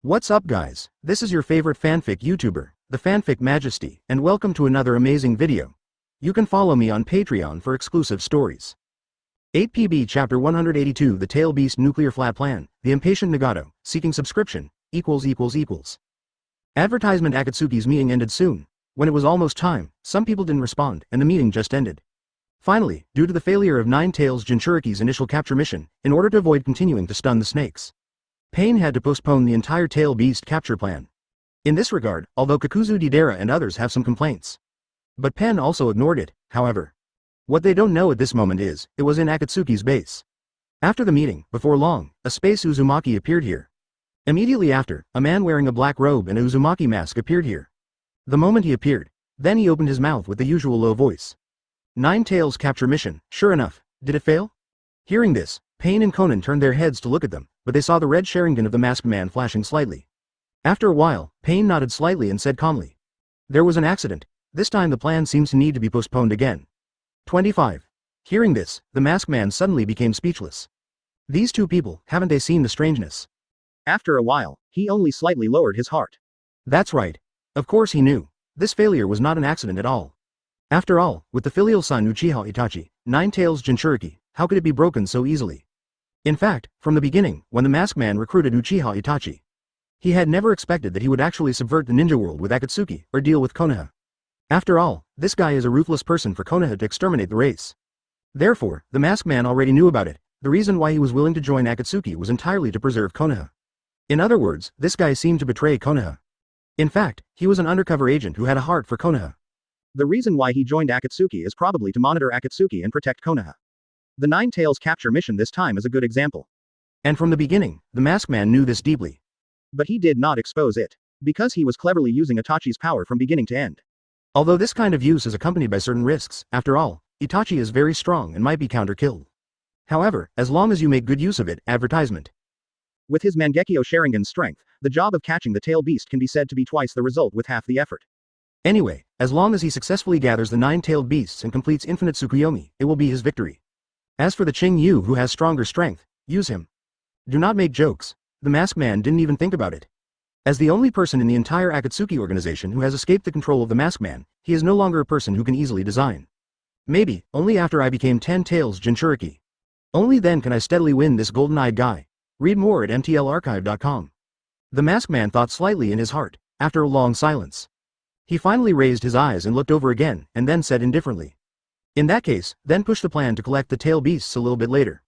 What's up guys, this is your favorite fanfic YouTuber, the Fanfic Majesty, and welcome to another amazing video. You can follow me on Patreon for exclusive stories. 8PB Chapter 182 The Tail Beast Nuclear Flat Plan, The Impatient Nagato, Seeking Subscription, ===. Advertisement Akatsuki's meeting ended soon. When it was almost time, some people didn't respond, and the meeting just ended. Finally, due to the failure of Nine Tails Jinchuriki's initial capture mission, in order to avoid continuing to stun the snakes, Pain had to postpone the entire tail beast capture plan. In this regard, although Kakuzu Didera and others have some complaints, but Pen also ignored it, however. What they don't know at this moment is, it was in Akatsuki's base. After the meeting, before long, a space Uzumaki appeared here. Immediately after, a man wearing a black robe and a Uzumaki mask appeared here. The moment he appeared, then he opened his mouth with the usual low voice. Nine Tails capture mission, sure enough, did it fail? Hearing this, Pain and Konan turned their heads to look at them, but they saw the red Sharingan of the masked man flashing slightly. After a while, Pain nodded slightly and said calmly, "There was an accident. This time the plan seems to need to be postponed again." 25. Hearing this, the masked man suddenly became speechless. These two people, haven't they seen the strangeness? After a while, he only slightly lowered his heart. That's right. Of course he knew. This failure was not an accident at all. After all, with the filial son Uchiha Itachi, Nine Tails Jinchuriki, how could it be broken so easily? In fact, from the beginning, when the masked man recruited Uchiha Itachi, he had never expected that he would actually subvert the ninja world with Akatsuki, or deal with Konoha. After all, this guy is a ruthless person for Konoha to exterminate the race. Therefore, the masked man already knew about it. The reason why he was willing to join Akatsuki was entirely to preserve Konoha. In other words, this guy seemed to betray Konoha. In fact, he was an undercover agent who had a heart for Konoha. The reason why he joined Akatsuki is probably to monitor Akatsuki and protect Konoha. The Nine Tails capture mission this time is a good example. And from the beginning, the masked man knew this deeply. But he did not expose it, because he was cleverly using Itachi's power from beginning to end. Although this kind of use is accompanied by certain risks, after all, Itachi is very strong and might be counter-killed. However, as long as you make good use of it, advertisement. With his Mangekyo Sharingan's strength, the job of catching the tail beast can be said to be twice the result with half the effort. Anyway, as long as he successfully gathers the nine-tailed beasts and completes infinite Tsukuyomi, it will be his victory. As for the Qing Yu who has stronger strength, use him. Do not make jokes. The masked man didn't even think about it. As the only person in the entire Akatsuki organization who has escaped the control of the masked man, he is no longer a person who can easily design. Maybe, only after I became 10 Tails Jinchuriki. Only then can I steadily win this golden-eyed guy. Read more at mtlarchive.com. The masked man thought slightly in his heart, after a long silence. He finally raised his eyes and looked over again, and then said indifferently, "In that case, then push the plan to collect the tail beasts a little bit later.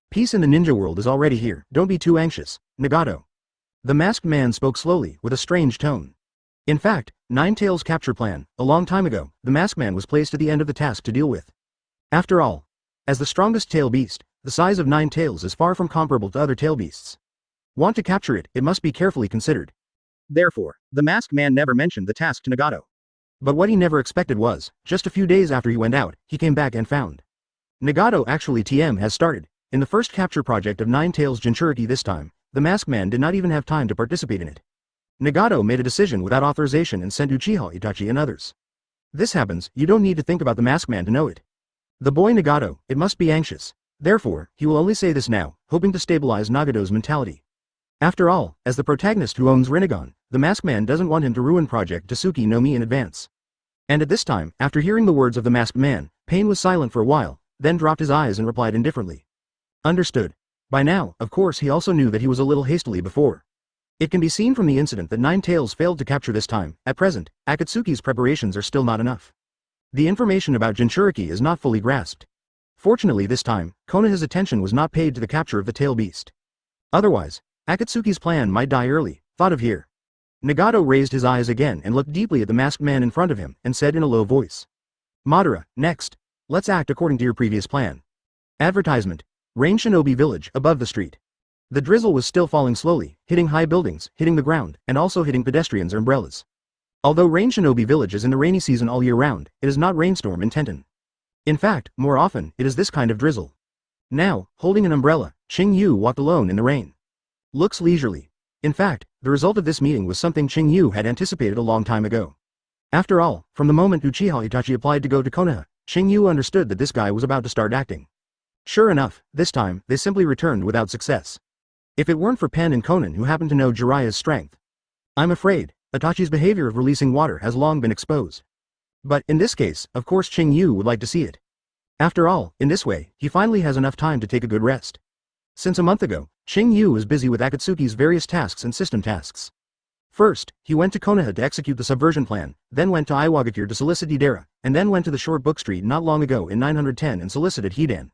Peace in the ninja world is already here, don't be too anxious, Nagato." The masked man spoke slowly, with a strange tone. In fact, Nine Tails' capture plan, a long time ago, the masked man was placed at the end of the task to deal with. After all, as the strongest tail beast, the size of Nine Tails is far from comparable to other tail beasts. Want to capture it, it must be carefully considered. Therefore, the masked man never mentioned the task to Nagato. But what he never expected was, just a few days after he went out, he came back and found Nagato actually has started. In the first capture project of Nine Tails Jinchuriki this time, the masked man did not even have time to participate in it. Nagato made a decision without authorization and sent Uchiha Itachi and others. This happens, you don't need to think about the masked man to know it. The boy Nagato, it must be anxious. Therefore, he will only say this now, hoping to stabilize Nagato's mentality. After all, as the protagonist who owns Rinnegan, the masked man doesn't want him to ruin Project Tasuki no Mi in advance. And at this time, after hearing the words of the masked man, Pain was silent for a while, then dropped his eyes and replied indifferently. Understood. By now, of course he also knew that he was a little hastily before. It can be seen from the incident that Nine Tails failed to capture this time. At present, Akatsuki's preparations are still not enough. The information about Jinchuriki is not fully grasped. Fortunately this time, Konoha's attention was not paid to the capture of the tail beast. Otherwise, Akatsuki's plan might die early, thought of here. Nagato raised his eyes again and looked deeply at the masked man in front of him, and said in a low voice. Madara, next. Let's act according to your previous plan. Advertisement. Rain Shinobi Village, above the street. The drizzle was still falling slowly, hitting high buildings, hitting the ground, and also hitting pedestrians' umbrellas. Although Rain Shinobi Village is in the rainy season all year round, it is not rainstorm in Tenten. In fact, more often, it is this kind of drizzle. Now, holding an umbrella, Qing Yu walked alone in the rain. Looks leisurely. In fact, the result of this meeting was something Qing Yu had anticipated a long time ago. After all, from the moment Uchiha Itachi applied to go to Konoha, Qing Yu understood that this guy was about to start acting. Sure enough, this time, they simply returned without success. If it weren't for Pen and Konan who happen to know Jiraiya's strength. I'm afraid, Itachi's behavior of releasing water has long been exposed. But, in this case, of course Qing Yu would like to see it. After all, in this way, he finally has enough time to take a good rest. Since a month ago, Qing Yu was busy with Akatsuki's various tasks and system tasks. First, he went to Konoha to execute the subversion plan, then went to Iwagakure to solicit Idara, and then went to the short book street not long ago in 910 and solicited Hidan.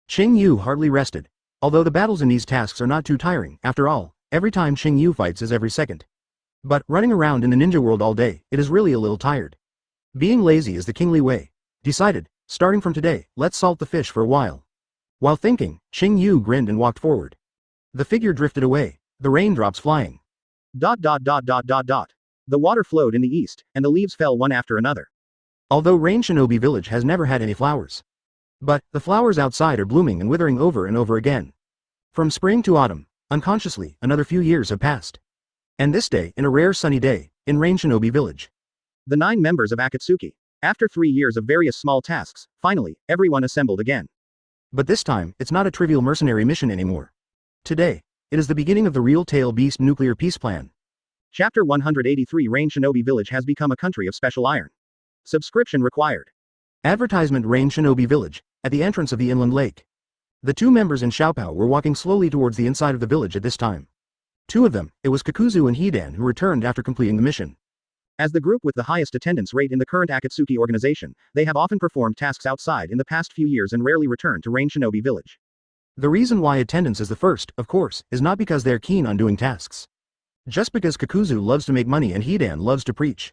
Qing Yu hardly rested. Although the battles in these tasks are not too tiring, after all, every time Qing Yu fights is every second. But, running around in the ninja world all day, it is really a little tired. Being lazy is the kingly way. Decided, starting from today, let's salt the fish for a while. While thinking, Qing Yu grinned and walked forward. The figure drifted away, the raindrops flying. ... The water flowed in the east, and the leaves fell one after another. Although Rain Shinobi village has never had any flowers. But, the flowers outside are blooming and withering over and over again. From spring to autumn, unconsciously, another few years have passed. And this day, in a rare sunny day, in Rain Shinobi village. The 9 members of Akatsuki. After 3 years of various small tasks, finally, everyone assembled again. But this time, it's not a trivial mercenary mission anymore. Today, it is the beginning of the real Tail Beast nuclear peace plan. Chapter 183 Rain Shinobi Village has become a country of special iron. Subscription required. Advertisement Rain Shinobi Village, at the entrance of the inland lake. The 2 members in Xiaopao were walking slowly towards the inside of the village at this time. 2 of them, it was Kakuzu and Hidan who returned after completing the mission. As the group with the highest attendance rate in the current Akatsuki organization, they have often performed tasks outside in the past few years and rarely returned to Rain Shinobi Village. The reason why attendance is the first, of course, is not because they're keen on doing tasks. Just because Kakuzu loves to make money and Hidan loves to preach.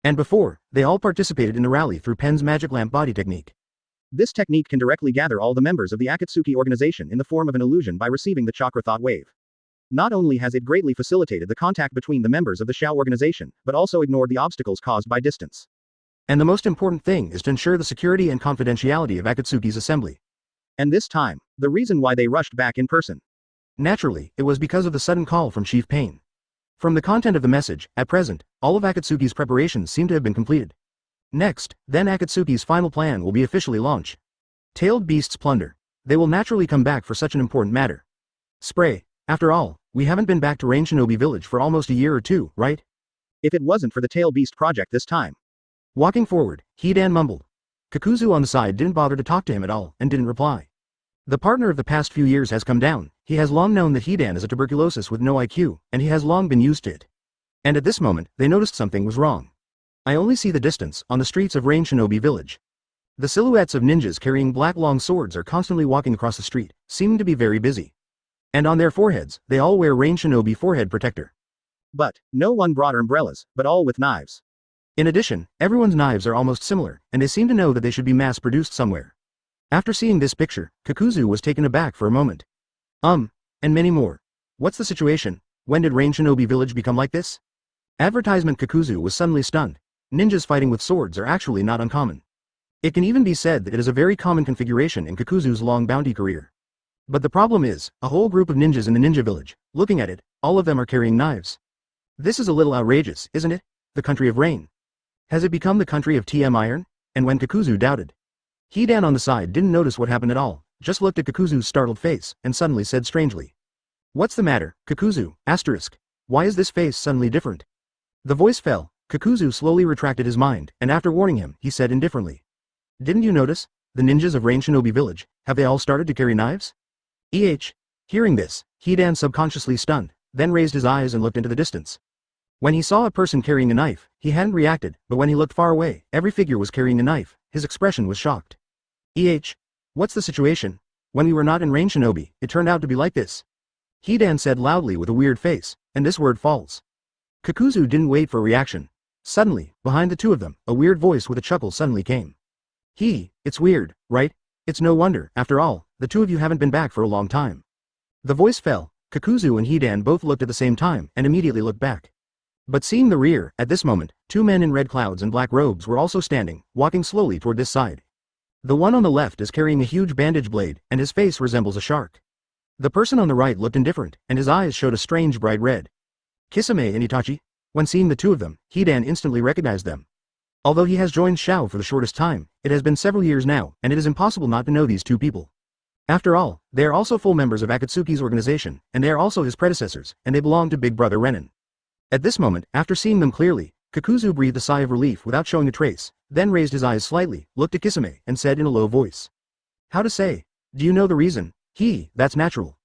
And before, they all participated in the rally through Pen's magic lamp body technique. This technique can directly gather all the members of the Akatsuki organization in the form of an illusion by receiving the chakra thought wave. Not only has it greatly facilitated the contact between the members of the Xiao organization, but also ignored the obstacles caused by distance. And the most important thing is to ensure the security and confidentiality of Akatsuki's assembly. And this time, the reason why they rushed back in person. Naturally, it was because of the sudden call from Chief Pain. From the content of the message, at present, all of Akatsuki's preparations seem to have been completed. Next, then Akatsuki's final plan will be officially launched. Tailed Beasts plunder. They will naturally come back for such an important matter. Spray. After all, we haven't been back to Rain Shinobi Village for almost a year or 2, right? If it wasn't for the Tail Beast project this time. Walking forward, Hidan mumbled. Kakuzu on the side didn't bother to talk to him at all, and didn't reply. The partner of the past few years has come down. He has long known that Hidan is a tuberculosis with no IQ, and he has long been used to it. And at this moment, they noticed something was wrong. I only see the distance, on the streets of Rain Shinobi Village. The silhouettes of ninjas carrying black long swords are constantly walking across the street, seeming to be very busy. And on their foreheads, they all wear Rain Shinobi forehead protector. But, no one brought umbrellas, but all with knives. In addition, everyone's knives are almost similar, and they seem to know that they should be mass-produced somewhere. After seeing this picture, Kakuzu was taken aback for a moment. And many more. What's the situation? When did Rain Shinobi Village become like this? Advertisement Kakuzu was suddenly stunned. Ninjas fighting with swords are actually not uncommon. It can even be said that it is a very common configuration in Kakuzu's long bounty career. But the problem is, a whole group of ninjas in the ninja village, looking at it, all of them are carrying knives. This is a little outrageous, isn't it? The country of rain. Has it become the country of TM Iron? And when Kakuzu doubted. Hidan on the side didn't notice what happened at all, just looked at Kakuzu's startled face, and suddenly said strangely. What's the matter, Kakuzu, asterisk? Why is this face suddenly different? The voice fell. Kakuzu slowly retracted his mind, and after warning him, he said indifferently. Didn't you notice? The ninjas of Rain Shinobi Village, have they all started to carry knives? Hearing this, Hidan subconsciously stunned, then raised his eyes and looked into the distance. When he saw a person carrying a knife, he hadn't reacted, but when he looked far away, every figure was carrying a knife. His expression was shocked. What's the situation? When we were not in Rain Shinobi, it turned out to be like this. Hidan said loudly with a weird face, and this word falls. Kakuzu didn't wait for a reaction. Suddenly, behind the 2 of them, a weird voice with a chuckle suddenly came. It's weird, right? It's no wonder, after all, the 2 of you haven't been back for a long time. The voice fell. Kakuzu and Hidan both looked at the same time, and immediately looked back. But seeing the rear, at this moment, 2 men in red clouds and black robes were also standing, walking slowly toward this side. The one on the left is carrying a huge bandage blade, and his face resembles a shark. The person on the right looked indifferent, and his eyes showed a strange bright red. Kisame and Itachi? When seeing the 2 of them, Hidan instantly recognized them. Although he has joined Xiao for the shortest time, it has been several years now, and it is impossible not to know these 2 people. After all, they are also full members of Akatsuki's organization, and they are also his predecessors, and they belong to Big Brother Renin. At this moment, after seeing them clearly, Kakuzu breathed a sigh of relief without showing a trace, then raised his eyes slightly, looked at Kisame, and said in a low voice. How to say? Do you know the reason? That's natural.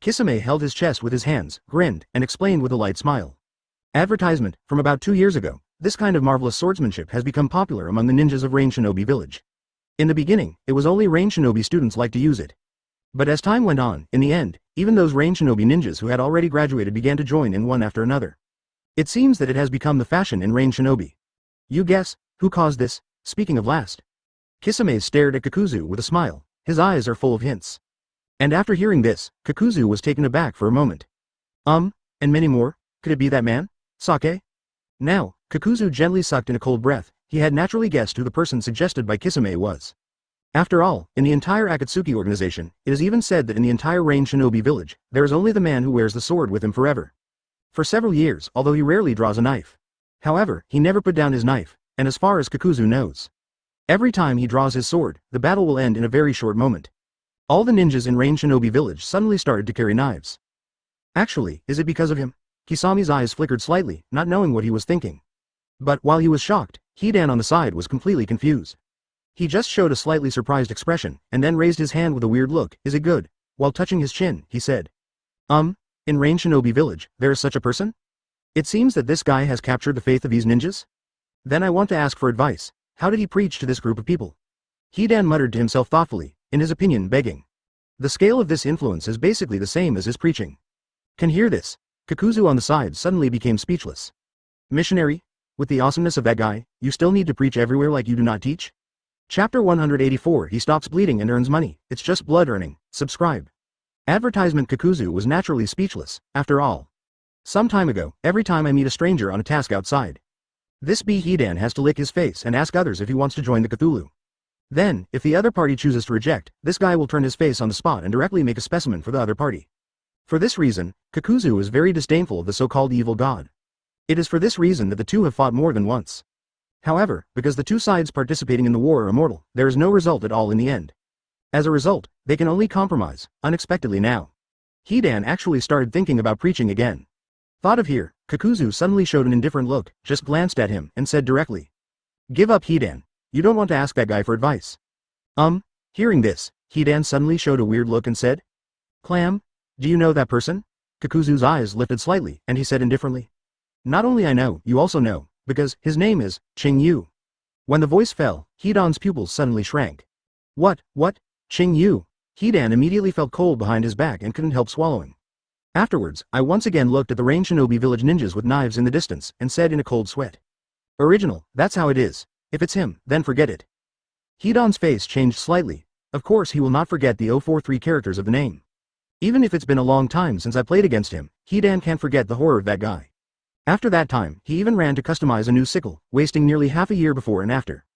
Kisame held his chest with his hands, grinned, and explained with a light smile. Advertisement, from about 2 years ago, this kind of marvelous swordsmanship has become popular among the ninjas of Rain Shinobi Village. In the beginning, it was only Rain Shinobi students like to use it. But as time went on, in the end, even those Rain Shinobi ninjas who had already graduated began to join in one after another. It seems that it has become the fashion in Rain Shinobi. You guess, who caused this? Speaking of last. Kisame stared at Kakuzu with a smile, his eyes are full of hints. And after hearing this, Kakuzu was taken aback for a moment. And many more? Could it be that man? Sake? Now, Kakuzu gently sucked in a cold breath, he had naturally guessed who the person suggested by Kisame was. After all, in the entire Akatsuki organization, it is even said that in the entire Rain Shinobi village, there is only the man who wears the sword with him forever. For several years, although he rarely draws a knife. However, he never put down his knife, and as far as Kakuzu knows, every time he draws his sword, the battle will end in a very short moment. All the ninjas in Rain Shinobi village suddenly started to carry knives. Actually, is it because of him? Kisami's eyes flickered slightly, not knowing what he was thinking. But while he was shocked, Hidan on the side was completely confused. He just showed a slightly surprised expression, and then raised his hand with a weird look. Is it good? While touching his chin, he said. In Rain Shinobi village, there is such a person? It seems that this guy has captured the faith of these ninjas? Then I want to ask for advice. How did he preach to this group of people? Hidan muttered to himself thoughtfully, in his opinion begging. The scale of this influence is basically the same as his preaching. Can hear this. Kakuzu on the side suddenly became speechless. Missionary? With the awesomeness of that guy, you still need to preach everywhere like you do not teach? Chapter 184 He stops bleeding and earns money, it's just blood earning, subscribe. Advertisement Kakuzu was naturally speechless, after all. Some time ago, every time I meet a stranger on a task outside, this Hidan has to lick his face and ask others if he wants to join the Cthulhu. Then, if the other party chooses to reject, this guy will turn his face on the spot and directly make a specimen for the other party. For this reason, Kakuzu is very disdainful of the so-called evil god. It is for this reason that the two have fought more than once. However, because the two sides participating in the war are immortal, there is no result at all in the end. As a result, they can only compromise, unexpectedly now. Hidan actually started thinking about preaching again. Thought of here, Kakuzu suddenly showed an indifferent look, just glanced at him, and said directly. Give up Hidan. You don't want to ask that guy for advice. Hearing this, Hidan suddenly showed a weird look and said. Clam? Do you know that person? Kakuzu's eyes lifted slightly, and he said indifferently. Not only I know, you also know, because his name is Qing Yu. When the voice fell, Hidan's pupils suddenly shrank. What, Qing Yu? Hidan immediately felt cold behind his back and couldn't help swallowing. Afterwards, I once again looked at the Rain Shinobi village ninjas with knives in the distance, and said in a cold sweat. Original, that's how it is. If it's him, then forget it. Hidan's face changed slightly. Of course he will not forget the 043 characters of the name. Even if it's been a long time since I played against him, Hidan can't forget the horror of that guy. After that time, he even ran to customize a new sickle, wasting nearly half a year before and after.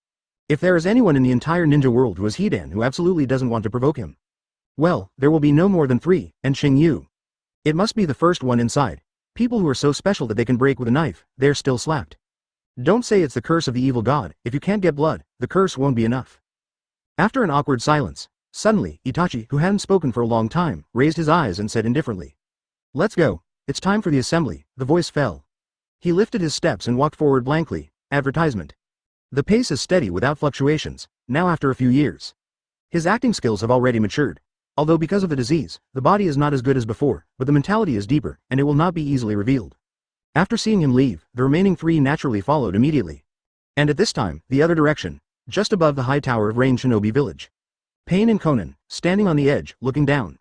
If there is anyone in the entire ninja world who is Hidan who absolutely doesn't want to provoke him, well, there will be no more than 3, and Qing Yu. It must be the first one inside. People who are so special that they can break with a knife, they're still slapped. Don't say it's the curse of the evil god. If you can't get blood, the curse won't be enough. After an awkward silence, suddenly, Itachi, who hadn't spoken for a long time, raised his eyes and said indifferently. Let's go. It's time for the assembly. The voice fell. He lifted his steps and walked forward blankly. Advertisement. The pace is steady without fluctuations, now after a few years. His acting skills have already matured. Although because of the disease, the body is not as good as before, but the mentality is deeper, and it will not be easily revealed. After seeing him leave, the remaining 3 naturally followed immediately. And at this time, the other direction, just above the high tower of Rain Shinobi village. Pain and Konan, standing on the edge, looking down.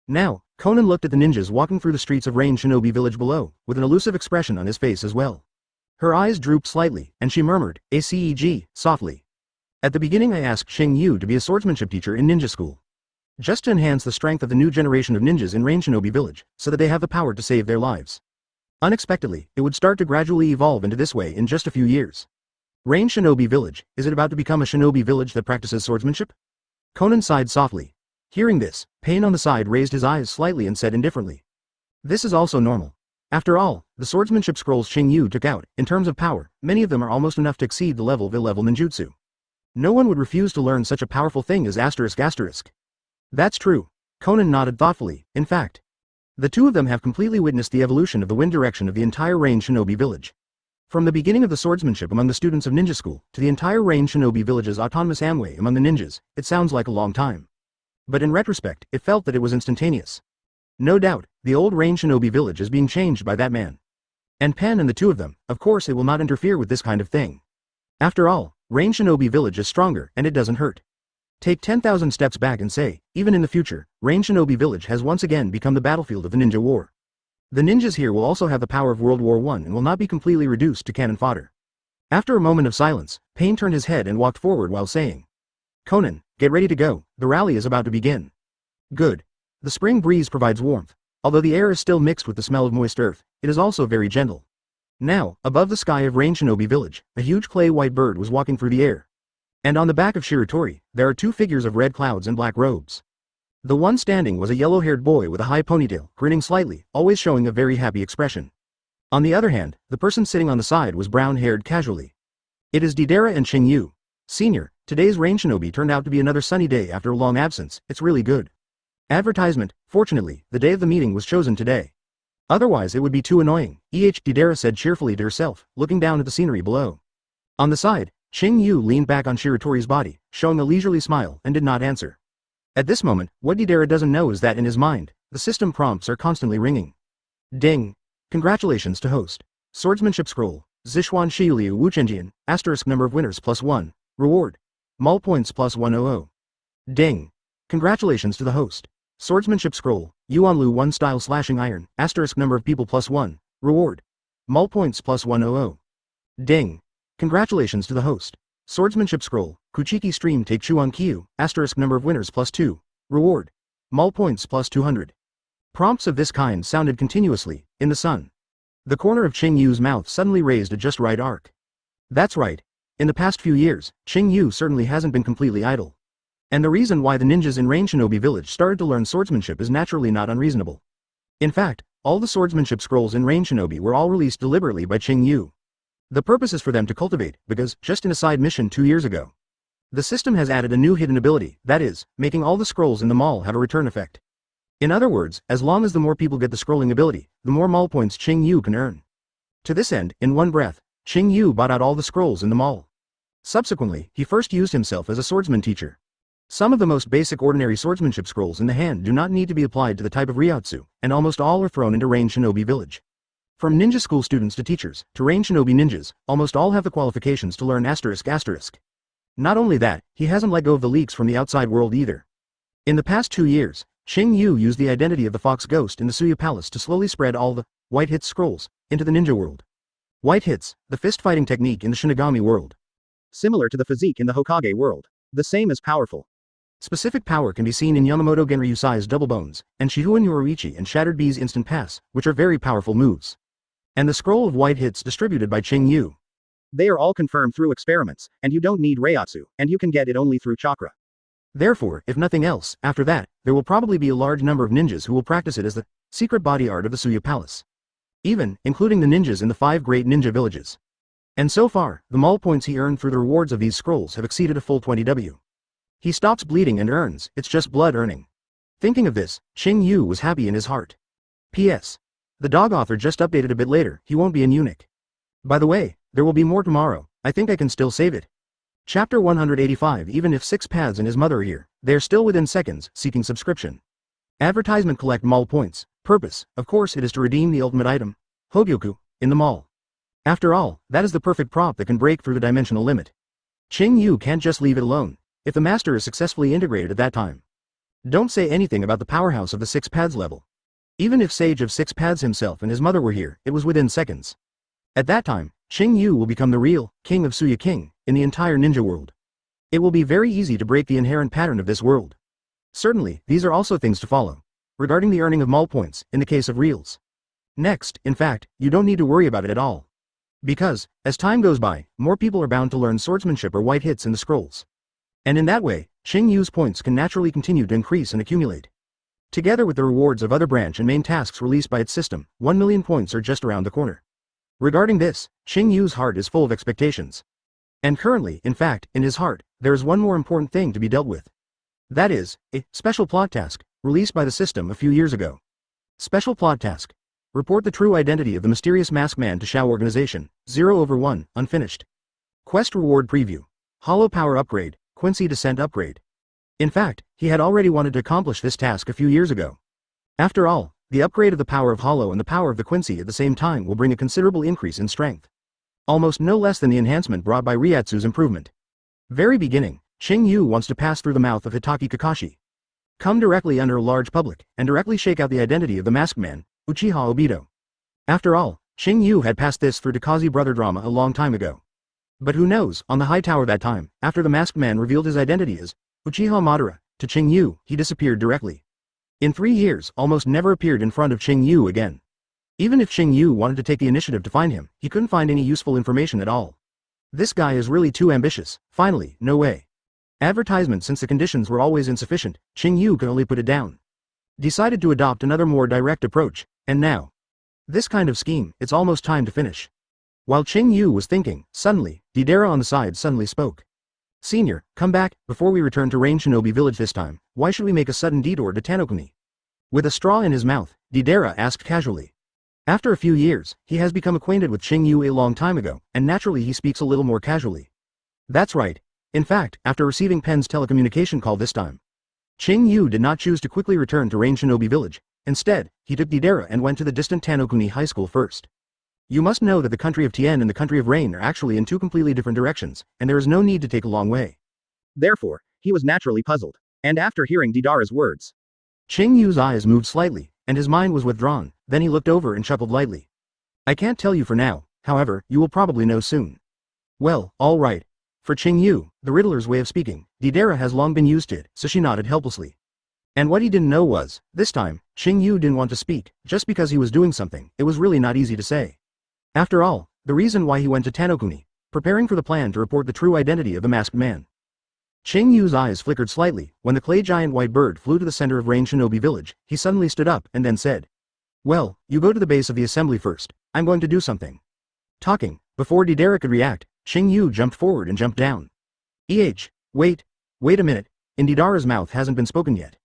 Now, Konan looked at the ninjas walking through the streets of Rain Shinobi village below, with an elusive expression on his face as well. Her eyes drooped slightly, and she murmured, "Aceg," softly. At the beginning I asked Qing Yu to be a swordsmanship teacher in ninja school. Just to enhance the strength of the new generation of ninjas in Rain Shinobi village, so that they have the power to save their lives. Unexpectedly, it would start to gradually evolve into this way in just a few years. Rain Shinobi village, is it about to become a shinobi village that practices swordsmanship? Konan sighed softly. Hearing this, Pain on the side raised his eyes slightly and said indifferently. This is also normal. After all, the swordsmanship scrolls Qing Yu took out, in terms of power, many of them are almost enough to exceed the level of ill-level ninjutsu. No one would refuse to learn such a powerful thing as ***. That's true. Konan nodded thoughtfully. In fact, the two of them have completely witnessed the evolution of the wind direction of the entire Rain Shinobi village. From the beginning of the swordsmanship among the students of ninja school, to the entire Rain Shinobi village's autonomous Amway among the ninjas, it sounds like a long time. But in retrospect, it felt that it was instantaneous. No doubt, the old Rain Shinobi village is being changed by that man. And Pen and the two of them, of course it will not interfere with this kind of thing. After all, Rain Shinobi village is stronger and it doesn't hurt. Take 10,000 steps back and say, even in the future, Rain Shinobi village has once again become the battlefield of the ninja war. The ninjas here will also have the power of World War I and will not be completely reduced to cannon fodder. After a moment of silence, Pain turned his head and walked forward while saying, Konan, get ready to go, the rally is about to begin. Good. The spring breeze provides warmth. Although the air is still mixed with the smell of moist earth, it is also very gentle. Now, above the sky of Rain Shinobi village, a huge clay-white bird was walking through the air. And on the back of Shiratori, there are two figures of red clouds and black robes. The one standing was a yellow-haired boy with a high ponytail, grinning slightly, always showing a very happy expression. On the other hand, the person sitting on the side was brown-haired casually. It is Deidara and Qing Yu. Senior, today's Rain Shinobi turned out to be another sunny day after a long absence, it's really good. Advertisement, fortunately, the day of the meeting was chosen today. Otherwise it would be too annoying, Deidara said cheerfully to herself, looking down at the scenery below. On the side, Qing Yu leaned back on Shiratori's body, showing a leisurely smile, and did not answer. At this moment, what Deidara doesn't know is that in his mind, the system prompts are constantly ringing. Ding! Congratulations to host. Swordsmanship scroll, Zishuan Shiuliu Wuchenjian, asterisk number of winners +1, reward. Mall points +100. Ding! Congratulations to the host. Swordsmanship scroll, Yuanlu 1 style slashing iron, asterisk number of people +1, reward. Mall points +100. Ding! Congratulations to the host. Swordsmanship scroll, Kuchiki stream take Chuan Kyu, asterisk number of winners +2, reward. Mall points +200. Prompts of this kind sounded continuously, in the sun. The corner of Qing Yu's mouth suddenly raised a just right arc. That's right. In the past few years, Qing Yu certainly hasn't been completely idle. And the reason why the ninjas in Rain Shinobi village started to learn swordsmanship is naturally not unreasonable. In fact, all the swordsmanship scrolls in Rain Shinobi were all released deliberately by Qing Yu. The purpose is for them to cultivate, because, just in a side mission 2 years ago, the system has added a new hidden ability, that is, making all the scrolls in the mall have a return effect. In other words, as long as the more people get the scrolling ability, the more mall points Qing Yu can earn. To this end, in one breath, Qing Yu bought out all the scrolls in the mall. Subsequently, he first used himself as a swordsman teacher. Some of the most basic ordinary swordsmanship scrolls in the hand do not need to be applied to the type of Ryotsu, and almost all are thrown into Rain Shinobi village. From ninja school students to teachers, to Rain Shinobi ninjas, almost all have the qualifications to learn ***. Not only that, he hasn't let go of the leaks from the outside world either. In the past 2 years, Qing Yu used the identity of the Fox Ghost in the Suya Palace to slowly spread all the white hits scrolls into the ninja world. White hits, the fist-fighting technique in the Shinigami world. Similar to the physique in the Hokage world. The same as powerful. Specific power can be seen in Yamamoto Genryusai's Double Bones, and Shihuan Yoruichi and Shattered Bee's Instant Pass, which are very powerful moves. And the scroll of white hits distributed by Qing Yu. They are all confirmed through experiments, and you don't need Reiatsu, and you can get it only through chakra. Therefore, if nothing else, after that, there will probably be a large number of ninjas who will practice it as the secret body art of the Suya Palace. Even, including the ninjas in the 5 great ninja villages. And so far, the mall points he earned through the rewards of these scrolls have exceeded a full 20W. He stops bleeding and earns, it's just blood earning. Thinking of this, Qing Yu was happy in his heart. P.S. The dog author just updated a bit later, he won't be an eunuch. By the way, there will be more tomorrow, I think I can still save it. Chapter 185. Even if 6 paths and his mother are here, they are still within seconds, seeking subscription. Advertisement collect mall points. Purpose, of course it is to redeem the ultimate item, Hogyoku, in the mall. After all, that is the perfect prop that can break through the dimensional limit. Qing Yu can't just leave it alone, if the master is successfully integrated at that time. Don't say anything about the powerhouse of the 6 paths level. Even if Sage of 6 paths himself and his mother were here, it was within seconds. At that time, Qing Yu will become the real king of Suya King in the entire ninja world. It will be very easy to break the inherent pattern of this world. Certainly, these are also things to follow. Regarding the earning of mall points, in the case of reals. Next, in fact, you don't need to worry about it at all. Because, as time goes by, more people are bound to learn swordsmanship or white hits in the scrolls. And in that way, Qing Yu's points can naturally continue to increase and accumulate. Together with the rewards of other branch and main tasks released by its system, 1 million points are just around the corner. Regarding this, Qing Yu's heart is full of expectations. And currently, in fact, in his heart, there is one more important thing to be dealt with. That is, a special plot task, released by the system a few years ago. Special plot task. Report the true identity of the mysterious masked man to Shao Organization, 0/1, unfinished. Quest reward preview. Hollow power upgrade, Quincy descent upgrade. In fact, he had already wanted to accomplish this task a few years ago. After all, the upgrade of the power of Hollow and the power of the Quincy at the same time will bring a considerable increase in strength. Almost no less than the enhancement brought by Ryatsu's improvement. Very beginning, Qing Yu wants to pass through the mouth of Hitaki Kakashi. Come directly under a large public, and directly shake out the identity of the masked man, Uchiha Obito. After all, Qing Yu had passed this through Takashi brother drama a long time ago. But who knows, on the high tower that time, after the masked man revealed his identity as Uchiha Madara to Qing Yu, he disappeared directly. In 3 years, almost never appeared in front of Qing Yu again. Even if Qing Yu wanted to take the initiative to find him, he couldn't find any useful information at all. This guy is really too ambitious. Finally, no way. Advertisement. Since the conditions were always insufficient, Qing Yu could only put it down. Decided to adopt another more direct approach, and now. This kind of scheme, it's almost time to finish. While Qing Yu was thinking, suddenly, Deidara on the side suddenly spoke. Senior, come back, before we return to Rain Shinobi Village this time, why should we make a sudden detour to Tanokuni? With a straw in his mouth, Deidara asked casually. After a few years, he has become acquainted with Qing Yu a long time ago, and naturally he speaks a little more casually. That's right. In fact, after receiving Pen's telecommunication call this time, Qing Yu did not choose to quickly return to Rain Shinobi Village. Instead, he took Deidara and went to the distant Tanokuni High School first. You must know that the country of Tien and the country of Rain are actually in 2 completely different directions, and there is no need to take a long way. Therefore, he was naturally puzzled. And after hearing Deidara's words, Qing Yu's eyes moved slightly, and his mind was withdrawn. Then he looked over and chuckled lightly. I can't tell you for now, however, you will probably know soon. Well, all right. For Qing Yu, the Riddler's way of speaking, Deidara has long been used to it, so she nodded helplessly. And what he didn't know was, this time, Qing Yu didn't want to speak, just because he was doing something. It was really not easy to say. After all, the reason why he went to Tanokuni, preparing for the plan to report the true identity of the masked man. Qing Yu's eyes flickered slightly. When the clay giant white bird flew to the center of Rain Shinobi Village, he suddenly stood up and then said, well, you go to the base of the assembly first. I'm going to do something. Talking, before Deidara could react, Qing Yu jumped forward and jumped down. Wait a minute, in Deidara's mouth hasn't been spoken yet.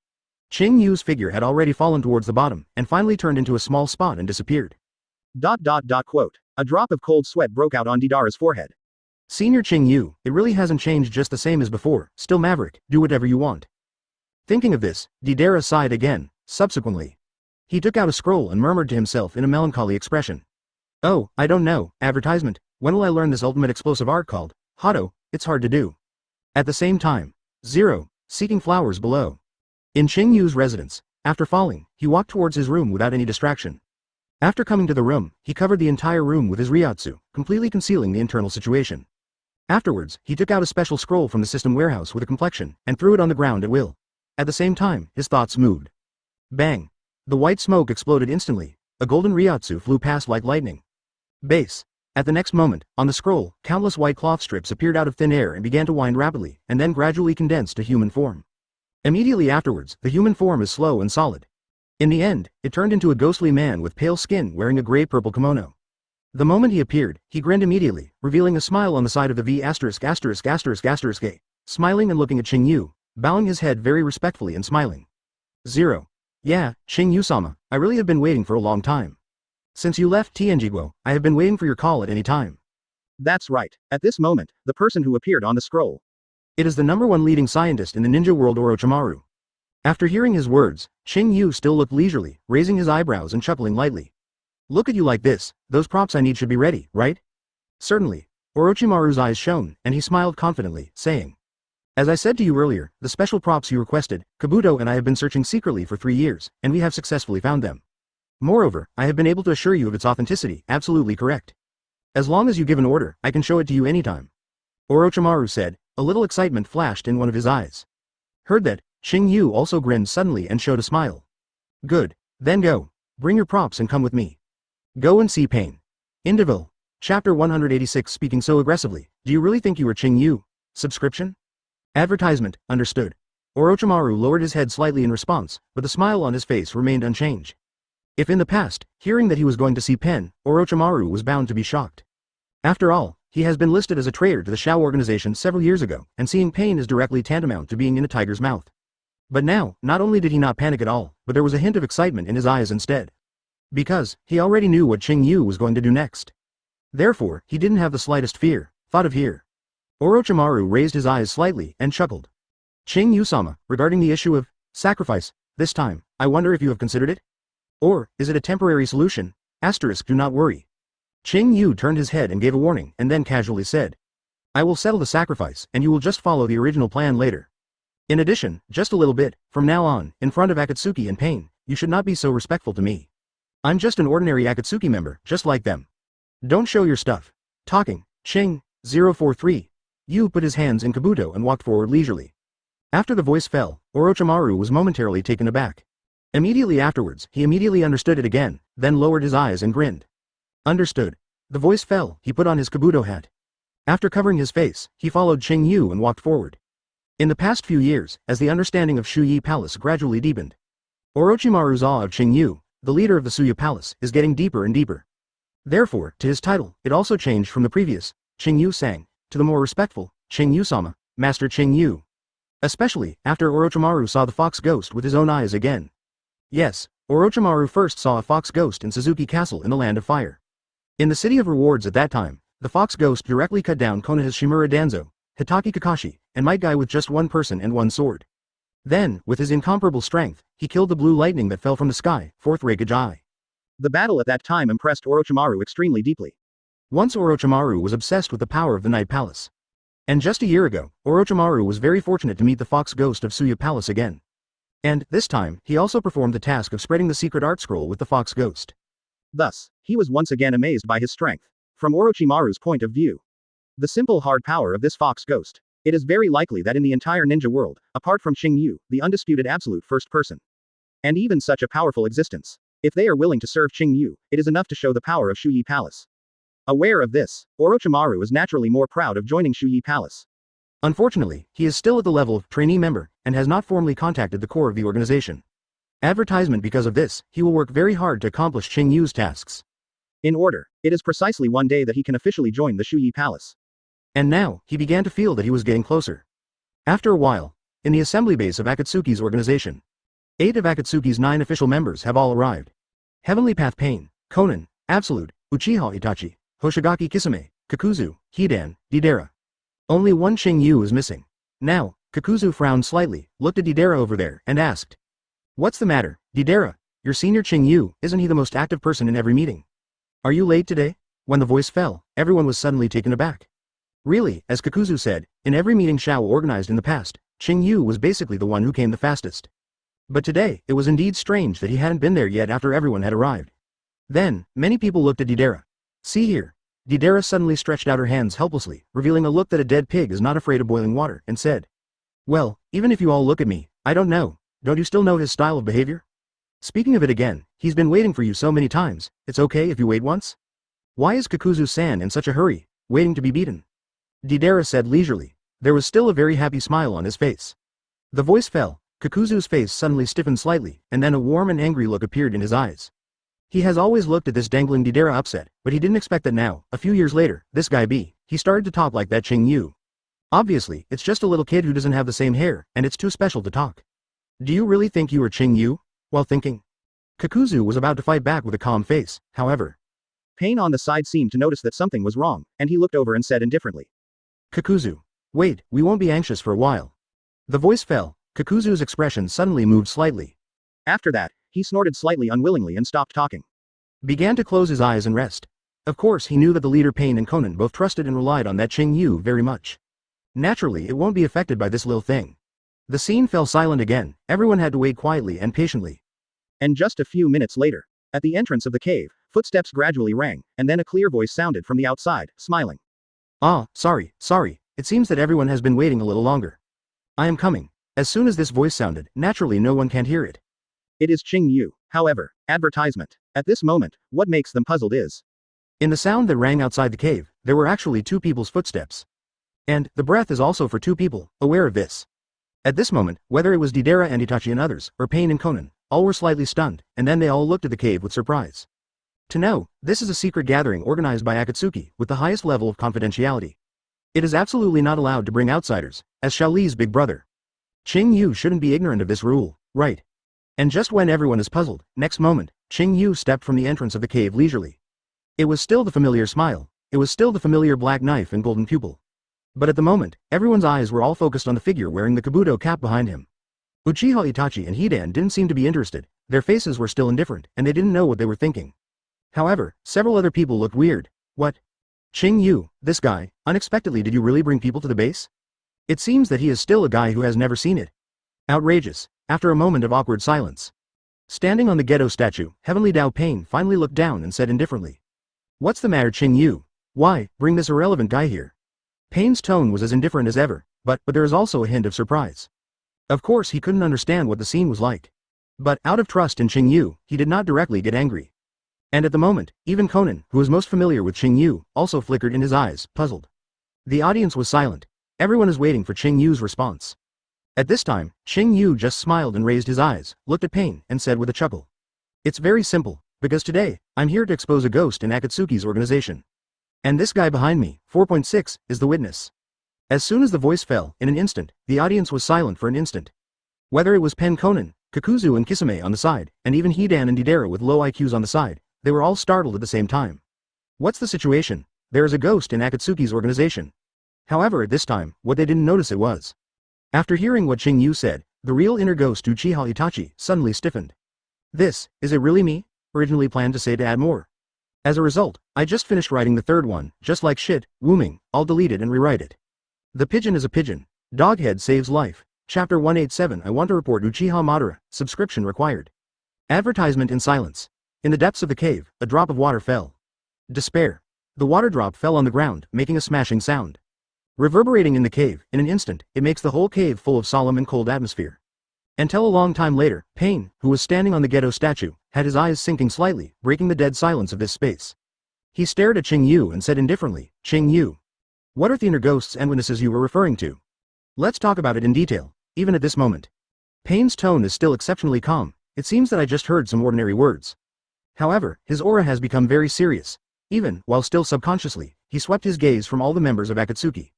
Qing Yu's figure had already fallen towards the bottom, and finally turned into a small spot and disappeared. Quote. A drop of cold sweat broke out on Deidara's forehead. Senior Qing Yu, it really hasn't changed, just the same as before, still Maverick, do whatever you want. Thinking of this, Deidara sighed again. Subsequently, he took out a scroll and murmured to himself in a melancholy expression. Oh, I don't know, advertisement, when will I learn this ultimate explosive art called Hado? It's hard to do. At the same time, 0, seeking flowers below. In Qing Yu's residence, after falling, he walked towards his room without any distraction. After coming to the room, he covered the entire room with his Ryatsu, completely concealing the internal situation. Afterwards, he took out a special scroll from the system warehouse with a complexion, and threw it on the ground at will. At the same time, his thoughts moved. Bang! The white smoke exploded instantly. A golden Ryatsu flew past like lightning. Base. At the next moment, on the scroll, countless white cloth strips appeared out of thin air and began to wind rapidly, and then gradually condensed to human form. Immediately afterwards, the human form is slow and solid. In the end, it turned into a ghostly man with pale skin wearing a gray-purple kimono. The moment he appeared, he grinned immediately, revealing a smile on the side of the V********, smiling and looking at Qing Yu, bowing his head very respectfully and smiling. 0. Yeah, Qing Yu-sama, I really have been waiting for a long time. Since you left Tianjiguo, I have been waiting for your call at any time. That's right, at this moment, the person who appeared on the scroll. It is the #1 leading scientist in the ninja world, Orochimaru. After hearing his words, Qing Yu still looked leisurely, raising his eyebrows and chuckling lightly. Look at you like this, those props I need should be ready, right? Certainly. Orochimaru's eyes shone, and he smiled confidently, saying. As I said to you earlier, the special props you requested, Kabuto and I have been searching secretly for 3 years, and we have successfully found them. Moreover, I have been able to assure you of its authenticity, absolutely correct. As long as you give an order, I can show it to you anytime. Orochimaru said. A little excitement flashed in one of his eyes. Heard that, Qing Yu also grinned suddenly and showed a smile. Good. Then go. Bring your props and come with me. Go and see Pain. Indivil. Chapter 186. Speaking so aggressively, do you really think you are Qing Yu? Subscription? Advertisement, understood. Orochimaru lowered his head slightly in response, but the smile on his face remained unchanged. If in the past, hearing that he was going to see Pen, Orochimaru was bound to be shocked. After all, he has been listed as a traitor to the Shao Organization several years ago, and seeing Pain is directly tantamount to being in a tiger's mouth. But now, not only did he not panic at all, but there was a hint of excitement in his eyes instead. Because, he already knew what Qing Yu was going to do next. Therefore, he didn't have the slightest fear, thought of here. Orochimaru raised his eyes slightly and chuckled. Qing Yu-sama, regarding the issue of sacrifice, this time, I wonder if you have considered it? Or, is it a temporary solution? Asterisk, do not worry. Qing Yu turned his head and gave a warning and then casually said. I will settle the sacrifice and you will just follow the original plan later. In addition, just a little bit, from now on, in front of Akatsuki and Pain, you should not be so respectful to me. I'm just an ordinary Akatsuki member, just like them. Don't show your stuff. Talking, Qing, 043. Yu put his hands in Kabuto and walked forward leisurely. After the voice fell, Orochimaru was momentarily taken aback. Immediately afterwards, he immediately understood it again, then lowered his eyes and grinned. Understood. The voice fell, he put on his Kabuto hat. After covering his face, he followed Qing Yu and walked forward. In the past few years, as the understanding of Shuyi Palace gradually deepened, Orochimaru's awe of Qing Yu, the leader of the Suya Palace, is getting deeper and deeper. Therefore, to his title, it also changed from the previous, Qing Yu-sang, to the more respectful, Qing Yu-sama, Master Qing Yu. Especially, after Orochimaru saw the fox ghost with his own eyes again. Yes, Orochimaru first saw a fox ghost in Suzuki Castle in the Land of Fire. In the City of Rewards at that time, the fox ghost directly cut down Konoha's Shimura Danzo, Hitaki Kakashi, and Might Guy with just one person and one sword. Then, with his incomparable strength, he killed the blue lightning that fell from the sky, Fourth Kazekage. The battle at that time impressed Orochimaru extremely deeply. Once Orochimaru was obsessed with the power of the Night Palace. And just a year ago, Orochimaru was very fortunate to meet the fox ghost of Suya Palace again. And, this time, he also performed the task of spreading the secret art scroll with the fox ghost. Thus, he was once again amazed by his strength. From Orochimaru's point of view, the simple hard power of this fox ghost. It is very likely that in the entire ninja world, apart from Qing Yu, the undisputed absolute first person, and even such a powerful existence, if they are willing to serve Qing Yu, it is enough to show the power of Shuyi Palace. Aware of this, Orochimaru is naturally more proud of joining Shuyi Palace. Unfortunately, he is still at the level of trainee member, and has not formally contacted the core of the organization. Advertisement because of this, he will work very hard to accomplish Qing Yu's tasks. In order, it is precisely one day that he can officially join the Shuyi Palace. And now, he began to feel that he was getting closer. After a while, in the assembly base of Akatsuki's organization, 8 of Akatsuki's 9 official members have all arrived. Heavenly Path Pain, Konan, Absolute, Uchiha Itachi, Hoshigaki Kisame, Kakuzu, Hidan, Deidara. Only one Qing Yu is missing. Now, Kakuzu frowned slightly, looked at Deidara over there, and asked. What's the matter, Deidara? Your senior Qing Yu, isn't he the most active person in every meeting? Are you late today? When the voice fell, everyone was suddenly taken aback. Really, as Kakuzu said, in every meeting Shao organized in the past, Qing Yu was basically the one who came the fastest. But today, it was indeed strange that he hadn't been there yet after everyone had arrived. Then, many people looked at Deidara. See here. Deidara suddenly stretched out her hands helplessly, revealing a look that a dead pig is not afraid of boiling water, and said. Well, even if you all look at me, I don't know, don't you still know his style of behavior? Speaking of it again, he's been waiting for you so many times, it's okay if you wait once? Why is Kakuzu-san in such a hurry, waiting to be beaten? Deidara said leisurely. There was still a very happy smile on his face. The voice fell, Kakuzu's face suddenly stiffened slightly, and then a warm and angry look appeared in his eyes. He has always looked at this dangling Deidara upset, but he didn't expect that now, a few years later, this guy he started to talk like that Qing Yu. Obviously, it's just a little kid who doesn't have the same hair, and it's too special to talk. Do you really think you are Qing Yu? While thinking. Kakuzu was about to fight back with a calm face, however. Pain on the side seemed to notice that something was wrong, and he looked over and said indifferently. Kakuzu. Wait, we won't be anxious for a while. The voice fell, Kakuzu's expression suddenly moved slightly. After that, he snorted slightly unwillingly and stopped talking. Began to close his eyes and rest. Of course he knew that the leader Pain and Konan both trusted and relied on that Qing Yu very much. Naturally it won't be affected by this little thing. The scene fell silent again, everyone had to wait quietly and patiently. And just a few minutes later, at the entrance of the cave, footsteps gradually rang, and then a clear voice sounded from the outside, smiling. Ah, sorry, it seems that everyone has been waiting a little longer. I am coming. As soon as this voice sounded, naturally no one can't hear it. It is Qing Yu, however, advertisement. At this moment, what makes them puzzled is. In the sound that rang outside the cave, there were actually 2 people's footsteps. And, the breath is also for 2 people, aware of this. At this moment, whether it was Deidara and Itachi and others, or Pain and Konan, all were slightly stunned, and then they all looked at the cave with surprise. To know, this is a secret gathering organized by Akatsuki, with the highest level of confidentiality. It is absolutely not allowed to bring outsiders, as Xiaoli's big brother. Qing Yu shouldn't be ignorant of this rule, right? And just when everyone is puzzled, next moment, Qing Yu stepped from the entrance of the cave leisurely. It was still the familiar smile, it was still the familiar black knife and golden pupil. But at the moment, everyone's eyes were all focused on the figure wearing the kabuto cap behind him. Uchiha Itachi and Hidan didn't seem to be interested, their faces were still indifferent, and they didn't know what they were thinking. However, several other people looked weird. What? Qing Yu, this guy, unexpectedly did you really bring people to the base? It seems that he is still a guy who has never seen it. Outrageous, after a moment of awkward silence. Standing on the ghetto statue, Heavenly Dao Pain finally looked down and said indifferently. What's the matter, Qing Yu? Why, bring this irrelevant guy here? Pain's tone was as indifferent as ever, but there is also a hint of surprise. Of course he couldn't understand what the scene was like. But, out of trust in Qing Yu, he did not directly get angry. And at the moment, even Konan, who was most familiar with Qing Yu, also flickered in his eyes, puzzled. The audience was silent. Everyone is waiting for Qing Yu's response. At this time, Qing Yu just smiled and raised his eyes, looked at Pain, and said with a chuckle. It's very simple, because today, I'm here to expose a ghost in Akatsuki's organization. And this guy behind me, 4.6, is the witness. As soon as the voice fell, in an instant, the audience was silent for an instant. Whether it was Pen Konan, Kakuzu and Kisame on the side, and even Hidan and Deidara with low IQs on the side, they were all startled at the same time. What's the situation? There is a ghost in Akatsuki's organization. However, at this time, what they didn't notice it was. After hearing what Qing Yu said, the real inner ghost Uchiha Itachi suddenly stiffened. Is it really me? Originally planned to say to add more. As a result, I just finished writing the third one, just like shit, Wooming, I'll delete it and rewrite it. The pigeon is a pigeon. Doghead saves life. Chapter 187 I want to report Uchiha Madara, subscription required. Advertisement in silence. In the depths of the cave, a drop of water fell. Despair. The water drop fell on the ground, making a smashing sound. Reverberating in the cave, in an instant, it makes the whole cave full of solemn and cold atmosphere. Until a long time later, Pain, who was standing on the ghetto statue, had his eyes sinking slightly, breaking the dead silence of this space. He stared at Qing Yu and said indifferently, Qing Yu. What are the inner ghosts and witnesses you were referring to? Let's talk about it in detail, even at this moment. Pain's tone is still exceptionally calm, it seems that I just heard some ordinary words. However, his aura has become very serious. Even, while still subconsciously, he swept his gaze from all the members of Akatsuki.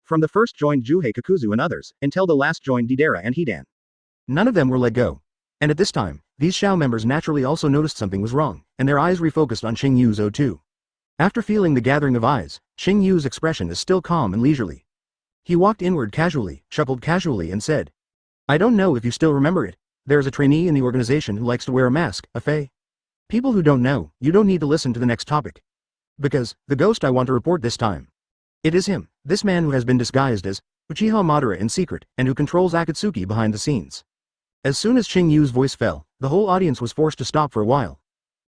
From the first joined Juhei Kakuzu and others, until the last joined Deidara and Hidan. None of them were let go. And at this time, these Shao members naturally also noticed something was wrong, and their eyes refocused on Qing Yu's O2. After feeling the gathering of eyes, Qing Yu's expression is still calm and leisurely. He walked inward casually, chuckled casually and said, I don't know if you still remember it, there is a trainee in the organization who likes to wear a mask, a fae. People who don't know, you don't need to listen to the next topic. Because, the ghost I want to report this time. It is him, this man who has been disguised as Uchiha Madara in secret, and who controls Akatsuki behind the scenes. As soon as Qing Yu's voice fell, the whole audience was forced to stop for a while.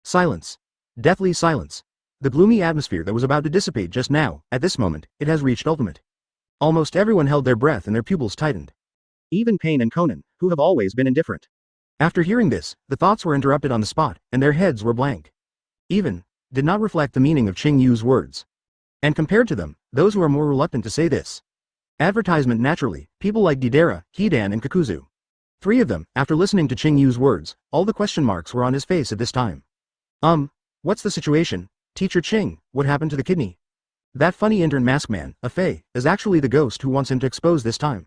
Silence. Deathly silence. The gloomy atmosphere that was about to dissipate just now, at this moment, it has reached ultimate. Almost everyone held their breath and their pupils tightened. Even Pain and Konan, who have always been indifferent. After hearing this, the thoughts were interrupted on the spot, and their heads were blank. Even, did not reflect the meaning of Qing Yu's words. And compared to them, those who are more reluctant to say this. Advertisement naturally, people like Deidara, Hidan and Kakuzu. Three of them, after listening to Qing Yu's words, all the question marks were on his face at this time. What's the situation? Teacher Qing, what happened to the kidney? That funny intern mask man, a fae, is actually the ghost who wants him to expose this time.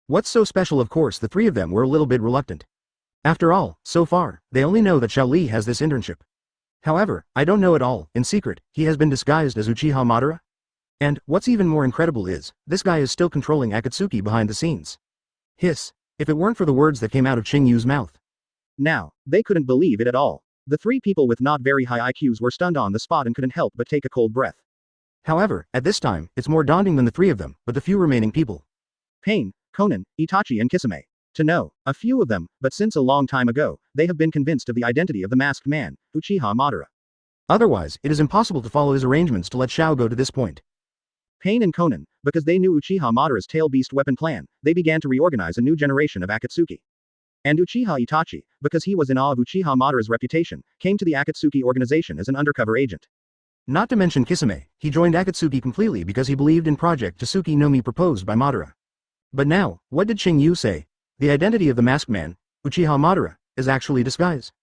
What's so special? Of course the three of them were a little bit reluctant. After all, so far, they only know that Xiao Li has this internship. However, I don't know at all, in secret, he has been disguised as Uchiha Madara? And, what's even more incredible is, this guy is still controlling Akatsuki behind the scenes. Hiss, if it weren't for the words that came out of Qing Yu's mouth. Now, they couldn't believe it at all. The three people with not very high IQs were stunned on the spot and couldn't help but take a cold breath. However, at this time, it's more daunting than the three of them, but the few remaining people. Pain, Konan, Itachi and Kisame. To know, a few of them, but since a long time ago, they have been convinced of the identity of the masked man, Uchiha Madara. Otherwise, it is impossible to follow his arrangements to let Xiao go to this point. Pain and Konan, because they knew Uchiha Madara's tail beast weapon plan, they began to reorganize a new generation of Akatsuki. And Uchiha Itachi, because he was in awe of Uchiha Madara's reputation, came to the Akatsuki organization as an undercover agent. Not to mention Kisame, he joined Akatsuki completely because he believed in Project Tasuki no Mi proposed by Madara. But now, what did Qing Yu say? The identity of the masked man, Uchiha Madara, is actually disguise.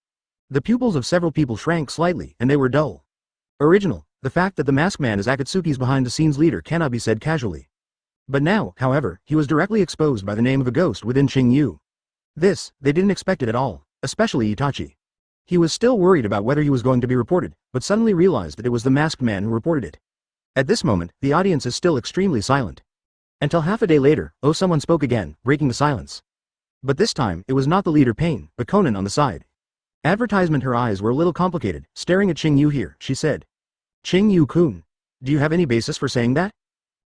The pupils of several people shrank slightly, and they were dull. Original, the fact that the masked man is Akatsuki's behind-the-scenes leader cannot be said casually. But now, however, he was directly exposed by the name of a ghost within Qing Yu. This, they didn't expect it at all, especially Itachi. He was still worried about whether he was going to be reported, but suddenly realized that it was the masked man who reported it. At this moment, the audience is still extremely silent. Until half a day later, someone spoke again, breaking the silence. But this time, it was not the leader Pain, but Konan on the side. Advertisement. Her eyes were a little complicated, staring at Qing Yu here, she said. Qing Yu-kun. Do you have any basis for saying that?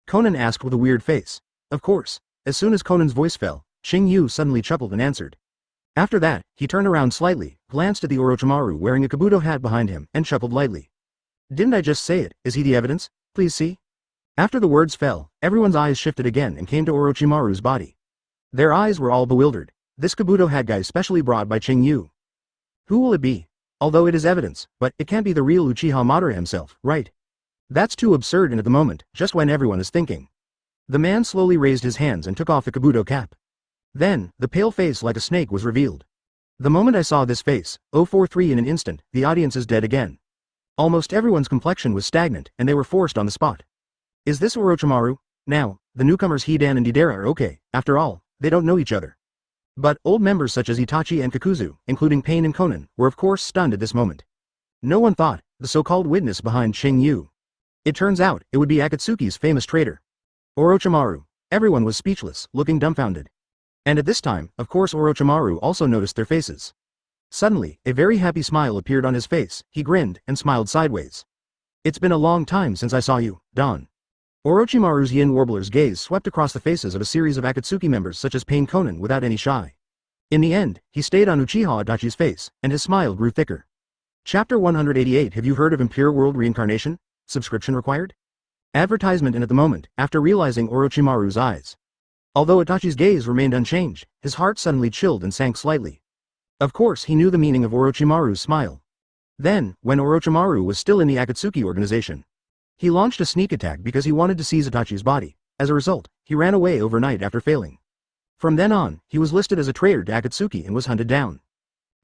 Konan asked with a weird face. Of course. As soon as Konan's voice fell, Qing Yu suddenly chuckled and answered. After that, he turned around slightly, glanced at the Orochimaru wearing a kabuto hat behind him, and chuckled lightly. Didn't I just say it? Is he the evidence? Please see. After the words fell, everyone's eyes shifted again and came to Orochimaru's body. Their eyes were all bewildered. This kabuto hat guy specially brought by Qing Yu. Who will it be? Although it is evidence, but it can't be the real Uchiha Madara himself, right? That's too absurd, and at the moment, just when everyone is thinking. The man slowly raised his hands and took off the kabuto cap. Then, the pale face like a snake was revealed. The moment I saw this face, 043 in an instant, the audience is dead again. Almost everyone's complexion was stagnant, and they were forced on the spot. Is this Orochimaru? Now, the newcomers Hidan and Deidara are okay, after all, they don't know each other. But, old members such as Itachi and Kakuzu, including Pain and Konan, were of course stunned at this moment. No one thought, the so-called witness behind Qing Yu. It turns out, it would be Akatsuki's famous traitor. Orochimaru. Everyone was speechless, looking dumbfounded. And at this time, of course Orochimaru also noticed their faces. Suddenly, a very happy smile appeared on his face, he grinned, and smiled sideways. It's been a long time since I saw you, Don. Orochimaru's yin warbler's gaze swept across the faces of a series of Akatsuki members such as Pain Konan without any shy. In the end, he stayed on Uchiha Itachi's face, and his smile grew thicker. Chapter 188. Have you heard of Impure World Reincarnation? Subscription required? Advertisement. And at the moment, after realizing Orochimaru's eyes. Although Itachi's gaze remained unchanged, his heart suddenly chilled and sank slightly. Of course he knew the meaning of Orochimaru's smile. Then, when Orochimaru was still in the Akatsuki organization, he launched a sneak attack because he wanted to seize Itachi's body. As a result, he ran away overnight after failing. From then on, he was listed as a traitor to Akatsuki and was hunted down.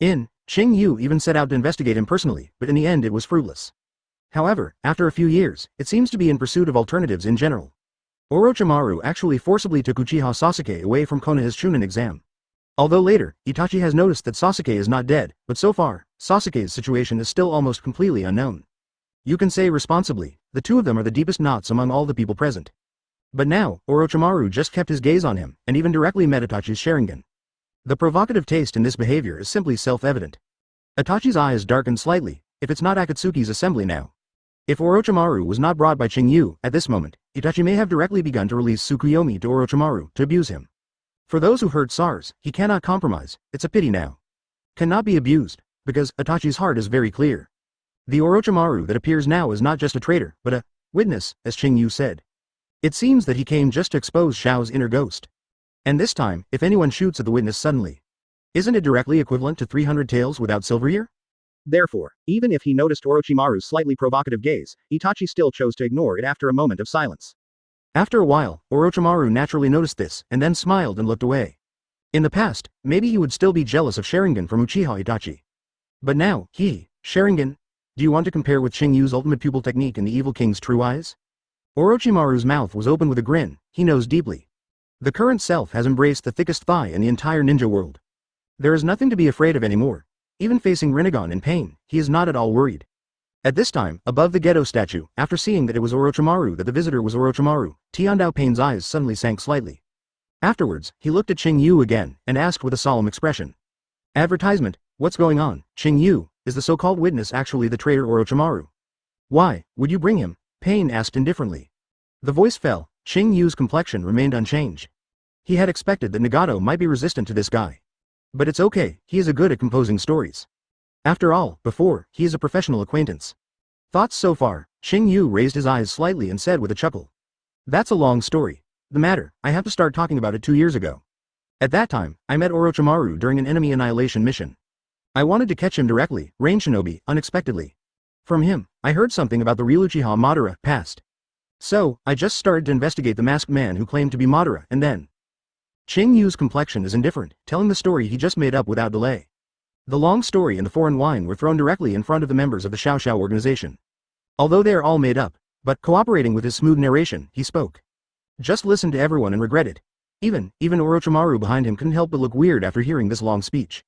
Qing Yu even set out to investigate him personally, but in the end it was fruitless. However, after a few years, it seems to be in pursuit of alternatives in general. Orochimaru actually forcibly took Uchiha Sasuke away from Konoha's Chunin exam. Although later, Itachi has noticed that Sasuke is not dead, but so far, Sasuke's situation is still almost completely unknown. You can say responsibly, the two of them are the deepest knots among all the people present. But now, Orochimaru just kept his gaze on him, and even directly met Itachi's Sharingan. The provocative taste in this behavior is simply self-evident. Itachi's eyes darkened slightly. If it's not Akatsuki's assembly now. If Orochimaru was not brought by Qing Yu, at this moment, Itachi may have directly begun to release Tsukuyomi to Orochimaru to abuse him. For those who heard SARS, he cannot compromise, it's a pity now. Cannot be abused, because Itachi's heart is very clear. The Orochimaru that appears now is not just a traitor, but a witness, as Qing Yu said. It seems that he came just to expose Xiao's inner ghost. And this time, if anyone shoots at the witness suddenly, isn't it directly equivalent to 300 tails without silver ear? Therefore, even if he noticed Orochimaru's slightly provocative gaze, Itachi still chose to ignore it after a moment of silence. After a while, Orochimaru naturally noticed this, and then smiled and looked away. In the past, maybe he would still be jealous of Sharingan from Uchiha Itachi. But now, Sharingan? Do you want to compare with Qing Yu's ultimate pupil technique in the Evil King's true eyes? Orochimaru's mouth was open with a grin, he knows deeply. The current self has embraced the thickest thigh in the entire ninja world. There is nothing to be afraid of anymore. Even facing Rinnegan in pain, he is not at all worried. At this time, above the ghetto statue, after seeing that it was Orochimaru that the visitor was Orochimaru, Tiandao Pain's eyes suddenly sank slightly. Afterwards, he looked at Qing Yu again, and asked with a solemn expression. Advertisement, what's going on, Qing Yu? Is the so-called witness actually the traitor Orochimaru? Why, would you bring him? Pain asked indifferently. The voice fell, Qing Yu's complexion remained unchanged. He had expected that Nagato might be resistant to this guy. But it's okay, he is good at composing stories. After all, he is a professional acquaintance. Thoughts so far, Qing Yu raised his eyes slightly and said with a chuckle. That's a long story. The matter, I have to start talking about it 2 years ago. At that time, I met Orochimaru during an enemy annihilation mission. I wanted to catch him directly, Rain Shinobi, unexpectedly. From him, I heard something about the real Uchiha Madara past. So, I just started to investigate the masked man who claimed to be Madara, and then. Qing Yu's complexion is indifferent, telling the story he just made up without delay. The long story and the foreign wine were thrown directly in front of the members of the Xiao Xiao organization. Although they are all made up, but cooperating with his smooth narration, he spoke. Just listened to everyone and regret it. Even Orochimaru behind him couldn't help but look weird after hearing this long speech.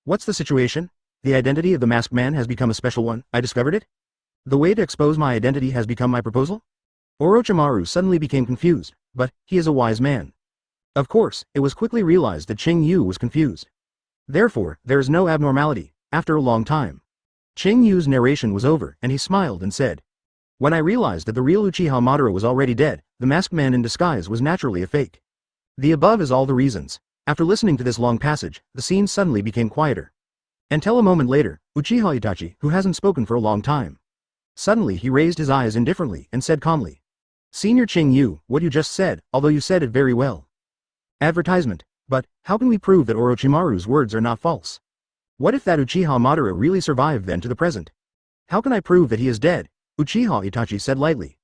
What's the situation? The identity of the masked man has become a special one, I discovered it? The way to expose my identity has become my proposal? Orochimaru suddenly became confused, but he is a wise man. Of course, it was quickly realized that Qing Yu was confused. Therefore, there is no abnormality, after a long time. Qing Yu's narration was over, and he smiled and said, "When I realized that the real Uchiha Madara was already dead, the masked man in disguise was naturally a fake. The above is all the reasons." After listening to this long passage, the scene suddenly became quieter. Until a moment later, Uchiha Itachi, who hasn't spoken for a long time. Suddenly he raised his eyes indifferently and said calmly, "Senior Qing Yu, what you just said, although you said it very well. Advertisement. But, how can we prove that Orochimaru's words are not false? What if that Uchiha Madara really survived then to the present? How can I prove that he is dead?" Uchiha Itachi said lightly.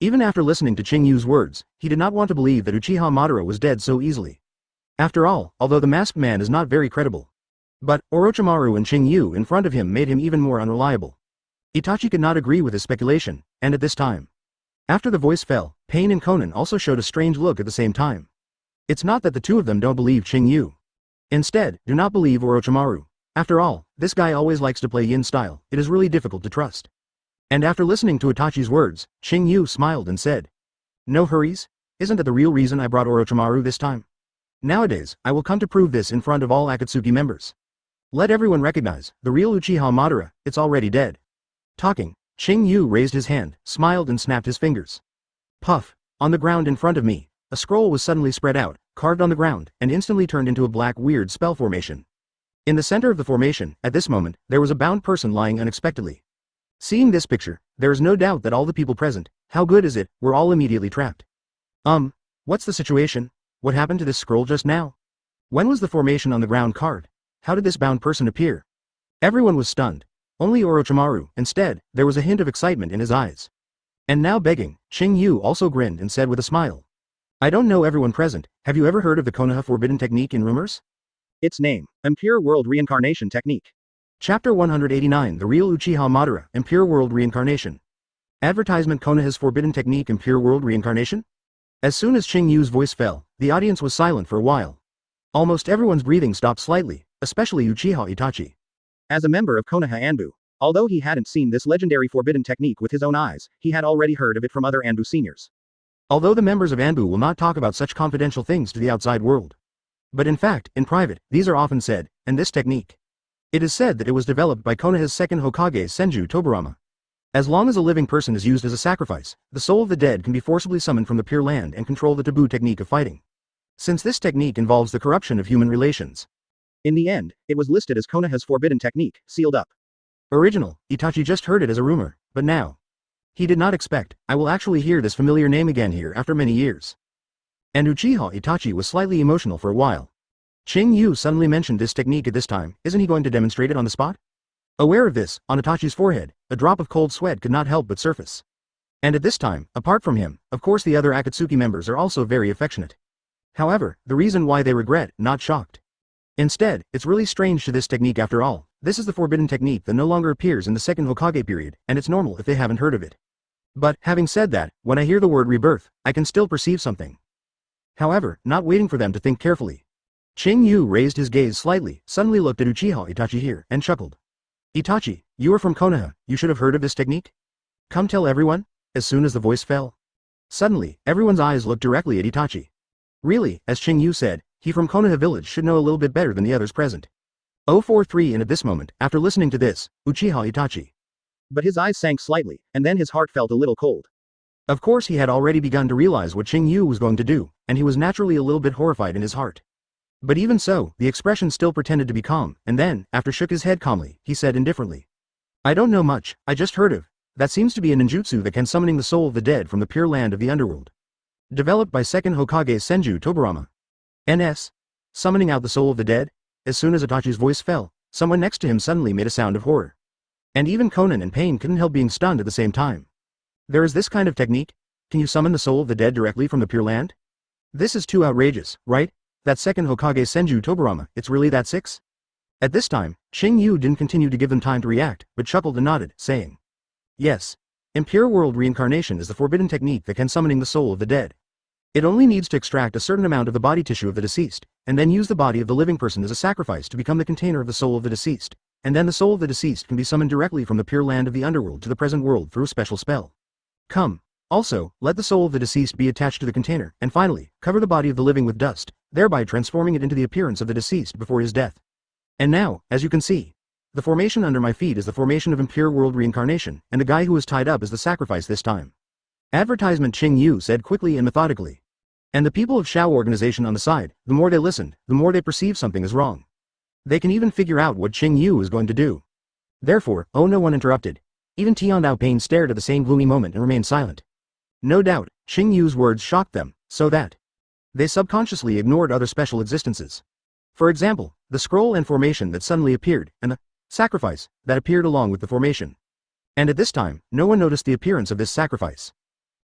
Even after listening to Qing Yu's words, he did not want to believe that Uchiha Madara was dead so easily. After all, although the masked man is not very credible. But, Orochimaru and Qing Yu in front of him made him even more unreliable. Itachi could not agree with his speculation, and at this time. After the voice fell, Pain and Konan also showed a strange look at the same time. It's not that the two of them don't believe Qing Yu. Instead, do not believe Orochimaru. After all, this guy always likes to play yin style, it is really difficult to trust. And after listening to Itachi's words, Qing Yu smiled and said, "No hurries? Isn't that the real reason I brought Orochimaru this time? Nowadays, I will come to prove this in front of all Akatsuki members. Let everyone recognize, the real Uchiha Madara, it's already dead." Talking, Qing Yu raised his hand, smiled and snapped his fingers. Puff! On the ground in front of me, a scroll was suddenly spread out, carved on the ground, and instantly turned into a black weird spell formation. In the center of the formation, at this moment, there was a bound person lying unexpectedly. Seeing this picture, there is no doubt that all the people present, how good is it, were all immediately trapped. What's the situation? What happened to this scroll just now? When was the formation on the ground carved? How did this bound person appear? Everyone was stunned. Only Orochimaru, instead, there was a hint of excitement in his eyes. And now begging, Qing Yu also grinned and said with a smile. "I don't know everyone present, have you ever heard of the Konoha forbidden technique in rumors? Its name, Impure World Reincarnation Technique. Chapter 189 The Real Uchiha Madara, Impure World Reincarnation. Advertisement Konoha's forbidden technique Impure World Reincarnation?" As soon as Qing Yu's voice fell, the audience was silent for a while. Almost everyone's breathing stopped slightly, especially Uchiha Itachi. As a member of Konoha Anbu, although he hadn't seen this legendary forbidden technique with his own eyes, he had already heard of it from other Anbu seniors. Although the members of Anbu will not talk about such confidential things to the outside world. But in fact, in private, these are often said, and this technique. It is said that it was developed by Konoha's second Hokage Senju Tobarama. As long as a living person is used as a sacrifice, the soul of the dead can be forcibly summoned from the Pure Land and control the taboo technique of fighting. Since this technique involves the corruption of human relations. In the end, it was listed as Konoha's forbidden technique, sealed up. Original, Itachi just heard it as a rumor, but now. He did not expect, I will actually hear this familiar name again here after many years. And Uchiha Itachi was slightly emotional for a while. Qing Yu suddenly mentioned this technique at this time, isn't he going to demonstrate it on the spot? Aware of this, on Itachi's forehead, a drop of cold sweat could not help but surface. And at this time, apart from him, of course the other Akatsuki members are also very affectionate. However, the reason why they regret, not shocked. Instead, it's really strange to this technique after all, this is the forbidden technique that no longer appears in the second Hokage period, and it's normal if they haven't heard of it. But, having said that, when I hear the word rebirth, I can still perceive something. However, not waiting for them to think carefully. Qing Yu raised his gaze slightly, suddenly looked at Uchiha Itachi here, and chuckled. "Itachi, you are from Konoha, you should have heard of this technique? Come tell everyone?" As soon as the voice fell. Suddenly, everyone's eyes looked directly at Itachi. Really, as Qing Yu said, he from Konoha village should know a little bit better than the others present. 043 And at this moment, after listening to this, Uchiha Itachi. But his eyes sank slightly, and then his heart felt a little cold. Of course he had already begun to realize what Qing Yu was going to do, and he was naturally a little bit horrified in his heart. But even so, the expression still pretended to be calm, and then, after shook his head calmly, he said indifferently. "I don't know much, I just heard of. That seems to be a ninjutsu that can summoning the soul of the dead from the pure land of the underworld. Developed by second Hokage Senju Tobarama. NS. Summoning out the soul of the dead?" As soon as Itachi's voice fell, someone next to him suddenly made a sound of horror. And even Konan and Pain couldn't help being stunned at the same time. There is this kind of technique? Can you summon the soul of the dead directly from the Pure Land? This is too outrageous, right? That second Hokage Senju Tobarama, it's really that sick? At this time, Qing Yu didn't continue to give them time to react, but chuckled and nodded, saying, "Yes. Impure World Reincarnation is the forbidden technique that can summoning the soul of the dead. It only needs to extract a certain amount of the body tissue of the deceased, and then use the body of the living person as a sacrifice to become the container of the soul of the deceased, and then the soul of the deceased can be summoned directly from the pure land of the underworld to the present world through a special spell. Come. Also, let the soul of the deceased be attached to the container, and finally, cover the body of the living with dust, thereby transforming it into the appearance of the deceased before his death. And now, as you can see, the formation under my feet is the formation of Impure World Reincarnation, and the guy who is tied up is the sacrifice this time. Advertisement Qing Yu said quickly and methodically. And the people of Shao organization on the side, the more they listened, the more they perceived something is wrong. They can even figure out what Qing Yu is going to do. Therefore, no one interrupted. Even Tian Dao Pain stared at the same gloomy moment and remained silent. No doubt, Qing Yu's words shocked them, so that they subconsciously ignored other special existences. For example, the scroll and formation that suddenly appeared, and the sacrifice that appeared along with the formation. And at this time, no one noticed the appearance of this sacrifice.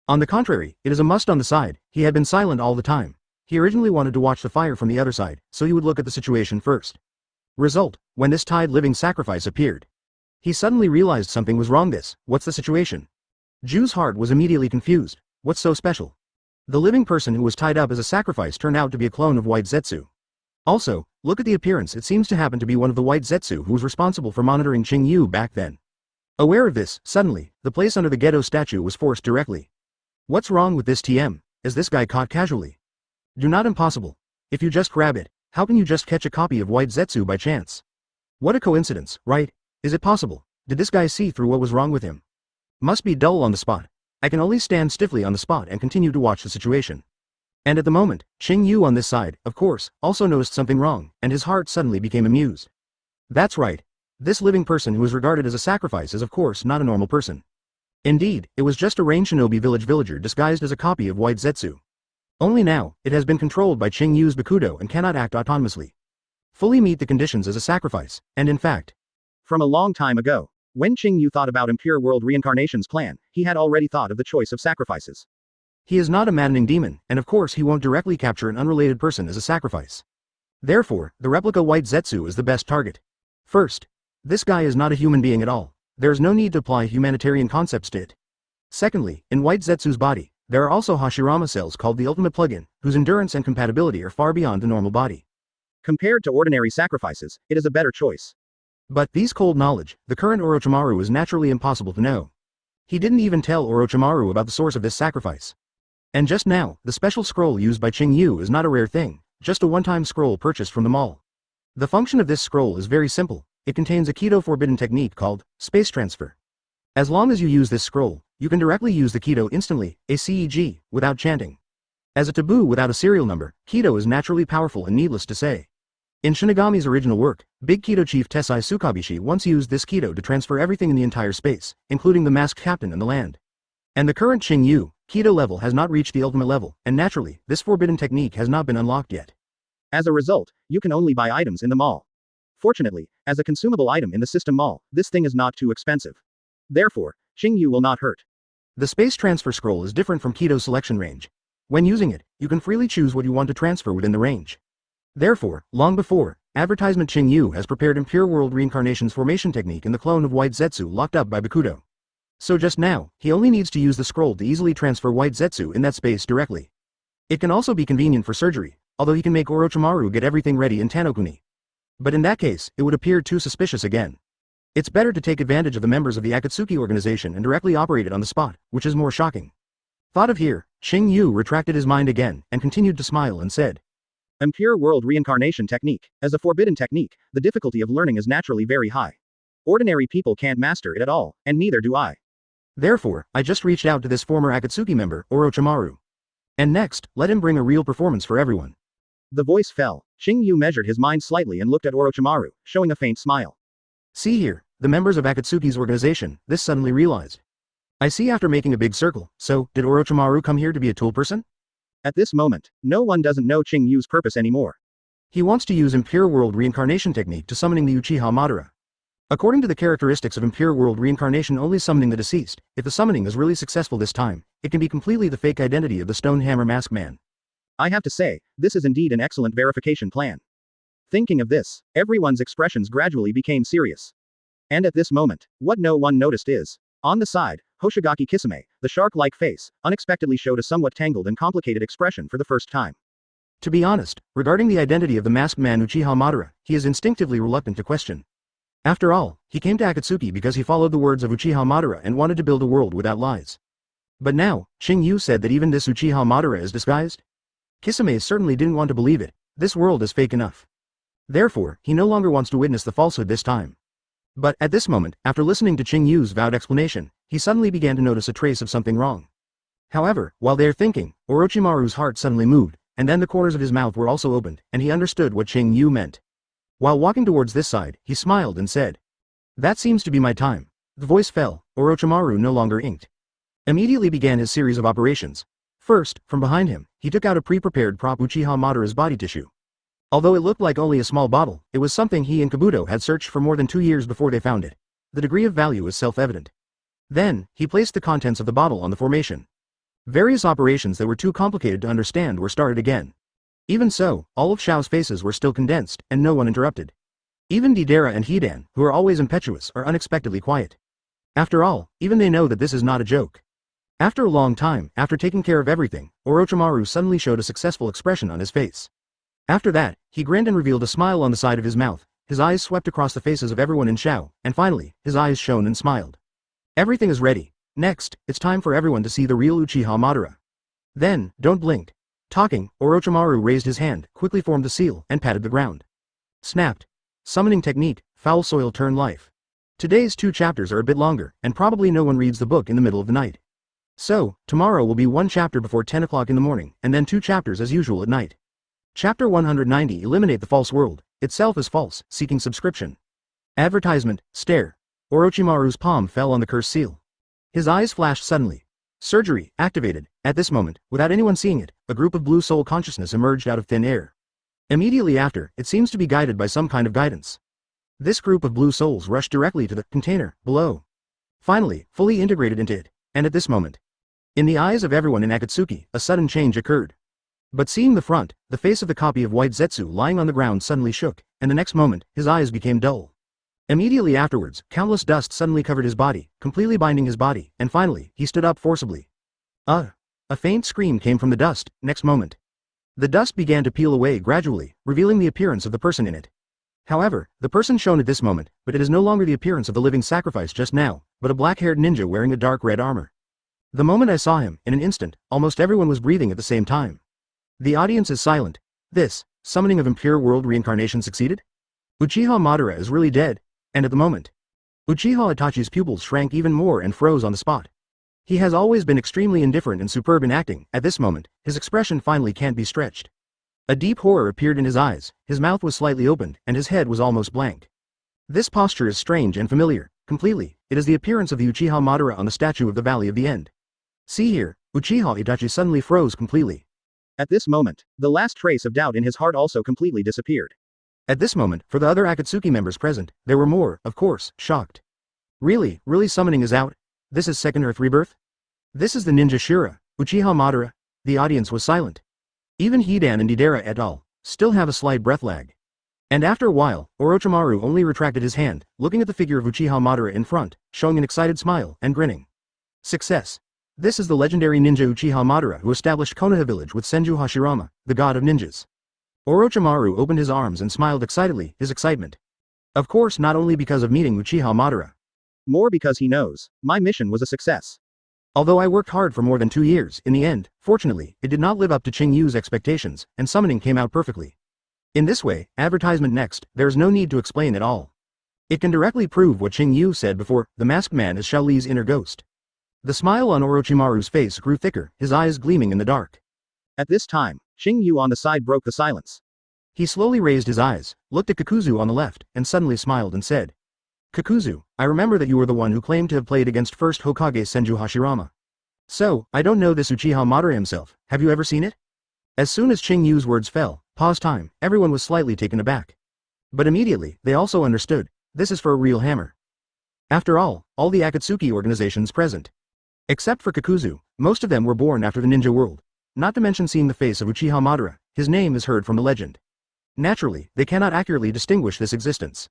On the contrary, it is a must on the side. He had been silent all the time. He originally wanted to watch the fire from the other side, so he would look at the situation first. Result, when this tied living sacrifice appeared, he suddenly realized something was wrong. What's the situation? Ju's heart was immediately confused. What's so special? The living person who was tied up as a sacrifice turned out to be a clone of White Zetsu. Also, look at the appearance. It seems to happen to be one of the White Zetsu who was responsible for monitoring Qing Yu back then. Aware of this, suddenly, the place under the ghetto statue was forced directly. What's wrong with this TM? Is this guy caught casually? Do not impossible. If you just grab it, how can you just catch a copy of White Zetsu by chance? What a coincidence, right? Is it possible? Did this guy see through what was wrong with him? Must be dull on the spot. I can only stand stiffly on the spot and continue to watch the situation. And at the moment, Qing Yu on this side, of course, also noticed something wrong, and his heart suddenly became amused. That's right. This living person who is regarded as a sacrifice is of course not a normal person. Indeed, it was just a Rain Shinobi villager disguised as a copy of White Zetsu. Only now, it has been controlled by Qing Yu's Bakudo and cannot act autonomously. Fully meet the conditions as a sacrifice, and in fact, from a long time ago, when Qing Yu thought about Impure World Reincarnation's plan, he had already thought of the choice of sacrifices. He is not a maddening demon, and of course he won't directly capture an unrelated person as a sacrifice. Therefore, the replica White Zetsu is the best target. First, this guy is not a human being at all. There is no need to apply humanitarian concepts to it. Secondly, in White Zetsu's body, there are also Hashirama cells called the ultimate plugin, whose endurance and compatibility are far beyond the normal body. Compared to ordinary sacrifices, it is a better choice. But these cold knowledge, the current Orochimaru is naturally impossible to know. He didn't even tell Orochimaru about the source of this sacrifice. And just now, the special scroll used by Qing Yu is not a rare thing, just a one-time scroll purchased from the mall. The function of this scroll is very simple. It contains a Kido forbidden technique called space transfer. As long as you use this scroll, you can directly use the Kido instantly, a CEG, without chanting. As a taboo without a serial number, Kido is naturally powerful and needless to say. In Shinigami's original work, Big Kido Chief Tessai Tsukabishi once used this Kido to transfer everything in the entire space, including the masked captain and the land. And the current Qing Yu, Kido level has not reached the ultimate level, and naturally, this forbidden technique has not been unlocked yet. As a result, you can only buy items in the mall. Fortunately, as a consumable item in the system mall, this thing is not too expensive. Therefore, Qing Yu will not hurt. The space transfer scroll is different from Kido's selection range. When using it, you can freely choose what you want to transfer within the range. Therefore, long before, advertisement Qing Yu has prepared Impure World Reincarnation's formation technique in the clone of White Zetsu locked up by Bakudo. So just now, he only needs to use the scroll to easily transfer White Zetsu in that space directly. It can also be convenient for surgery, although he can make Orochimaru get everything ready in Tanokuni. But in that case, it would appear too suspicious again. It's better to take advantage of the members of the Akatsuki organization and directly operate it on the spot, which is more shocking. Thought of here, Qing Yu retracted his mind again, and continued to smile and said, Impure World Reincarnation Technique. As a forbidden technique, the difficulty of learning is naturally very high. Ordinary people can't master it at all, and neither do I. Therefore, I just reached out to this former Akatsuki member, Orochimaru. And next, let him bring a real performance for everyone. The voice fell. Qing Yu measured his mind slightly and looked at Orochimaru, showing a faint smile. See here, the members of Akatsuki's organization, this suddenly realized. I see after making a big circle, so, did Orochimaru come here to be a tool person? At this moment, no one doesn't know Qing Yu's purpose anymore. He wants to use Impure World Reincarnation technique to summoning the Uchiha Madara. According to the characteristics of Impure World Reincarnation only summoning the deceased, if the summoning is really successful this time, it can be completely the fake identity of the Stone Hammer Mask Man. I have to say, this is indeed an excellent verification plan. Thinking of this, everyone's expressions gradually became serious. And at this moment, what no one noticed is, on the side, Hoshigaki Kisame, the shark-like face, unexpectedly showed a somewhat tangled and complicated expression for the first time. To be honest, regarding the identity of the masked man Uchiha Madara, he is instinctively reluctant to question. After all, he came to Akatsuki because he followed the words of Uchiha Madara and wanted to build a world without lies. But now, Qing Yu said that even this Uchiha Madara is disguised? Kisame certainly didn't want to believe it. This world is fake enough. Therefore, he no longer wants to witness the falsehood this time. But at this moment, after listening to Qing Yu's vowed explanation, he suddenly began to notice a trace of something wrong. However, while they are thinking, Orochimaru's heart suddenly moved, and then the corners of his mouth were also opened, and he understood what Qing Yu meant. While walking towards this side, he smiled and said, "That seems to be my time." The voice fell. Orochimaru no longer inked. Immediately began his series of operations. First, from behind him, he took out a pre-prepared prop Uchiha Madara's body tissue. Although it looked like only a small bottle, it was something he and Kabuto had searched for more than 2 years before they found it. The degree of value is self-evident. Then, he placed the contents of the bottle on the formation. Various operations that were too complicated to understand were started again. Even so, all of Xiao's faces were still condensed, and no one interrupted. Even Deidara and Hidan, who are always impetuous, are unexpectedly quiet. After all, even they know that this is not a joke. After a long time, after taking care of everything, Orochimaru suddenly showed a successful expression on his face. After that, he grinned and revealed a smile on the side of his mouth. His eyes swept across the faces of everyone in Xiao, and finally, his eyes shone and smiled. Everything is ready. Next, it's time for everyone to see the real Uchiha Madara. Then, don't blink. Talking, Orochimaru raised his hand, quickly formed the seal, and patted the ground. Snapped. Summoning technique, foul soil turn life. Today's 2 chapters are a bit longer, and probably no one reads the book in the middle of the night. So, tomorrow will be 1 chapter before 10 o'clock in the morning, and then 2 chapters as usual at night. Chapter 190 Eliminate the false world. Itself is false, seeking subscription. Advertisement, stare. Orochimaru's palm fell on the cursed seal. His eyes flashed suddenly. Surgery, activated. At this moment, without anyone seeing it, a group of blue soul consciousness emerged out of thin air. Immediately after, it seems to be guided by some kind of guidance. This group of blue souls rushed directly to the container below. Finally, fully integrated into it, and at this moment, in the eyes of everyone in Akatsuki, a sudden change occurred. But seeing the front, the face of the copy of White Zetsu lying on the ground suddenly shook, and the next moment, his eyes became dull. Immediately afterwards, countless dust suddenly covered his body, completely binding his body, and finally, he stood up forcibly. A faint scream came from the dust. Next moment, the dust began to peel away gradually, revealing the appearance of the person in it. However, the person shown at this moment, but it is no longer the appearance of the living sacrifice just now, but a black-haired ninja wearing a dark red armor. The moment I saw him, in an instant, almost everyone was breathing at the same time. The audience is silent. This summoning of Impure World Reincarnation succeeded? Uchiha Madara is really dead, and at the moment, Uchiha Itachi's pupils shrank even more and froze on the spot. He has always been extremely indifferent and superb in acting. At this moment, his expression finally can't be stretched. A deep horror appeared in his eyes, his mouth was slightly opened, and his head was almost blank. This posture is strange and familiar, completely. It is the appearance of the Uchiha Madara on the statue of the Valley of the End. See here, Uchiha Itachi suddenly froze completely. At this moment, the last trace of doubt in his heart also completely disappeared. At this moment, for the other Akatsuki members present, there were more, of course, shocked. Really summoning is out? This is Second Earth Rebirth? This is the ninja Shura, Uchiha Madara? The audience was silent. Even Hidan and Deidara et al. Still have a slight breath lag. And after a while, Orochimaru only retracted his hand, looking at the figure of Uchiha Madara in front, showing an excited smile, and grinning. Success. This is the legendary ninja Uchiha Madara who established Konoha village with Senju Hashirama, the god of ninjas. Orochimaru opened his arms and smiled excitedly, his excitement. Of course not only because of meeting Uchiha Madara. More because he knows, my mission was a success. Although I worked hard for more than 2 years, in the end, fortunately, it did not live up to Qing Yu's expectations, and summoning came out perfectly. In this way, advertisement next, there is no need to explain at all. It can directly prove what Qing Yu said before, the masked man is Xiao Li's inner ghost. The smile on Orochimaru's face grew thicker, his eyes gleaming in the dark. At this time, Qing Yu on the side broke the silence. He slowly raised his eyes, looked at Kakuzu on the left, and suddenly smiled and said, Kakuzu, I remember that you were the one who claimed to have played against first Hokage Senju Hashirama. So, I don't know this Uchiha Madara himself, have you ever seen it? As soon as Qing Yu's words fell, pause time, everyone was slightly taken aback. But immediately, they also understood, this is for a real hammer. After all the Akatsuki organizations present. Except for Kakuzu, most of them were born after the ninja world. Not to mention seeing the face of Uchiha Madara, his name is heard from the legend. Naturally, they cannot accurately distinguish this existence.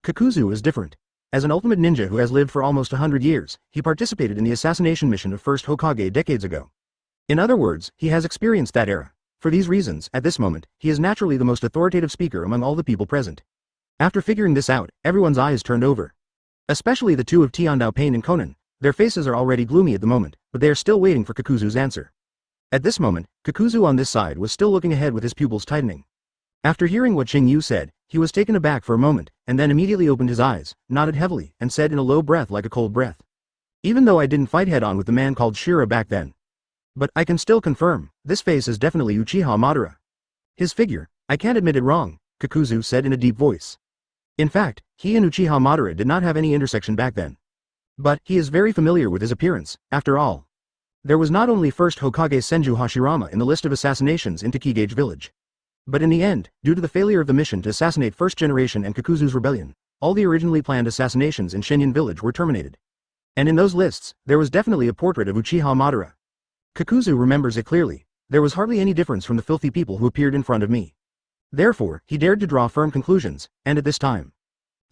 Kakuzu is different. As an ultimate ninja who has lived for almost 100 years, he participated in the assassination mission of first Hokage decades ago. In other words, he has experienced that era. For these reasons, at this moment, he is naturally the most authoritative speaker among all the people present. After figuring this out, everyone's eyes turned over. Especially the two of Tiandao Pain and Konan. Their faces are already gloomy at the moment, but they are still waiting for Kakuzu's answer. At this moment, Kakuzu on this side was still looking ahead with his pupils tightening. After hearing what Qing Yu said, he was taken aback for a moment, and then immediately opened his eyes, nodded heavily, and said in a low breath like a cold breath. Even though I didn't fight head-on with the man called Shira back then. But I can still confirm, this face is definitely Uchiha Madara. His figure, I can't admit it wrong, Kakuzu said in a deep voice. In fact, he and Uchiha Madara did not have any intersection back then. But he is very familiar with his appearance, after all. There was not only first Hokage Senju Hashirama in the list of assassinations in Takigage village. But in the end, due to the failure of the mission to assassinate First Generation and Kakuzu's rebellion, all the originally planned assassinations in Shinyan village were terminated. And in those lists, there was definitely a portrait of Uchiha Madara. Kakuzu remembers it clearly. There was hardly any difference from the filthy people who appeared in front of me. Therefore, he dared to draw firm conclusions, and at this time.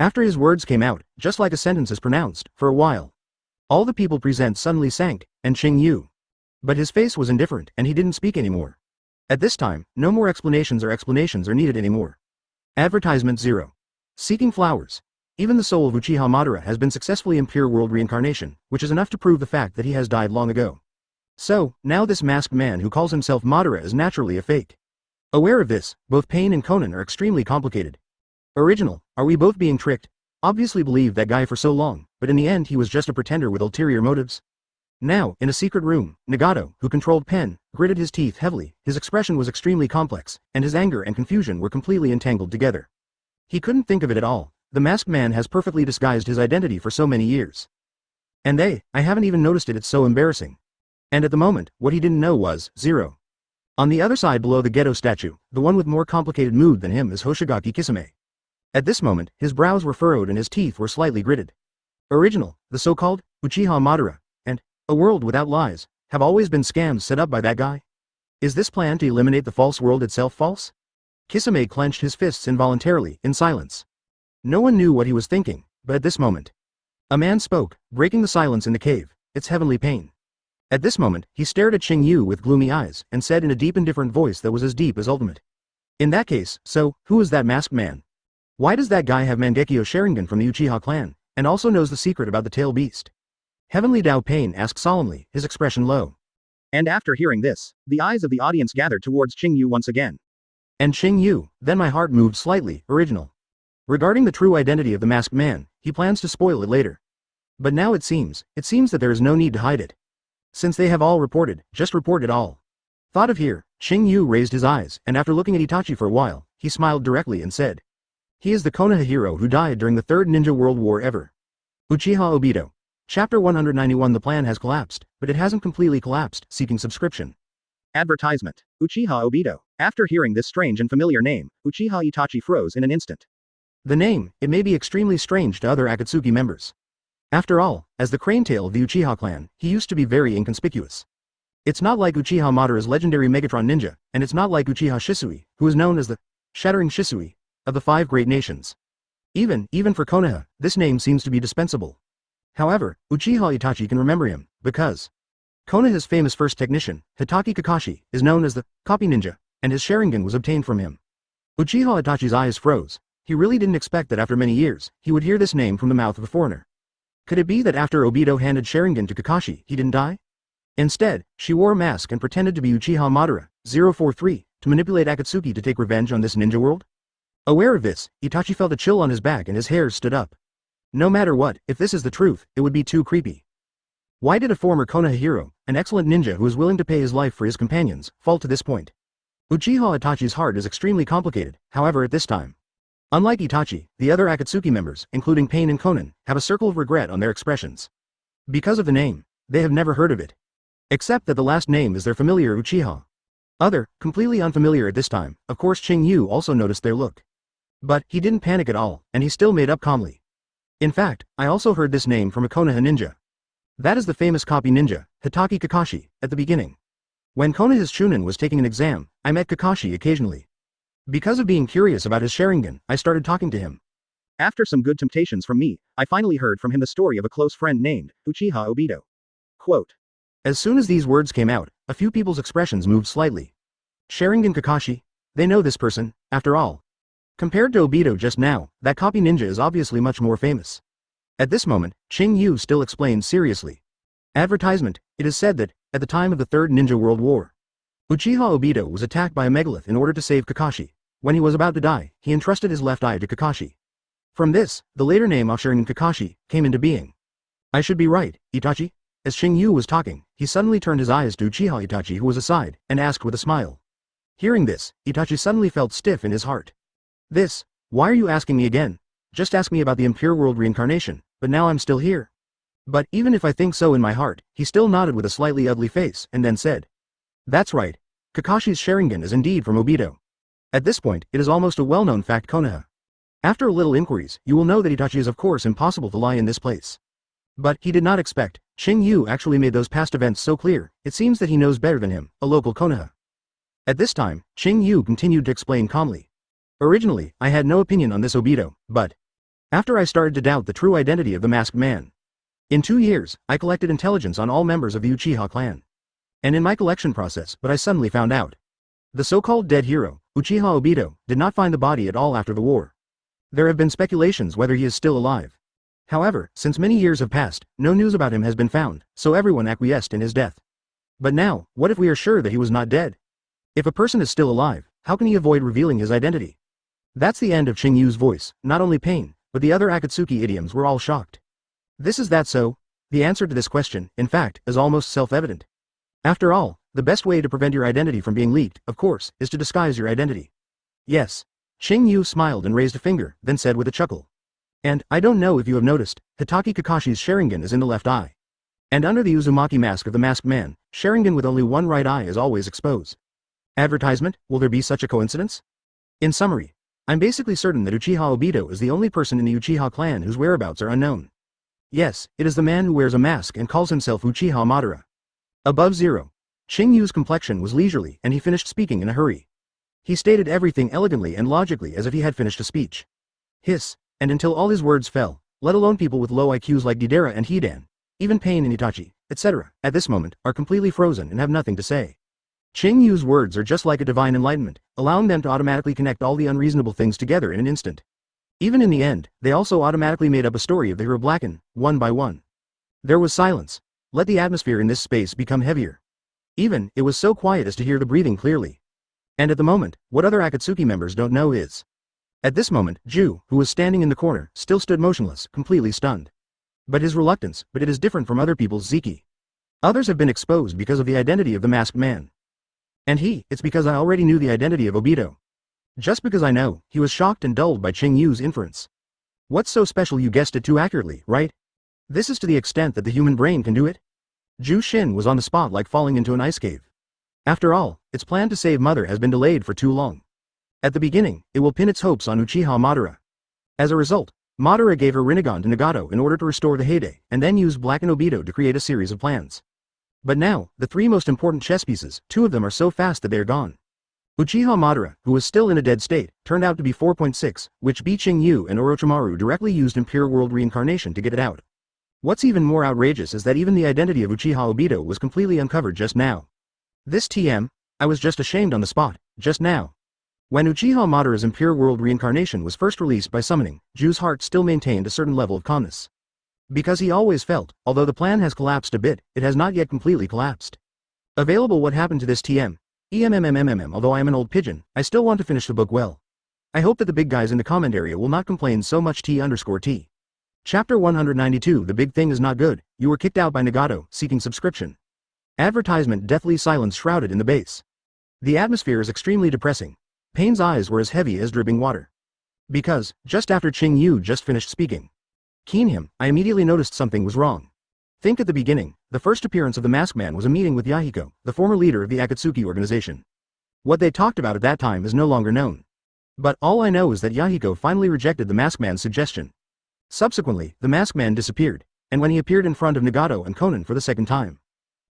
After his words came out, just like a sentence is pronounced, for a while. All the people present suddenly sank, and Qing Yu. But his face was indifferent, and he didn't speak anymore. At this time, no more explanations are needed anymore. Advertisement 0. Seeking flowers. Even the soul of Uchiha Madara has been successfully Impure World Reincarnation, which is enough to prove the fact that he has died long ago. So, now this masked man who calls himself Madara is naturally a fake. Aware of this, both Pain and Konan are extremely complicated. Original, are we both being tricked? Obviously believed that guy for so long, but in the end he was just a pretender with ulterior motives. Now, in a secret room, Nagato, who controlled Pen, gritted his teeth heavily. His expression was extremely complex, and his anger and confusion were completely entangled together. He couldn't think of it at all. The masked man has perfectly disguised his identity for so many years. And I haven't even noticed it, it's so embarrassing. And at the moment, what he didn't know was, 0. On the other side below the ghetto statue, the one with more complicated mood than him is Hoshigaki Kisame. At this moment, his brows were furrowed and his teeth were slightly gritted. Original, the so-called, Uchiha Madara, and a world without lies, have always been scams set up by that guy? Is this plan to eliminate the false world itself false? Kisame clenched his fists involuntarily, in silence. No one knew what he was thinking, but at this moment, a man spoke, breaking the silence in the cave. It's Heavenly Pain. At this moment, he stared at Qing Yu with gloomy eyes, and said in a deep indifferent voice that was as deep as ultimate. In that case, so, who is that masked man? Why does that guy have Mangekyo Sharingan from the Uchiha clan, and also knows the secret about the tail beast? Heavenly Dao Pain asked solemnly, his expression low. And after hearing this, the eyes of the audience gathered towards Qing Yu once again. And Qing Yu, then my heart moved slightly, original. Regarding the true identity of the masked man, he plans to spoil it later. But now it seems that there is no need to hide it. Since they have all reported, just report it all. Thought of here, Qing Yu raised his eyes, and after looking at Itachi for a while, he smiled directly and said. He is the Konoha hero who died during the Third Ninja World War ever. Uchiha Obito. Chapter 191. The plan has collapsed, but it hasn't completely collapsed. Seeking subscription. Advertisement. Uchiha Obito. After hearing this strange and familiar name, Uchiha Itachi froze in an instant. The name, it may be extremely strange to other Akatsuki members. After all, as the crane tail of the Uchiha clan, he used to be very inconspicuous. It's not like Uchiha Madara's legendary Megatron ninja, and it's not like Uchiha Shisui, who is known as the Shattering Shisui of the Five Great Nations. Even for Konoha, this name seems to be dispensable. However, Uchiha Itachi can remember him, because Konoha's famous first technician, Hitaki Kakashi, is known as the Copy Ninja, and his Sharingan was obtained from him. Uchiha Itachi's eyes froze. He really didn't expect that after many years, he would hear this name from the mouth of a foreigner. Could it be that after Obito handed Sharingan to Kakashi, he didn't die? Instead, she wore a mask and pretended to be Uchiha Madara, 043, to manipulate Akatsuki to take revenge on this ninja world? Aware of this, Itachi felt a chill on his back and his hairs stood up. No matter what, if this is the truth, it would be too creepy. Why did a former Konoha hero, an excellent ninja who is willing to pay his life for his companions, fall to this point? Uchiha Itachi's heart is extremely complicated, however at this time. Unlike Itachi, the other Akatsuki members, including Pain and Konan, have a circle of regret on their expressions. Because of the name, they have never heard of it. Except that the last name is their familiar Uchiha. Completely unfamiliar at this time, of course Qing Yu also noticed their look. But he didn't panic at all, and he still made up calmly. In fact, I also heard this name from a Konoha ninja. That is the famous copy ninja, Hitaki Kakashi, at the beginning. When Konoha's Chunin was taking an exam, I met Kakashi occasionally. Because of being curious about his Sharingan, I started talking to him. After some good temptations from me, I finally heard from him the story of a close friend named Uchiha Obito. Quote. As soon as these words came out, a few people's expressions moved slightly. Sharingan Kakashi? They know this person, after all. Compared to Obito just now, that copy ninja is obviously much more famous. At this moment, Qing Yu still explained seriously. Advertisement, it is said that, at the time of the Third Ninja World War, Uchiha Obito was attacked by a megalith in order to save Kakashi. When he was about to die, he entrusted his left eye to Kakashi. From this, the later name of Sharingan Kakashi came into being. I should be right, Itachi? As Qing Yu was talking, he suddenly turned his eyes to Uchiha Itachi, who was aside, and asked with a smile. Hearing this, Itachi suddenly felt stiff in his heart. Why are you asking me again? Just ask me about the Impure World reincarnation, but now I'm still here. But even if I think so in my heart, he still nodded with a slightly ugly face, and then said. That's right. Kakashi's Sharingan is indeed from Obito. At this point, it is almost a well-known fact Konoha. After a little inquiries, you will know that Itachi is of course impossible to lie in this place. But he did not expect, Qing Yu actually made those past events so clear, it seems that he knows better than him, a local Konoha. At this time, Qing Yu continued to explain calmly. Originally, I had no opinion on this Obito, but after I started to doubt the true identity of the masked man. In 2 years, I collected intelligence on all members of the Uchiha clan. And in my collection process, but I suddenly found out. The so-called dead hero, Uchiha Obito, did not find the body at all after the war. There have been speculations whether he is still alive. However, since many years have passed, no news about him has been found, so everyone acquiesced in his death. But now, what if we are sure that he was not dead? If a person is still alive, how can he avoid revealing his identity? That's the end of Qing Yu's voice. Not only Pain, but the other Akatsuki idioms were all shocked. Is that so? The answer to this question, in fact, is almost self-evident. After all, the best way to prevent your identity from being leaked, of course, is to disguise your identity. Yes. Qing Yu smiled and raised a finger, then said with a chuckle. And, I don't know if you have noticed, Hitaki Kakashi's Sharingan is in the left eye. And under the Uzumaki mask of the masked man, Sharingan with only one right eye is always exposed. Advertisement, will there be such a coincidence? In summary, I'm basically certain that Uchiha Obito is the only person in the Uchiha clan whose whereabouts are unknown. Yes, it is the man who wears a mask and calls himself Uchiha Madara. Above zero. Qing Yu's complexion was leisurely and he finished speaking in a hurry. He stated everything elegantly and logically as if he had finished a speech. And until all his words fell, let alone people with low IQs like Deidara and Hidan, even Pain and Itachi, etc., at this moment, are completely frozen and have nothing to say. Qing Yu's words are just like a divine enlightenment, allowing them to automatically connect all the unreasonable things together in an instant. Even in the end, they also automatically made up a story of the hero Blacken, one by one. There was silence. Let the atmosphere in this space become heavier. Even, it was so quiet as to hear the breathing clearly. And at the moment, what other Akatsuki members don't know is. At this moment, Ju, who was standing in the corner, still stood motionless, completely stunned. But his reluctance, but it is different from other people's Ziki. Others have been exposed because of the identity of the masked man. And it's because I already knew the identity of Obito. Just because I know, he was shocked and dulled by Qing Yu's inference. What's so special? You guessed it too accurately, right? This is to the extent that the human brain can do it? Ju Shin was on the spot like falling into an ice cave. After all, its plan to save Mother has been delayed for too long. At the beginning, it will pin its hopes on Uchiha Madara. As a result, Madara gave her Rinnegan to Nagato in order to restore the heyday, and then used Black and Obito to create a series of plans. But now, the 3 most important chess pieces, 2 of them are so fast that they are gone. Uchiha Madara, who was still in a dead state, turned out to be 4.6, which Qing Yu and Orochimaru directly used Impure World Reincarnation to get it out. What's even more outrageous is that even the identity of Uchiha Obito was completely uncovered just now. I was just ashamed on the spot, just now. When Uchiha Madara's Impure World Reincarnation was first released by summoning, Ju's heart still maintained a certain level of calmness. Because he always felt, although the plan has collapsed a bit, it has not yet completely collapsed. Available. What happened to this Although I am an old pigeon, I still want to finish the book well. I hope that the big guys in the comment area will not complain so much T_T. Chapter 192. The big thing is not good. You were kicked out by Nagato, seeking subscription. Advertisement. Deathly silence shrouded in the base. The atmosphere is extremely depressing. Pain's eyes were as heavy as dripping water. Because, just after Qing Yu just finished speaking, I immediately noticed something was wrong. Think at the beginning, the first appearance of the masked man was a meeting with Yahiko, the former leader of the Akatsuki organization. What they talked about at that time is no longer known. But all I know is that Yahiko finally rejected the masked man's suggestion. Subsequently, the masked man disappeared, and when he appeared in front of Nagato and Konan for the second time.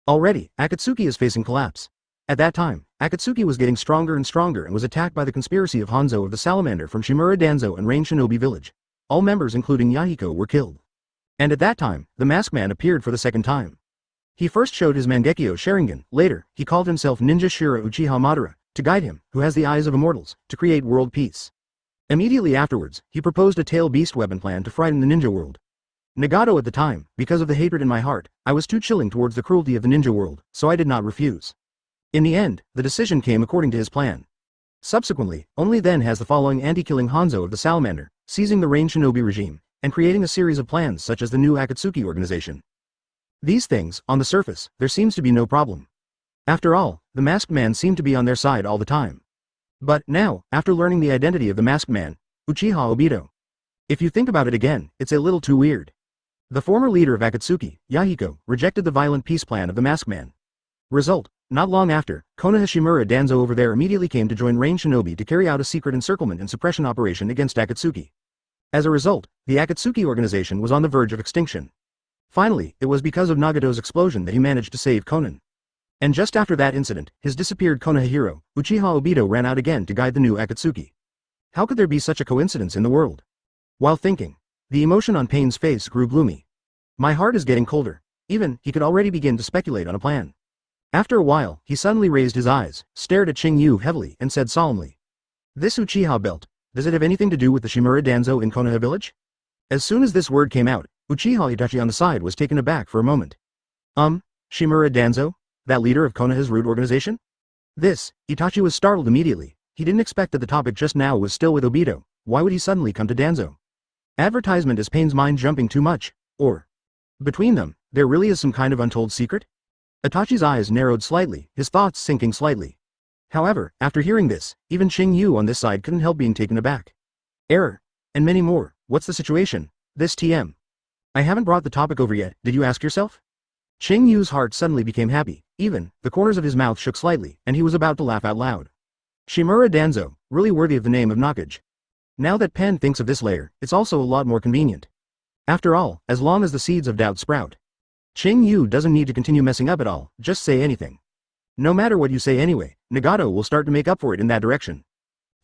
Already, Akatsuki is facing collapse. At that time, Akatsuki was getting stronger and stronger and was attacked by the conspiracy of Hanzo of the Salamander from Shimura Danzo and Rain Shinobi Village. all members including Yahiko were killed. And at that time, the masked man appeared for the second time. He first showed his Mangekyo Sharingan, later, he called himself Ninja Shira Uchiha Madara, to guide him, who has the eyes of immortals, to create world peace. Immediately afterwards, he proposed a tail beast weapon plan to frighten the ninja world. Nagato at the time, because of the hatred in my heart, I was too chilling towards the cruelty of the ninja world, so I did not refuse. In the end, the decision came according to his plan. Subsequently, only then has the following anti-killing Hanzo of the Salamander, seizing the Rain Shinobi regime, and creating a series of plans such as the new Akatsuki organization. These things, on the surface, there seems to be no problem. After all, the masked man seemed to be on their side all the time. But now, after learning the identity of the masked man, Uchiha Obito. If you think about it again, it's a little too weird. The former leader of Akatsuki, Yahiko, rejected the violent peace plan of the masked man. Result, not long after, Konohashimura Danzo over there immediately came to join Rain Shinobi to carry out a secret encirclement and suppression operation against Akatsuki. As a result, the Akatsuki organization was on the verge of extinction. Finally, it was because of Nagato's explosion that he managed to save Konan. And just after that incident, his disappeared Konohahiro, Uchiha Obito ran out again to guide the new Akatsuki. How could there be such a coincidence in the world? While thinking, the emotion on Pain's face grew gloomy. My heart is getting colder. Even, he could already begin to speculate on a plan. After a while, he suddenly raised his eyes, stared at Qing Yu heavily and said solemnly. This Uchiha belt, does it have anything to do with the Shimura Danzo in Konoha village? As soon as this word came out, Uchiha Itachi on the side was taken aback for a moment. Shimura Danzo? That leader of Konoha's root organization? Itachi was startled immediately. He didn't expect that the topic just now was still with Obito. Why would he suddenly come to Danzo? Advertisement is Pain's mind jumping too much, or between them, there really is some kind of untold secret? Itachi's eyes narrowed slightly, his thoughts sinking slightly. However, after hearing this, even Qing Yu on this side couldn't help being taken aback. Error. And many more. What's the situation? This TM. I haven't brought the topic over yet, did you ask yourself? Qing Yu's heart suddenly became happy, even, the corners of his mouth shook slightly, and he was about to laugh out loud. Shimura Danzo, really worthy of the name of Nakage. Now that Pen thinks of this layer, it's also a lot more convenient. After all, as long as the seeds of doubt sprout. Qing Yu doesn't need to continue messing up at all, just say anything. No matter what you say anyway, Nagato will start to make up for it in that direction.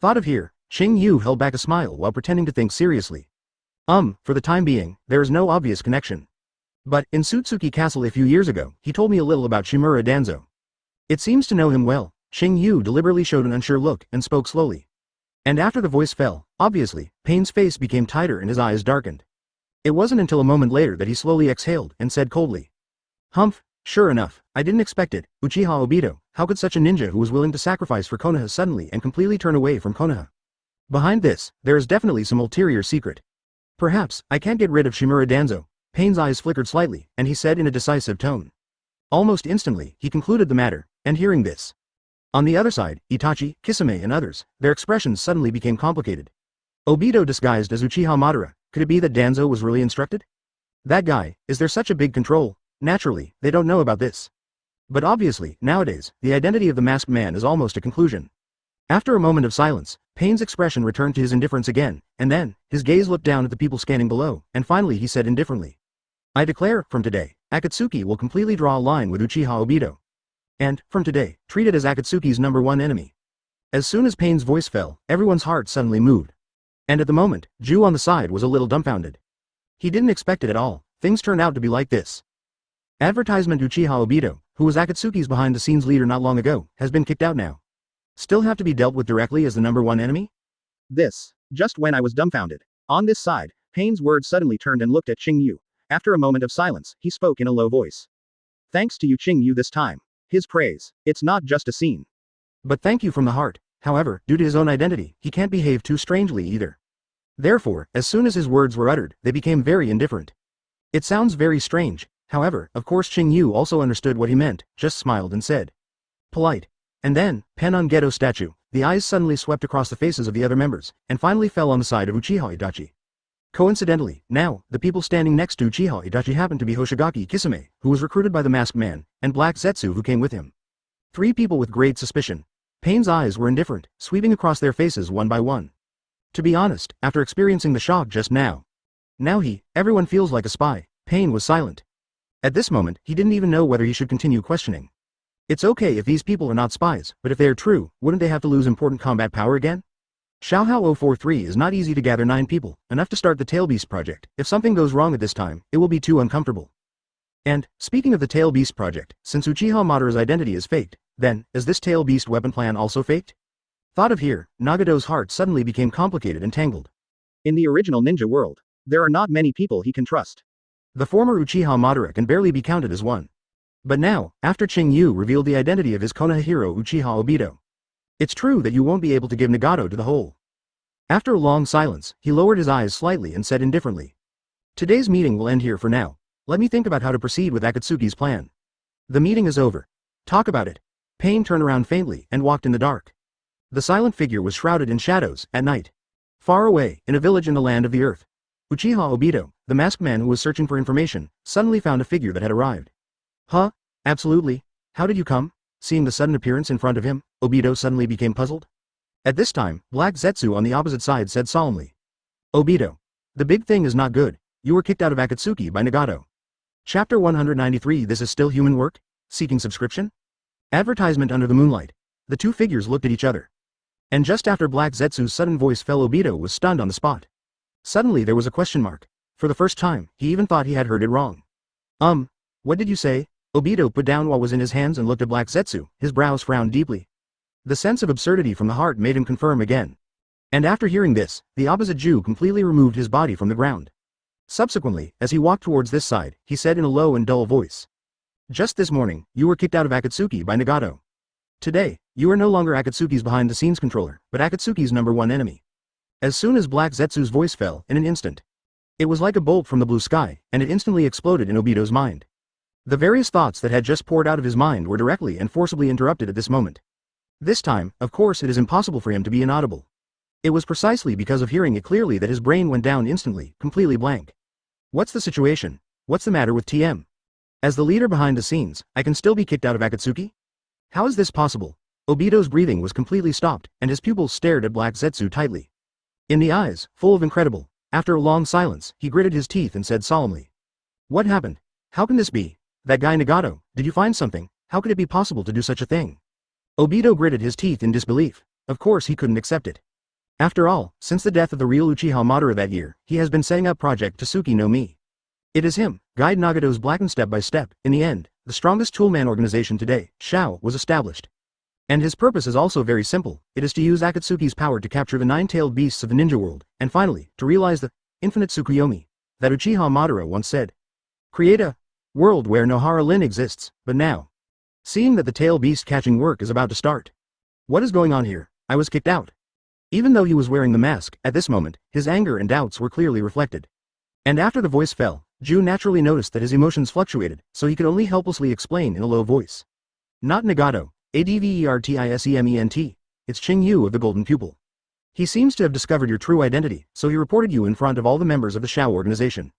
Thought of here, Qing Yu held back a smile while pretending to think seriously. For the time being, there is no obvious connection. But, in Sutsuki Castle a few years ago, he told me a little about Shimura Danzo. It seems to know him well. Qing Yu deliberately showed an unsure look and spoke slowly. And after the voice fell, obviously, Pain's face became tighter and his eyes darkened. It wasn't until a moment later that he slowly exhaled and said coldly. Humph, sure enough, I didn't expect it, Uchiha Obito, how could such a ninja who was willing to sacrifice for Konoha suddenly and completely turn away from Konoha? Behind this, there is definitely some ulterior secret. Perhaps, I can't get rid of Shimura Danzo. Pain's eyes flickered slightly, and he said in a decisive tone. Almost instantly, he concluded the matter, and hearing this. On the other side, Itachi, Kisame and others, their expressions suddenly became complicated. Obito disguised as Uchiha Madara, could it be that Danzo was really instructed? That guy, is there such a big control? Naturally, they don't know about this. But obviously, nowadays, the identity of the masked man is almost a conclusion. After a moment of silence, Pain's expression returned to his indifference again, and then, his gaze looked down at the people scanning below, and finally he said indifferently. I declare, from today, Akatsuki will completely draw a line with Uchiha Obito. And, from today, treat it as Akatsuki's #1 enemy. As soon as Pain's voice fell, everyone's heart suddenly moved. And at the moment, Ju on the side was a little dumbfounded. He didn't expect it at all, things turned out to be like this. Advertisement Uchiha Obito, who was Akatsuki's behind-the-scenes leader not long ago, has been kicked out now. Still have to be dealt with directly as the #1 enemy? Just when I was dumbfounded. On this side, Pain's words suddenly turned and looked at Qing Yu. After a moment of silence, he spoke in a low voice. Thanks to you Qing Yu this time. His praise. It's not just a scene. But thank you from the heart. However, due to his own identity, he can't behave too strangely either. Therefore, as soon as his words were uttered, they became very indifferent. It sounds very strange. However, of course Qing Yu also understood what he meant, just smiled and said. Polite. And then, pen on Geto statue, the eyes suddenly swept across the faces of the other members, and finally fell on the side of Uchiha Itachi. Coincidentally, now, the people standing next to Uchiha Itachi happened to be Hoshigaki Kisame, who was recruited by the masked man, and Black Zetsu who came with him. 3 people with great suspicion. Pain's eyes were indifferent, sweeping across their faces one by one. To be honest, after experiencing the shock just now. Everyone feels like a spy. Pain was silent. At this moment, he didn't even know whether he should continue questioning. It's okay if these people are not spies, but if they are true, wouldn't they have to lose important combat power again? Xiaohao 043 is not easy to gather 9 people, enough to start the Tail Beast project. If something goes wrong at this time, it will be too uncomfortable. And, speaking of the Tail Beast project, since Uchiha Madara's identity is faked, then, is this Tail Beast weapon plan also faked? Thought of here, Nagato's heart suddenly became complicated and tangled. In the original ninja world, there are not many people he can trust. The former Uchiha Madara can barely be counted as one. But now, after Qing Yu revealed the identity of his Konohiro Uchiha Obito, it's true that you won't be able to give Nagato to the whole. After a long silence, he lowered his eyes slightly and said indifferently, "Today's meeting will end here for now. Let me think about how to proceed with Akatsuki's plan." "The meeting is over. Talk about it." Pain turned around faintly and walked in the dark. The silent figure was shrouded in shadows, at night. Far away, in a village in the land of the earth, Uchiha Obito, the masked man who was searching for information, suddenly found a figure that had arrived. "Huh? Absolutely. How did you come?" Seeing the sudden appearance in front of him, Obito suddenly became puzzled. At this time, Black Zetsu on the opposite side said solemnly, "Obito. The big thing is not good. You were kicked out of Akatsuki by Nagato." Chapter 193. This is still human work? Seeking subscription? Advertisement under the moonlight. The two figures looked at each other. And just after Black Zetsu's sudden voice fell, Obito was stunned on the spot. Suddenly there was a question mark. For the first time, he even thought he had heard it wrong. What did you say?" Obito put down what was in his hands and looked at Black Zetsu, his brows frowned deeply. The sense of absurdity from the heart made him confirm again. And after hearing this, the opposite Jew completely removed his body from the ground. Subsequently, as he walked towards this side, he said in a low and dull voice, "Just this morning, you were kicked out of Akatsuki by Nagato. Today, you are no longer Akatsuki's behind-the-scenes controller, but Akatsuki's #1 enemy." As soon as Black Zetsu's voice fell, in an instant, it was like a bolt from the blue sky, and it instantly exploded in Obito's mind. The various thoughts that had just poured out of his mind were directly and forcibly interrupted at this moment. This time, of course, it is impossible for him to be inaudible. It was precisely because of hearing it clearly that his brain went down instantly, completely blank. What's the situation? What's the matter with TM? As the leader behind the scenes, I can still be kicked out of Akatsuki? How is this possible? Obito's breathing was completely stopped, and his pupils stared at Black Zetsu tightly. In the eyes, full of incredible. After a long silence, he gritted his teeth and said solemnly, "What happened? How can this be? That guy Nagato, did you find something? How could it be possible to do such a thing?" Obito gritted his teeth in disbelief. Of course he couldn't accept it. After all, since the death of the real Uchiha Madara that year, he has been setting up Project Tasuki no Mi. It is him, guide Nagato's blackened step by step. In the end, the strongest toolman organization today, Shao, was established. And his purpose is also very simple. It is to use Akatsuki's power to capture the 9-tailed beasts of the ninja world, and finally, to realize the infinite Tsukuyomi that Uchiha Madara once said. Create a world where no Hara-Lin exists. But now, seeing that the tail beast catching work is about to start. What is going on here? I was kicked out. Even though he was wearing the mask, at this moment, his anger and doubts were clearly reflected. And after the voice fell, Ju naturally noticed that his emotions fluctuated, so he could only helplessly explain in a low voice. Not Nagato, Advertisement, it's Qing Yu of the Golden Pupil. He seems to have discovered your true identity, so he reported you in front of all the members of the Shao organization.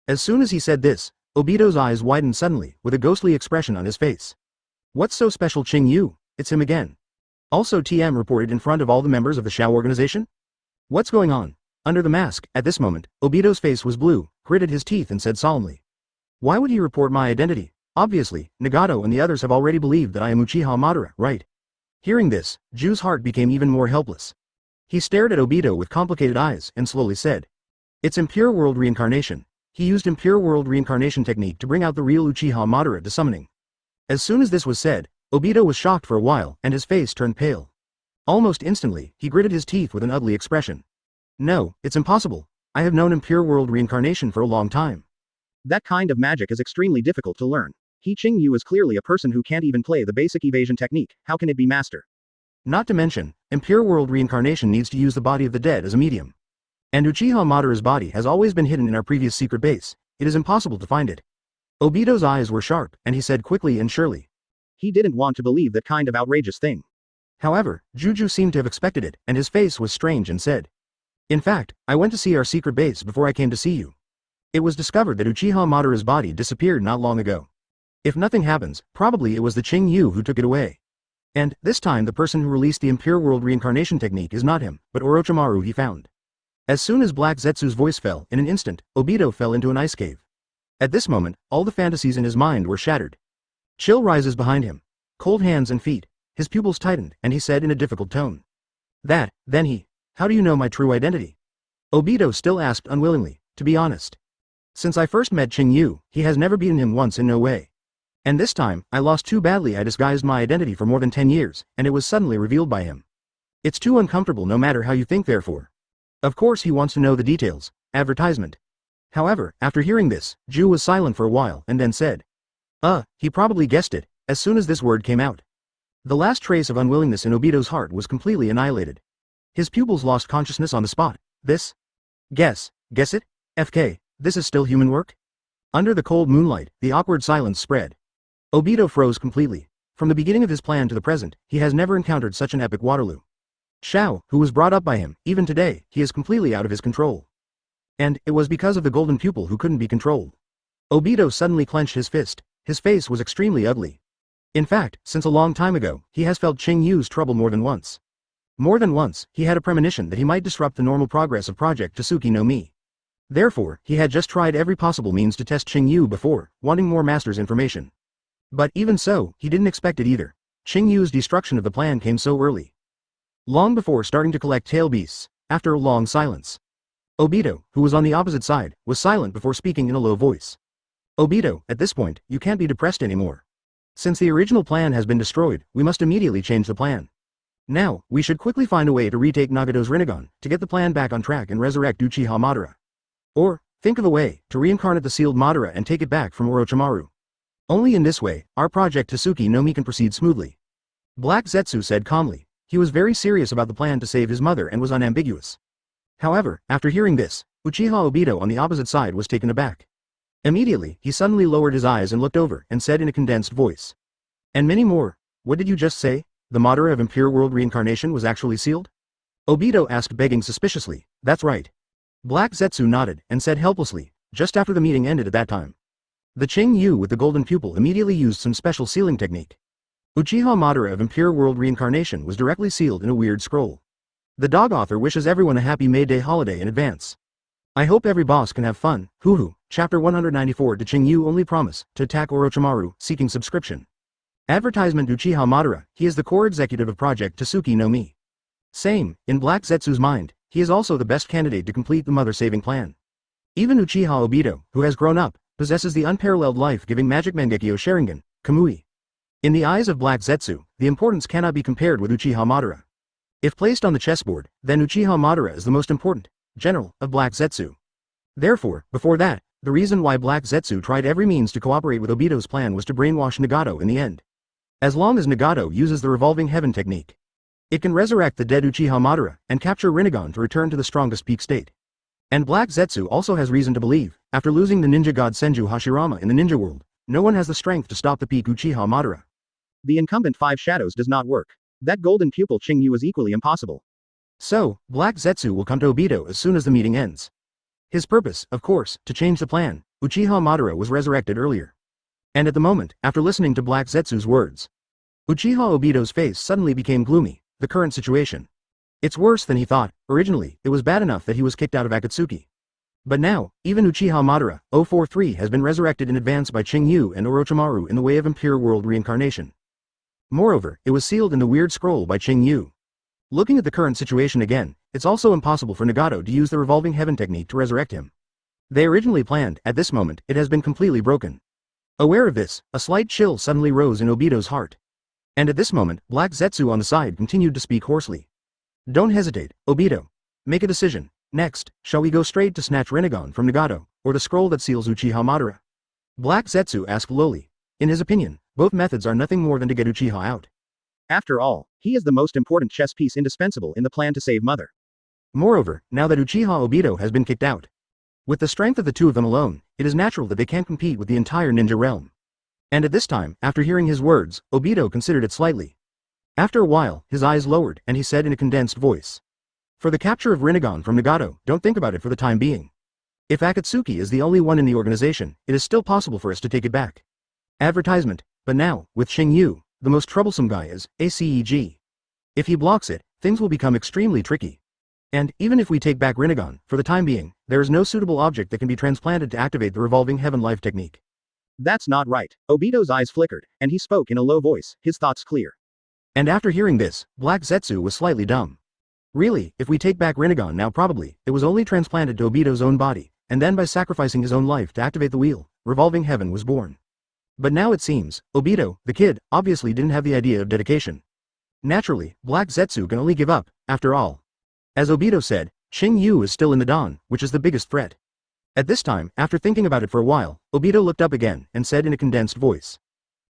As soon as he said this, Obito's eyes widened suddenly, with a ghostly expression on his face. What's so special, Qing Yu? It's him again. Also TM reported in front of all the members of the Shao organization? What's going on? Under the mask, at this moment, Obito's face was blue, gritted his teeth and said solemnly. Why would he report my identity? Obviously, Nagato and the others have already believed that I am Uchiha Madara, right? Hearing this, Ju's heart became even more helpless. He stared at Obito with complicated eyes and slowly said. It's Impure World Reincarnation. He used Impure World Reincarnation technique to bring out the real Uchiha Madara to summoning. As soon as this was said, Obito was shocked for a while and his face turned pale. Almost instantly, he gritted his teeth with an ugly expression. No, it's impossible. I have known Impure World Reincarnation for a long time. That kind of magic is extremely difficult to learn. Qing Yu is clearly a person who can't even play the basic evasion technique. How can it be master? Not to mention, Impure World Reincarnation needs to use the body of the dead as a medium. And Uchiha Madara's body has always been hidden in our previous secret base. It is impossible to find it. Obito's eyes were sharp, and he said quickly and surely. He didn't want to believe that kind of outrageous thing. However, Juju seemed to have expected it, and his face was strange and said. In fact, I went to see our secret base before I came to see you. It was discovered that Uchiha Madara's body disappeared not long ago. If nothing happens, probably it was the Qing Yu who took it away. And, this time the person who released the Impure World Reincarnation technique is not him, but Orochimaru he found. As soon as Black Zetsu's voice fell, in an instant, Obito fell into an ice cave. At this moment, all the fantasies in his mind were shattered. Chill rises behind him. Cold hands and feet. His pupils tightened, and he said in a difficult tone. Then he How do you know my true identity? Obito still asked unwillingly, to be honest. Since I first met Qing Yu, he has never beaten him once in no way. And this time, I lost too badly. I disguised my identity for more than 10 years, and it was suddenly revealed by him. It's too uncomfortable no matter how you think therefore. Of course he wants to know the details. Advertisement. However, after hearing this, Ju was silent for a while and then said. He probably guessed it, as soon as this word came out. The last trace of unwillingness in Obito's heart was completely annihilated. His pupils lost consciousness on the spot. This? Guess it? FK, this is still human work? Under the cold moonlight, the awkward silence spread. Obito froze completely. From the beginning of his plan to the present, he has never encountered such an epic Waterloo. Shao, who was brought up by him, even today, he is completely out of his control. And it was because of the golden pupil who couldn't be controlled. Obito suddenly clenched his fist. His face was extremely ugly. In fact, since a long time ago, he has felt Qing Yu's trouble more than once. More than once, he had a premonition that he might disrupt the normal progress of Project Tsuki no Mi. Therefore, he had just tried every possible means to test Qing Yu before, wanting more master's information. But even so, he didn't expect it either. Qing Yu's destruction of the plan came so early. Long before starting to collect tail beasts, after a long silence. Obito, who was on the opposite side, was silent before speaking in a low voice. Obito, at this point, you can't be depressed anymore. Since the original plan has been destroyed, we must immediately change the plan. Now, we should quickly find a way to retake Nagato's Rinnegan, to get the plan back on track and resurrect Uchiha Madara. Or, think of a way, to reincarnate the sealed Madara and take it back from Orochimaru. Only in this way, our Project Tsuki no Mi can proceed smoothly. Black Zetsu said calmly. He was very serious about the plan to save his mother and was unambiguous. However, after hearing this, Uchiha Obito on the opposite side was taken aback. Immediately, he suddenly lowered his eyes and looked over, and said in a condensed voice. And many more. What did you just say? The Madara of Impure World Reincarnation was actually sealed? Obito asked, begging suspiciously. That's right. Black Zetsu nodded, and said helplessly, just after the meeting ended at that time. The Qing Yu with the golden pupil immediately used some special sealing technique. Uchiha Madara of Impure World Reincarnation was directly sealed in a weird scroll. The dog author wishes everyone a happy May Day holiday in advance. I hope every boss can have fun. Hoo. Chapter 194. To Qing Yu only promise to attack Orochimaru, seeking subscription. Advertisement. Uchiha Madara, he is the core executive of Project Tsuki no Mi. Same, in Black Zetsu's mind, he is also the best candidate to complete the mother-saving plan. Even Uchiha Obito, who has grown up, possesses the unparalleled life-giving magic Mangekyo Sharingan, Kamui. In the eyes of Black Zetsu, the importance cannot be compared with Uchiha Madara. If placed on the chessboard, then Uchiha Madara is the most important general of Black Zetsu. Therefore, before that, the reason why Black Zetsu tried every means to cooperate with Obito's plan was to brainwash Nagato in the end. As long as Nagato uses the revolving heaven technique, it can resurrect the dead Uchiha Madara and capture Rinnegan to return to the strongest peak state. And Black Zetsu also has reason to believe, after losing the ninja god Senju Hashirama in the ninja world, no one has the strength to stop the peak Uchiha Madara. The incumbent Five Shadows does not work. That golden pupil Qing Yu is equally impossible. So, Black Zetsu will come to Obito as soon as the meeting ends. His purpose, of course, to change the plan. Uchiha Madara was resurrected earlier. And at the moment, after listening to Black Zetsu's words, Uchiha Obito's face suddenly became gloomy. The current situation. It's worse than he thought. Originally, it was bad enough that he was kicked out of Akatsuki. But now, even Uchiha Madara, 043 has been resurrected in advance by Qing Yu and Orochimaru in the way of Impure World Reincarnation. Moreover, it was sealed in the weird scroll by Qing Yu. Looking at the current situation again, it's also impossible for Nagato to use the revolving heaven technique to resurrect him. They originally planned, at this moment, it has been completely broken. Aware of this, a slight chill suddenly rose in Obito's heart. And at this moment, Black Zetsu on the side continued to speak hoarsely. Don't hesitate, Obito. Make a decision. Next, shall we go straight to snatch Rinnegan from Nagato, or the scroll that seals Uchiha Madara? Black Zetsu asked lowly. In his opinion, both methods are nothing more than to get Uchiha out. After all, he is the most important chess piece indispensable in the plan to save Mother. Moreover, now that Uchiha Obito has been kicked out, with the strength of the two of them alone, it is natural that they can't compete with the entire ninja realm. And at this time, after hearing his words, Obito considered it slightly. After a while, his eyes lowered, and he said in a condensed voice. For the capture of Rinnegan from Nagato, don't think about it for the time being. If Akatsuki is the only one in the organization, it is still possible for us to take it back. Advertisement. But now, with Qing Yu, the most troublesome guy is ACEG. If he blocks it, things will become extremely tricky. And, even if we take back Rinnegan, for the time being, there is no suitable object that can be transplanted to activate the revolving heaven life technique. That's not right. Obito's eyes flickered, and he spoke in a low voice, his thoughts clear. And after hearing this, Black Zetsu was slightly dumb. Really, if we take back Rinnegan now probably, it was only transplanted to Obito's own body, and then by sacrificing his own life to activate the wheel, revolving heaven was born. But now it seems, Obito, the kid, obviously didn't have the idea of dedication. Naturally, Black Zetsu can only give up, after all. As Obito said, Qing Yu is still in the dawn, which is the biggest threat. At this time, after thinking about it for a while, Obito looked up again, and said in a condensed voice.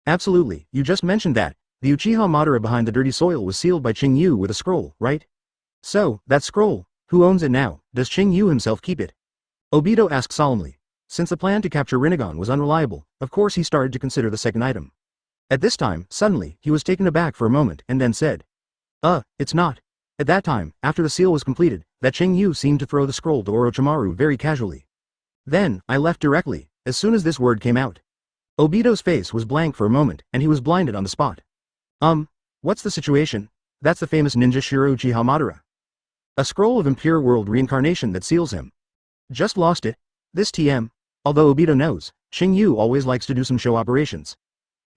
Absolutely, you just mentioned that. The Uchiha Madara behind the dirty soil was sealed by Qing Yu with a scroll, right? So, that scroll, who owns it now? Does Qing Yu himself keep it? Obito asked solemnly. Since the plan to capture Rinnegan was unreliable, of course he started to consider the second item. At this time, suddenly, he was taken aback for a moment and then said. It's not. At that time, after the seal was completed, that Qing Yu seemed to throw the scroll to Orochimaru very casually. Then, I left directly, as soon as this word came out. Obito's face was blank for a moment, and he was blinded on the spot. What's the situation? That's the famous ninja Shiro Uchiha Madara. A scroll of Impure World Reincarnation that seals him. Just lost it. This TM. Although Obito knows, Qing Yu always likes to do some show operations.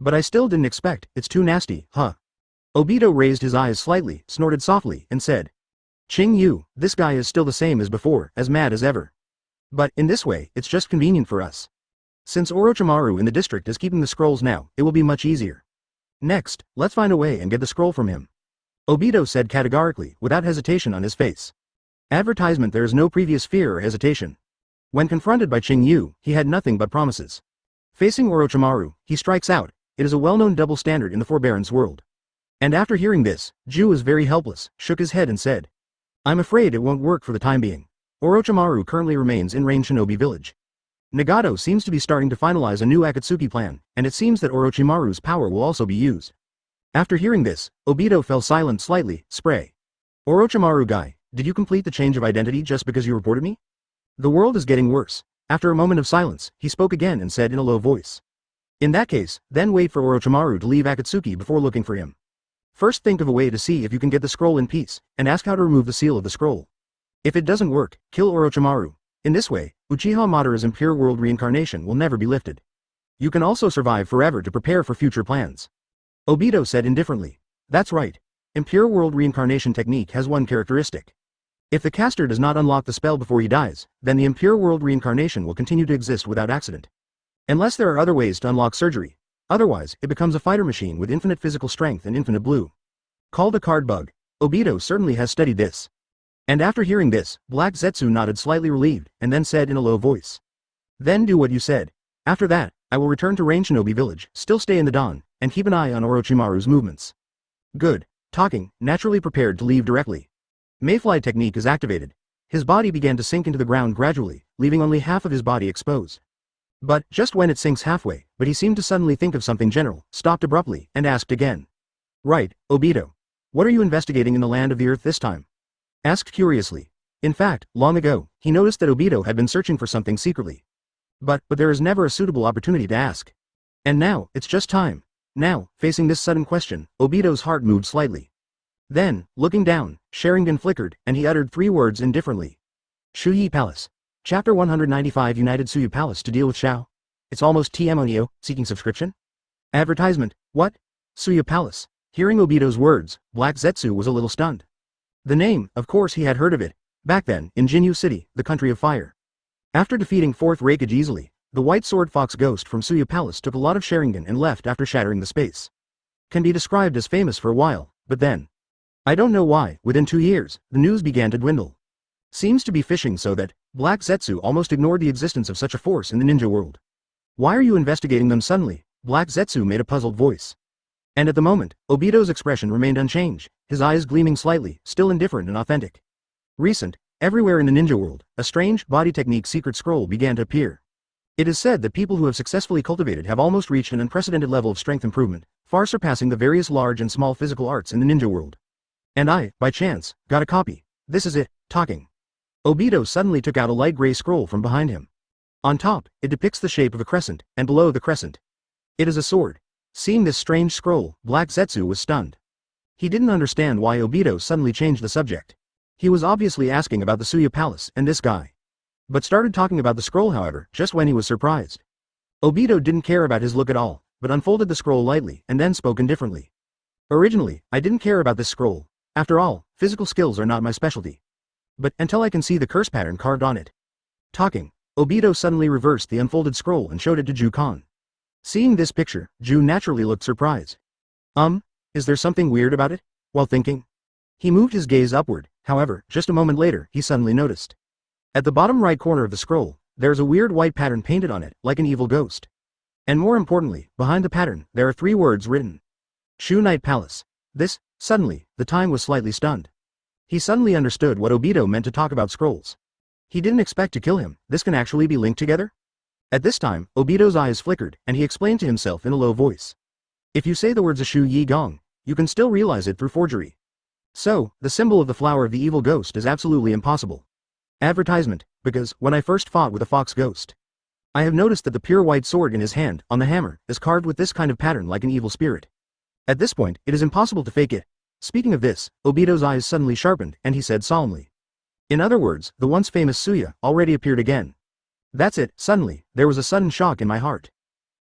But I still didn't expect, it's too nasty, huh? Obito raised his eyes slightly, snorted softly, and said. Qing Yu, this guy is still the same as before, as mad as ever. But, in this way, it's just convenient for us. Since Orochimaru in the district is keeping the scrolls now, it will be much easier. Next, let's find a way and get the scroll from him. Obito said categorically, without hesitation on his face. Advertisement. There is no previous fear or hesitation. When confronted by Qing Yu, he had nothing but promises. Facing Orochimaru, he strikes out. It is a well-known double standard in the forbearance world. And after hearing this, Ju was very helpless, shook his head and said. I'm afraid it won't work for the time being. Orochimaru currently remains in Rain Shinobi Village. Nagato seems to be starting to finalize a new Akatsuki plan, and it seems that Orochimaru's power will also be used. After hearing this, Obito fell silent slightly, spray. Orochimaru guy, did you complete the change of identity just because you reported me? The world is getting worse. After a moment of silence, he spoke again and said in a low voice. In that case, then wait for Orochimaru to leave Akatsuki before looking for him. First think of a way to see if you can get the scroll in peace, and ask how to remove the seal of the scroll. If it doesn't work, kill Orochimaru. In this way, Uchiha Madara's Impure World Reincarnation will never be lifted. You can also survive forever to prepare for future plans. Obito said indifferently. That's right. Impure World Reincarnation technique has one characteristic. If the caster does not unlock the spell before he dies, then the Impure World Reincarnation will continue to exist without accident. Unless there are other ways to unlock surgery. Otherwise, it becomes a fighter machine with infinite physical strength and infinite blue. Called a card bug. Obito certainly has studied this. And after hearing this, Black Zetsu nodded slightly relieved, and then said in a low voice. Then do what you said. After that, I will return to Rain Shinobi Village, still stay in the dawn, and keep an eye on Orochimaru's movements. Good. Talking, naturally prepared to leave directly. Mayfly technique is activated. His body began to sink into the ground gradually, leaving only half of his body exposed. But, just when it sinks halfway, but he seemed to suddenly think of something general, stopped abruptly, and asked again. Right, Obito. What are you investigating in the land of the earth this time? Asked curiously. In fact, long ago, he noticed that Obito had been searching for something secretly. But there is never a suitable opportunity to ask. And now, it's just time. Now, facing this sudden question, Obito's heart moved slightly. Then, looking down, Sharingan flickered, and he uttered 3 words indifferently. Shuyi Palace. Chapter 195 United Suyu Palace to deal with Shao. It's almost TM Onio, seeking subscription? Advertisement, what? Suyu Palace. Hearing Obito's words, Black Zetsu was a little stunned. The name, of course he had heard of it, back then, in Qing Yu City, the country of fire. After defeating 4th Raikage easily, the White Sword Fox Ghost from Suyu Palace took a lot of Sharingan and left after shattering the space. Can be described as famous for a while, but then. I don't know why, within 2 years, the news began to dwindle. Seems to be fishing so that, Black Zetsu almost ignored the existence of such a force in the ninja world. Why are you investigating them suddenly? Black Zetsu made a puzzled voice. And at the moment, Obito's expression remained unchanged, his eyes gleaming slightly, still indifferent and authentic. Everywhere in the ninja world, a strange, body technique secret scroll began to appear. It is said that people who have successfully cultivated have almost reached an unprecedented level of strength improvement, far surpassing the various large and small physical arts in the ninja world. And I, by chance, got a copy. This is it, talking. Obito suddenly took out a light gray scroll from behind him. On top, it depicts the shape of a crescent, and below the crescent. It is a sword. Seeing this strange scroll, Black Zetsu was stunned. He didn't understand why Obito suddenly changed the subject. He was obviously asking about the Suyu Palace and this guy. But started talking about the scroll however, just when he was surprised. Obito didn't care about his look at all, but unfolded the scroll lightly and then spoke indifferently. Originally, I didn't care about this scroll. After all, physical skills are not my specialty. But until I can see the curse pattern carved on it. Talking, Obito suddenly reversed the unfolded scroll and showed it to Ju-kan. Seeing this picture, Ju naturally looked surprised. Is there something weird about it? While thinking, he moved his gaze upward. However, just a moment later, he suddenly noticed. At the bottom right corner of the scroll, there's a weird white pattern painted on it, like an evil ghost. And more importantly, behind the pattern, there are 3 words written. Shu Knight Palace. Suddenly, the time was slightly stunned. He suddenly understood what Obito meant to talk about scrolls. He didn't expect to kill him. This can actually be linked together? At this time, Obito's eyes flickered, and he explained to himself in a low voice. If you say the words Shu Yi Gong, you can still realize it through forgery. So, the symbol of the flower of the evil ghost is absolutely impossible. Advertisement, because, when I first fought with a fox ghost, I have noticed that the pure white sword in his hand, on the hammer, is carved with this kind of pattern like an evil spirit. At this point, it is impossible to fake it. Speaking of this, Obito's eyes suddenly sharpened, and he said solemnly. In other words, the once famous Suya already appeared again. That's it. Suddenly, there was a sudden shock in my heart.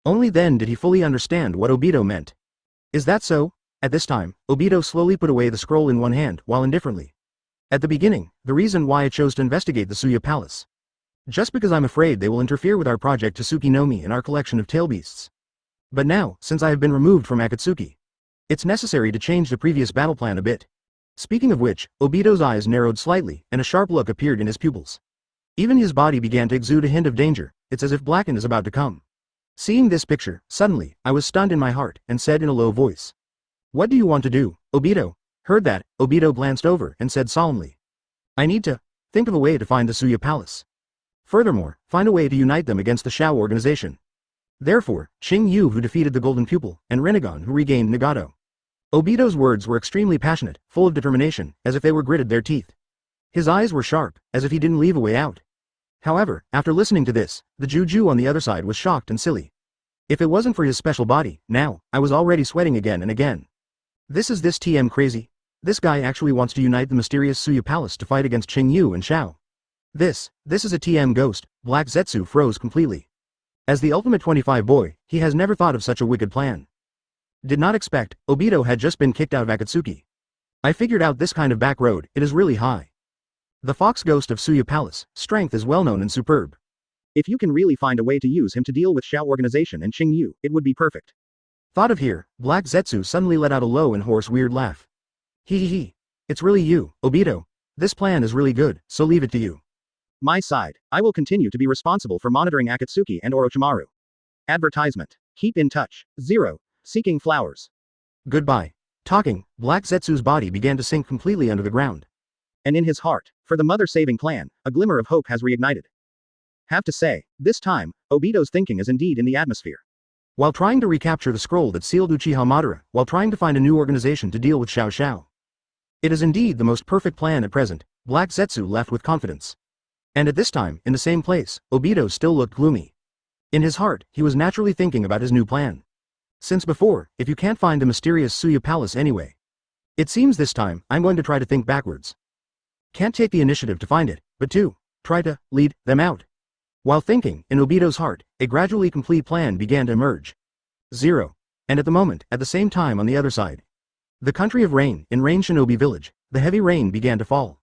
Only then did he fully understand what Obito meant. Is that so? At this time, Obito slowly put away the scroll in one hand, while indifferently. At the beginning, the reason why I chose to investigate the Suya Palace. Just because I'm afraid they will interfere with our project Tsuki no Mi and our collection of tail beasts. But now, since I have been removed from Akatsuki, it's necessary to change the previous battle plan a bit. Speaking of which, Obito's eyes narrowed slightly, and a sharp look appeared in his pupils. Even his body began to exude a hint of danger. It's as if Blacken is about to come. Seeing this picture, suddenly, I was stunned in my heart, and said in a low voice. What do you want to do, Obito? Heard that, Obito glanced over and said solemnly. I need to think of a way to find the Suya Palace. Furthermore, find a way to unite them against the Shao organization. Therefore, Qing Yu who defeated the Golden Pupil, and Rinnegan who regained Nagato. Obito's words were extremely passionate, full of determination, as if they were gritted their teeth. His eyes were sharp, as if he didn't leave a way out. However, after listening to this, the Juju on the other side was shocked and silly. If it wasn't for his special body, now, I was already sweating again and again. This TM crazy? This guy actually wants to unite the mysterious Suya Palace to fight against Qing Yu and Shao. This is a TM ghost. Black Zetsu froze completely. As the ultimate 25 boy, he has never thought of such a wicked plan. Did not expect, Obito had just been kicked out of Akatsuki. I figured out this kind of back road, it is really high. The fox ghost of Suya Palace, strength is well known and superb. If you can really find a way to use him to deal with Shao organization and Qing Yu, it would be perfect. Thought of here, Black Zetsu suddenly let out a low and hoarse weird laugh. Hee. It's really you, Obito. This plan is really good, so leave it to you. My side, I will continue to be responsible for monitoring Akatsuki and Orochimaru. Advertisement. Keep in touch. 0. Seeking flowers. Goodbye. Talking, Black Zetsu's body began to sink completely under the ground. And in his heart, for the mother-saving plan, a glimmer of hope has reignited. Have to say, this time, Obito's thinking is indeed in the atmosphere. While trying to recapture the scroll that sealed Uchiha Madara, while trying to find a new organization to deal with Shao. It is indeed the most perfect plan at present, Black Zetsu left with confidence. And at this time, in the same place, Obito still looked gloomy. In his heart, he was naturally thinking about his new plan. Since before, if you can't find the mysterious Suya Palace anyway. It seems this time, I'm going to try to think backwards. Can't take the initiative to find it, but to try to lead them out. While thinking, in Obito's heart, a gradually complete plan began to emerge. 0. And at the moment, at the same time on the other side. The country of Rain, in Rain Shinobi Village, the heavy rain began to fall.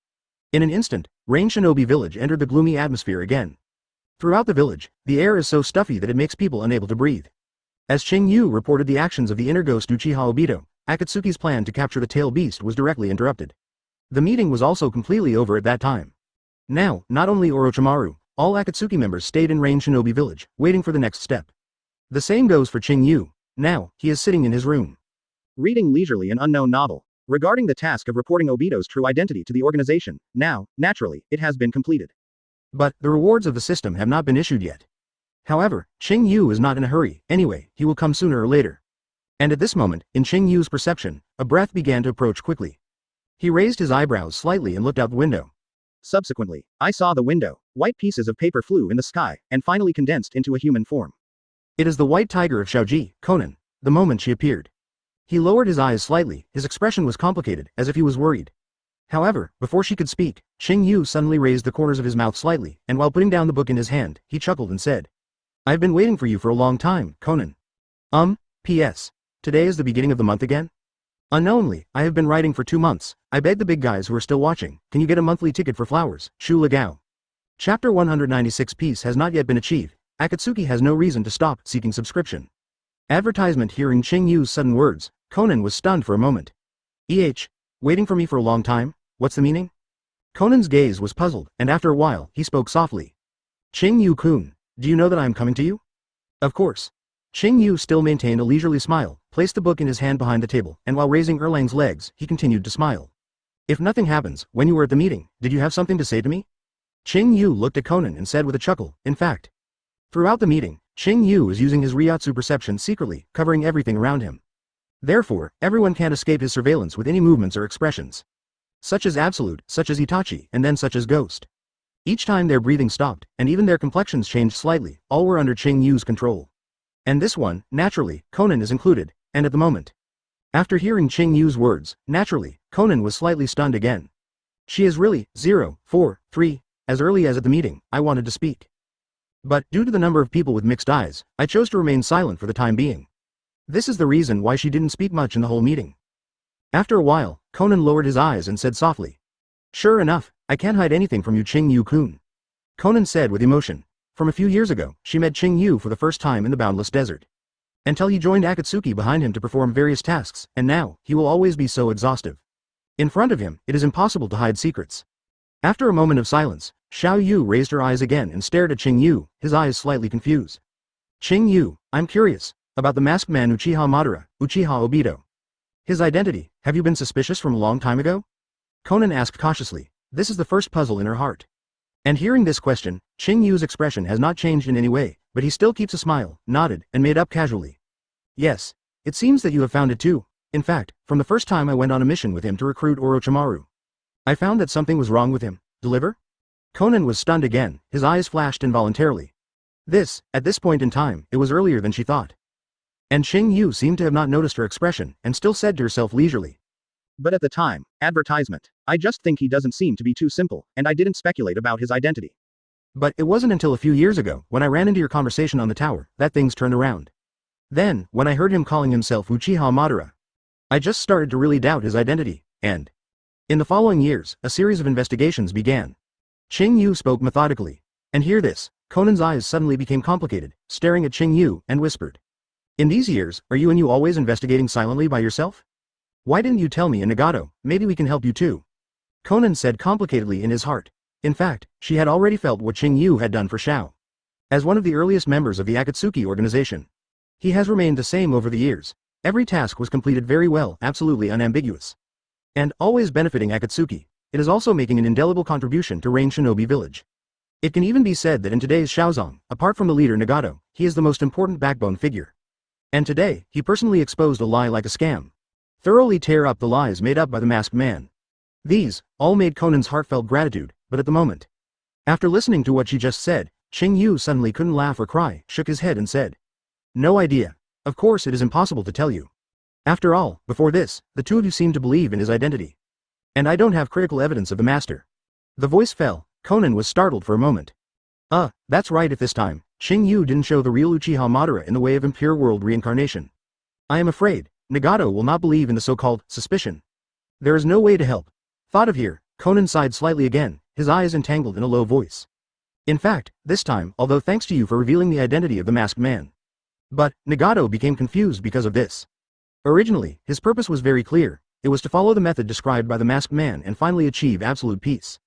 In an instant, Rain Shinobi Village entered the gloomy atmosphere again. Throughout the village, the air is so stuffy that it makes people unable to breathe. As Qing Yu reported the actions of the inner ghost Uchiha Obito, Akatsuki's plan to capture the tail beast was directly interrupted. The meeting was also completely over at that time. Now, not only Orochimaru, all Akatsuki members stayed in Rain Shinobi Village, waiting for the next step. The same goes for Qing Yu. Now, he is sitting in his room, reading leisurely an unknown novel. Regarding the task of reporting Obito's true identity to the organization, now, naturally, it has been completed. But, the rewards of the system have not been issued yet. However, Qing Yu is not in a hurry, anyway, he will come sooner or later. And at this moment, in Qing Yu's perception, a breath began to approach quickly. He raised his eyebrows slightly and looked out the window. Subsequently, I saw the window. White pieces of paper flew in the sky, and finally condensed into a human form. It is the white tiger of Shaoji, Konan. The moment she appeared, he lowered his eyes slightly, his expression was complicated, as if he was worried. However, before she could speak, Qing Yu suddenly raised the corners of his mouth slightly, and while putting down the book in his hand, he chuckled and said, I've been waiting for you for a long time, Konan. P.S. Today is the beginning of the month again? Unknowingly, I have been writing for 2 months. I beg the big guys who are still watching, can you get a monthly ticket for flowers? Shu Legao. Chapter 196 Peace has not yet been achieved. Akatsuki has no reason to stop seeking subscription. Advertisement. Hearing Qing Yu's sudden words, Konan was stunned for a moment. Waiting for me for a long time? What's the meaning? Konan's gaze was puzzled, and after a while, he spoke softly. Qing Yu-kun, do you know that I am coming to you? Of course. Qing Yu still maintained a leisurely smile, placed the book in his hand behind the table, and while raising Erlang's legs, he continued to smile. If nothing happens, when you were at the meeting, did you have something to say to me? Qing Yu looked at Konan and said with a chuckle, in fact. Throughout the meeting, Qing Yu is using his Ryotsu perception secretly, covering everything around him. Therefore, everyone can't escape his surveillance with any movements or expressions. Such as Absolute, such as Itachi, and then such as Ghost. Each time their breathing stopped, and even their complexions changed slightly, all were under Qing Yu's control. And this one, naturally, Konan is included, and at the moment. After hearing Qing Yu's words, naturally, Konan was slightly stunned again. She is really, 0, 4, 3, as early as at the meeting, I wanted to speak. But, due to the number of people with mixed eyes, I chose to remain silent for the time being. This is the reason why she didn't speak much in the whole meeting. After a while, Konan lowered his eyes and said softly. Sure enough, I can't hide anything from you Qing Yu-kun. Konan said with emotion. From a few years ago, she met Qing Yu for the first time in the boundless desert. Until he joined Akatsuki behind him to perform various tasks, and now, he will always be so exhaustive. In front of him, it is impossible to hide secrets. After a moment of silence, Xiao Yu raised her eyes again and stared at Qing Yu, his eyes slightly confused. Qing Yu, I'm curious, about the masked man Uchiha Madara, Uchiha Obito. His identity, have you been suspicious from a long time ago? Konan asked cautiously. This is the first puzzle in her heart. And hearing this question, Qing Yu's expression has not changed in any way, but he still keeps a smile, nodded, and made up casually. Yes. It seems that you have found it too. In fact, from the first time I went on a mission with him to recruit Orochimaru. I found that something was wrong with him. Deliver? Konan was stunned again, his eyes flashed involuntarily. At this point in time, it was earlier than she thought. And Qing Yu seemed to have not noticed her expression, and still said to herself leisurely. But at the time, advertisement, I just think he doesn't seem to be too simple, and I didn't speculate about his identity. But it wasn't until a few years ago, when I ran into your conversation on the tower, that things turned around. Then, when I heard him calling himself Uchiha Madara, I just started to really doubt his identity, and in the following years, a series of investigations began. Qing Yu spoke methodically. And hear this, Konan's eyes suddenly became complicated, staring at Qing Yu, and whispered. In these years, are you always investigating silently by yourself? Why didn't you tell me in Nagato, maybe we can help you too? Konan said complicatedly in his heart. In fact, she had already felt what Qing Yu had done for Xiao. As one of the earliest members of the Akatsuki organization, he has remained the same over the years. Every task was completed very well, absolutely unambiguous. And, always benefiting Akatsuki, it is also making an indelible contribution to Rain Shinobi Village. It can even be said that in today's Shaozong, apart from the leader Nagato, he is the most important backbone figure. And today, he personally exposed a lie like a scam. Thoroughly tear up the lies made up by the masked man. These, all made Konan's heartfelt gratitude, but at the moment. After listening to what she just said, Qing Yu suddenly couldn't laugh or cry, shook his head and said. No idea. Of course it is impossible to tell you. After all, before this, the two of you seemed to believe in his identity. And I don't have critical evidence of the master. The voice fell, Konan was startled for a moment. That's right. At this time, Qing Yu didn't show the real Uchiha Madara in the way of Impure World reincarnation. I am afraid, Nagato will not believe in the so-called suspicion. There is no way to help. Thought of here, Konan sighed slightly again, his eyes entangled in a low voice. In fact, this time, although thanks to you for revealing the identity of the masked man. But, Nagato became confused because of this. Originally, his purpose was very clear, it was to follow the method described by the masked man and finally achieve absolute peace.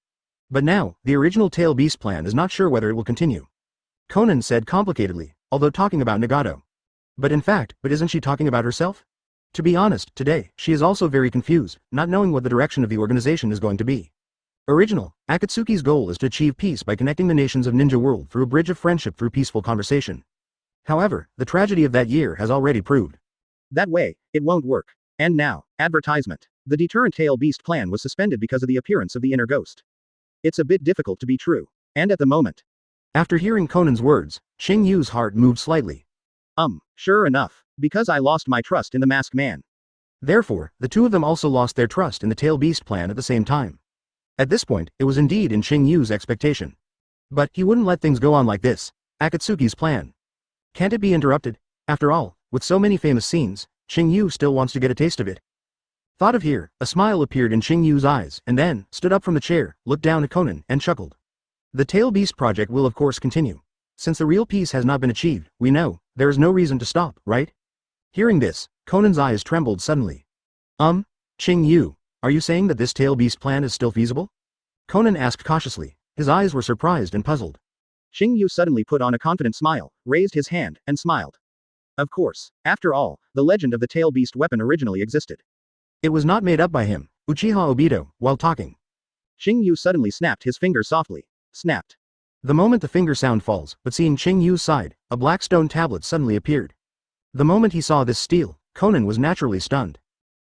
But now, the original Tail Beast plan is not sure whether it will continue. Konan said complicatedly, although talking about Nagato. But isn't she talking about herself? To be honest, today, she is also very confused, not knowing what the direction of the organization is going to be. Akatsuki's goal is to achieve peace by connecting the nations of Ninja World through a bridge of friendship through peaceful conversation. However, the tragedy of that year has already proved. That way, it won't work. And now, advertisement. The deterrent Tail Beast plan was suspended because of the appearance of the inner ghost. It's a bit difficult to be true. And at the moment. After hearing Konan's words, Qing Yu's heart moved slightly. Sure enough. Because I lost my trust in the masked man. Therefore, the two of them also lost their trust in the Tail Beast plan at the same time. At this point, it was indeed in Qing Yu's expectation. But he wouldn't let things go on like this. Akatsuki's plan. Can't it be interrupted? After all, with so many famous scenes, Qing Yu still wants to get a taste of it. Thought of here, a smile appeared in Qing Yu's eyes, and then, stood up from the chair, looked down at Konan, and chuckled. The Tail Beast project will of course continue. Since the real peace has not been achieved, we know, there is no reason to stop, right? Hearing this, Konan's eyes trembled suddenly. Qing Yu, are you saying that this Tail Beast plan is still feasible? Konan asked cautiously. His eyes were surprised and puzzled. Qing Yu suddenly put on a confident smile, raised his hand, and smiled. Of course, after all, the legend of the Tail Beast weapon originally existed. It was not made up by him, Uchiha Obito, while talking. Qing Yu suddenly snapped his finger softly. Snapped. The moment the finger sound falls, but seeing Qing Yu's side, a black stone tablet suddenly appeared. The moment he saw this steel, Konan was naturally stunned.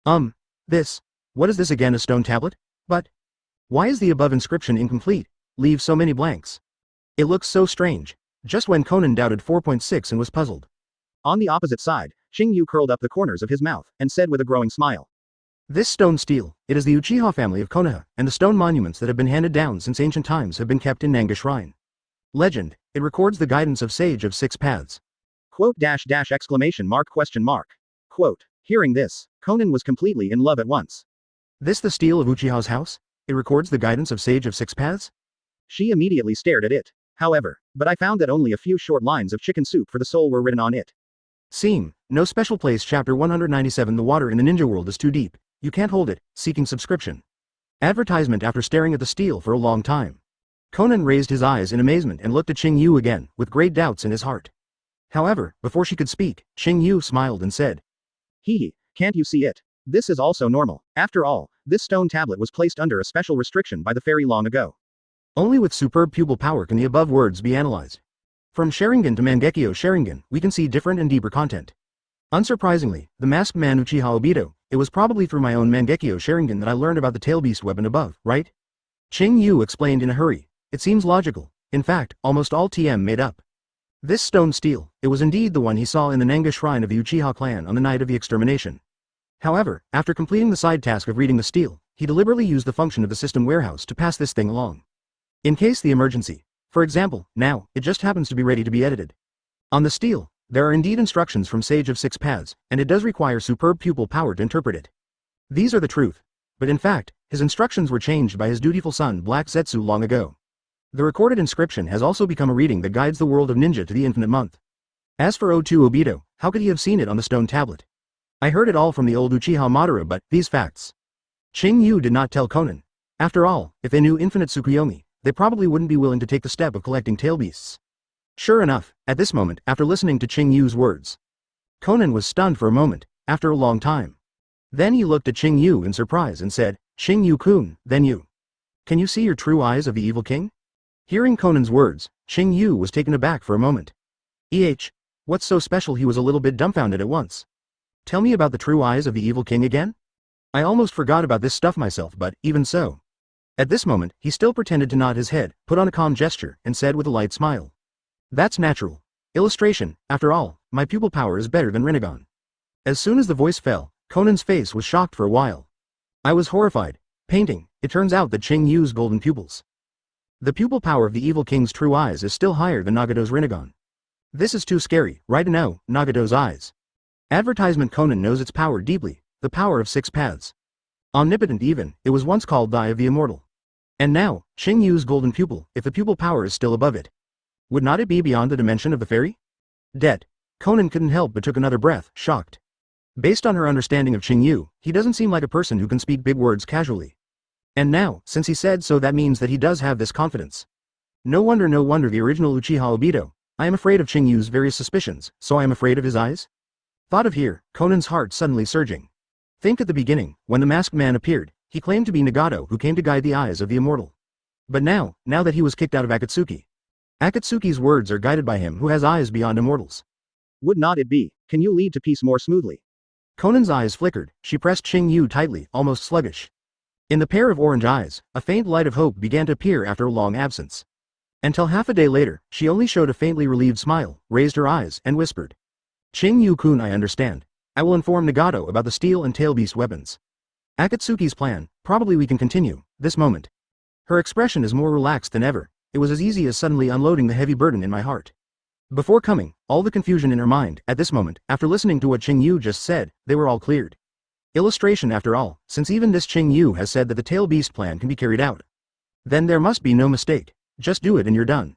What is this again, a stone tablet? But why is the above inscription incomplete? Leave so many blanks. It looks so strange. Just when Konan doubted 4.6 and was puzzled. On the opposite side, Qing Yu curled up the corners of his mouth, and said with a growing smile. This stone stele, it is the Uchiha family of Konoha, and the stone monuments that have been handed down since ancient times have been kept in Nanga Shrine. Legend, it records the guidance of Sage of Six Paths. Quote dash dash exclamation mark question mark. Quote. Hearing this, Konan was completely in love at once. This the stele of Uchiha's house? It records the guidance of Sage of Six Paths? She immediately stared at it. However, but I found that only a few short lines of chicken soup for the soul were written on it. Seam, no special place. Chapter 197. The water in the ninja world is too deep. You can't hold it. Seeking subscription. Advertisement. After staring at the stele for a long time, Konan raised his eyes in amazement and looked at Qing Yu again, with great doubts in his heart. However, before she could speak, Qing Yu smiled and said, Hee, can't you see it? This is also normal. After all, this stone tablet was placed under a special restriction by the fairy long ago. Only with superb pupil power can the above words be analyzed. From Sharingan to Mangekyo Sharingan, we can see different and deeper content. Unsurprisingly, the masked man Uchiha Obito, it was probably through my own Mangekyo Sharingan that I learned about the Tail Beast weapon above, right? Qing Yu explained in a hurry. It seems logical. In fact, almost all TM made up. This stone stele, it was indeed the one he saw in the Nanga Shrine of the Uchiha clan on the night of the extermination. However, after completing the side task of reading the stele, he deliberately used the function of the system warehouse to pass this thing along. In case the emergency. For example, now, it just happens to be ready to be edited. On the stele, there are indeed instructions from Sage of Six Paths, and it does require superb pupil power to interpret it. These are the truth. But in fact, his instructions were changed by his dutiful son Black Zetsu long ago. The recorded inscription has also become a reading that guides the world of ninja to the infinite month. As for O2 Obito, how could he have seen it on the stone tablet? I heard it all from the old Uchiha Madara, but these facts. Qing Yu did not tell Konan. After all, if they knew infinite Tsukuyomi, they probably wouldn't be willing to take the step of collecting tail beasts. Sure enough, at this moment, after listening to Qing Yu's words, Konan was stunned for a moment, after a long time. Then he looked at Qing Yu in surprise and said, Qing Yu-kun, then you. Can you see your true eyes of the evil king? Hearing Konan's words, Qing Yu was taken aback for a moment. What's so special? He was a little bit dumbfounded at once. Tell me about the true eyes of the evil king again? I almost forgot about this stuff myself, but even so. At this moment, he still pretended to nod his head, put on a calm gesture, and said with a light smile. That's natural. Illustration, after all, my pupil power is better than Rinnegan. As soon as the voice fell, Konan's face was shocked for a while. I was horrified. Painting, it turns out that Qing Yu's golden pupils. The pupil power of the evil king's true eyes is still higher than Nagado's Rinnegan. This is too scary, right? No, Nagado's eyes. Advertisement. Konan knows its power deeply, the power of six paths. Omnipotent even, it was once called the Eye of the Immortal. And now, Qing Yu's golden pupil, if the pupil power is still above it. Would not it be beyond the dimension of the fairy? Konan couldn't help but took another breath, shocked. Based on her understanding of Qing Yu, he doesn't seem like a person who can speak big words casually. And now, since he said so, that means that he does have this confidence. No wonder the original Uchiha Obito. I am afraid of Qing Yu's various suspicions, so I am afraid of his eyes? Thought of here, Konan's heart suddenly surging. Think at the beginning, when the masked man appeared, he claimed to be Nagato who came to guide the eyes of the immortal. But now that he was kicked out of Akatsuki. Akatsuki's words are guided by him who has eyes beyond immortals. Would not it be, can you lead to peace more smoothly? Konan's eyes flickered, she pressed Qing Yu tightly, almost sluggish. In the pair of orange eyes, a faint light of hope began to appear after a long absence. Until half a day later, she only showed a faintly relieved smile, raised her eyes, and whispered. Qing Yu-kun, I understand. I will inform Nagato about the steel and tail beast weapons. Akatsuki's plan, probably we can continue, this moment. Her expression is more relaxed than ever. It was as easy as suddenly unloading the heavy burden in my heart. Before coming, all the confusion in her mind, at this moment, after listening to what Qing Yu just said, they were all cleared. Illustration after all, since even this Qing Yu has said that the tail beast plan can be carried out. Then there must be no mistake, just do it and you're done.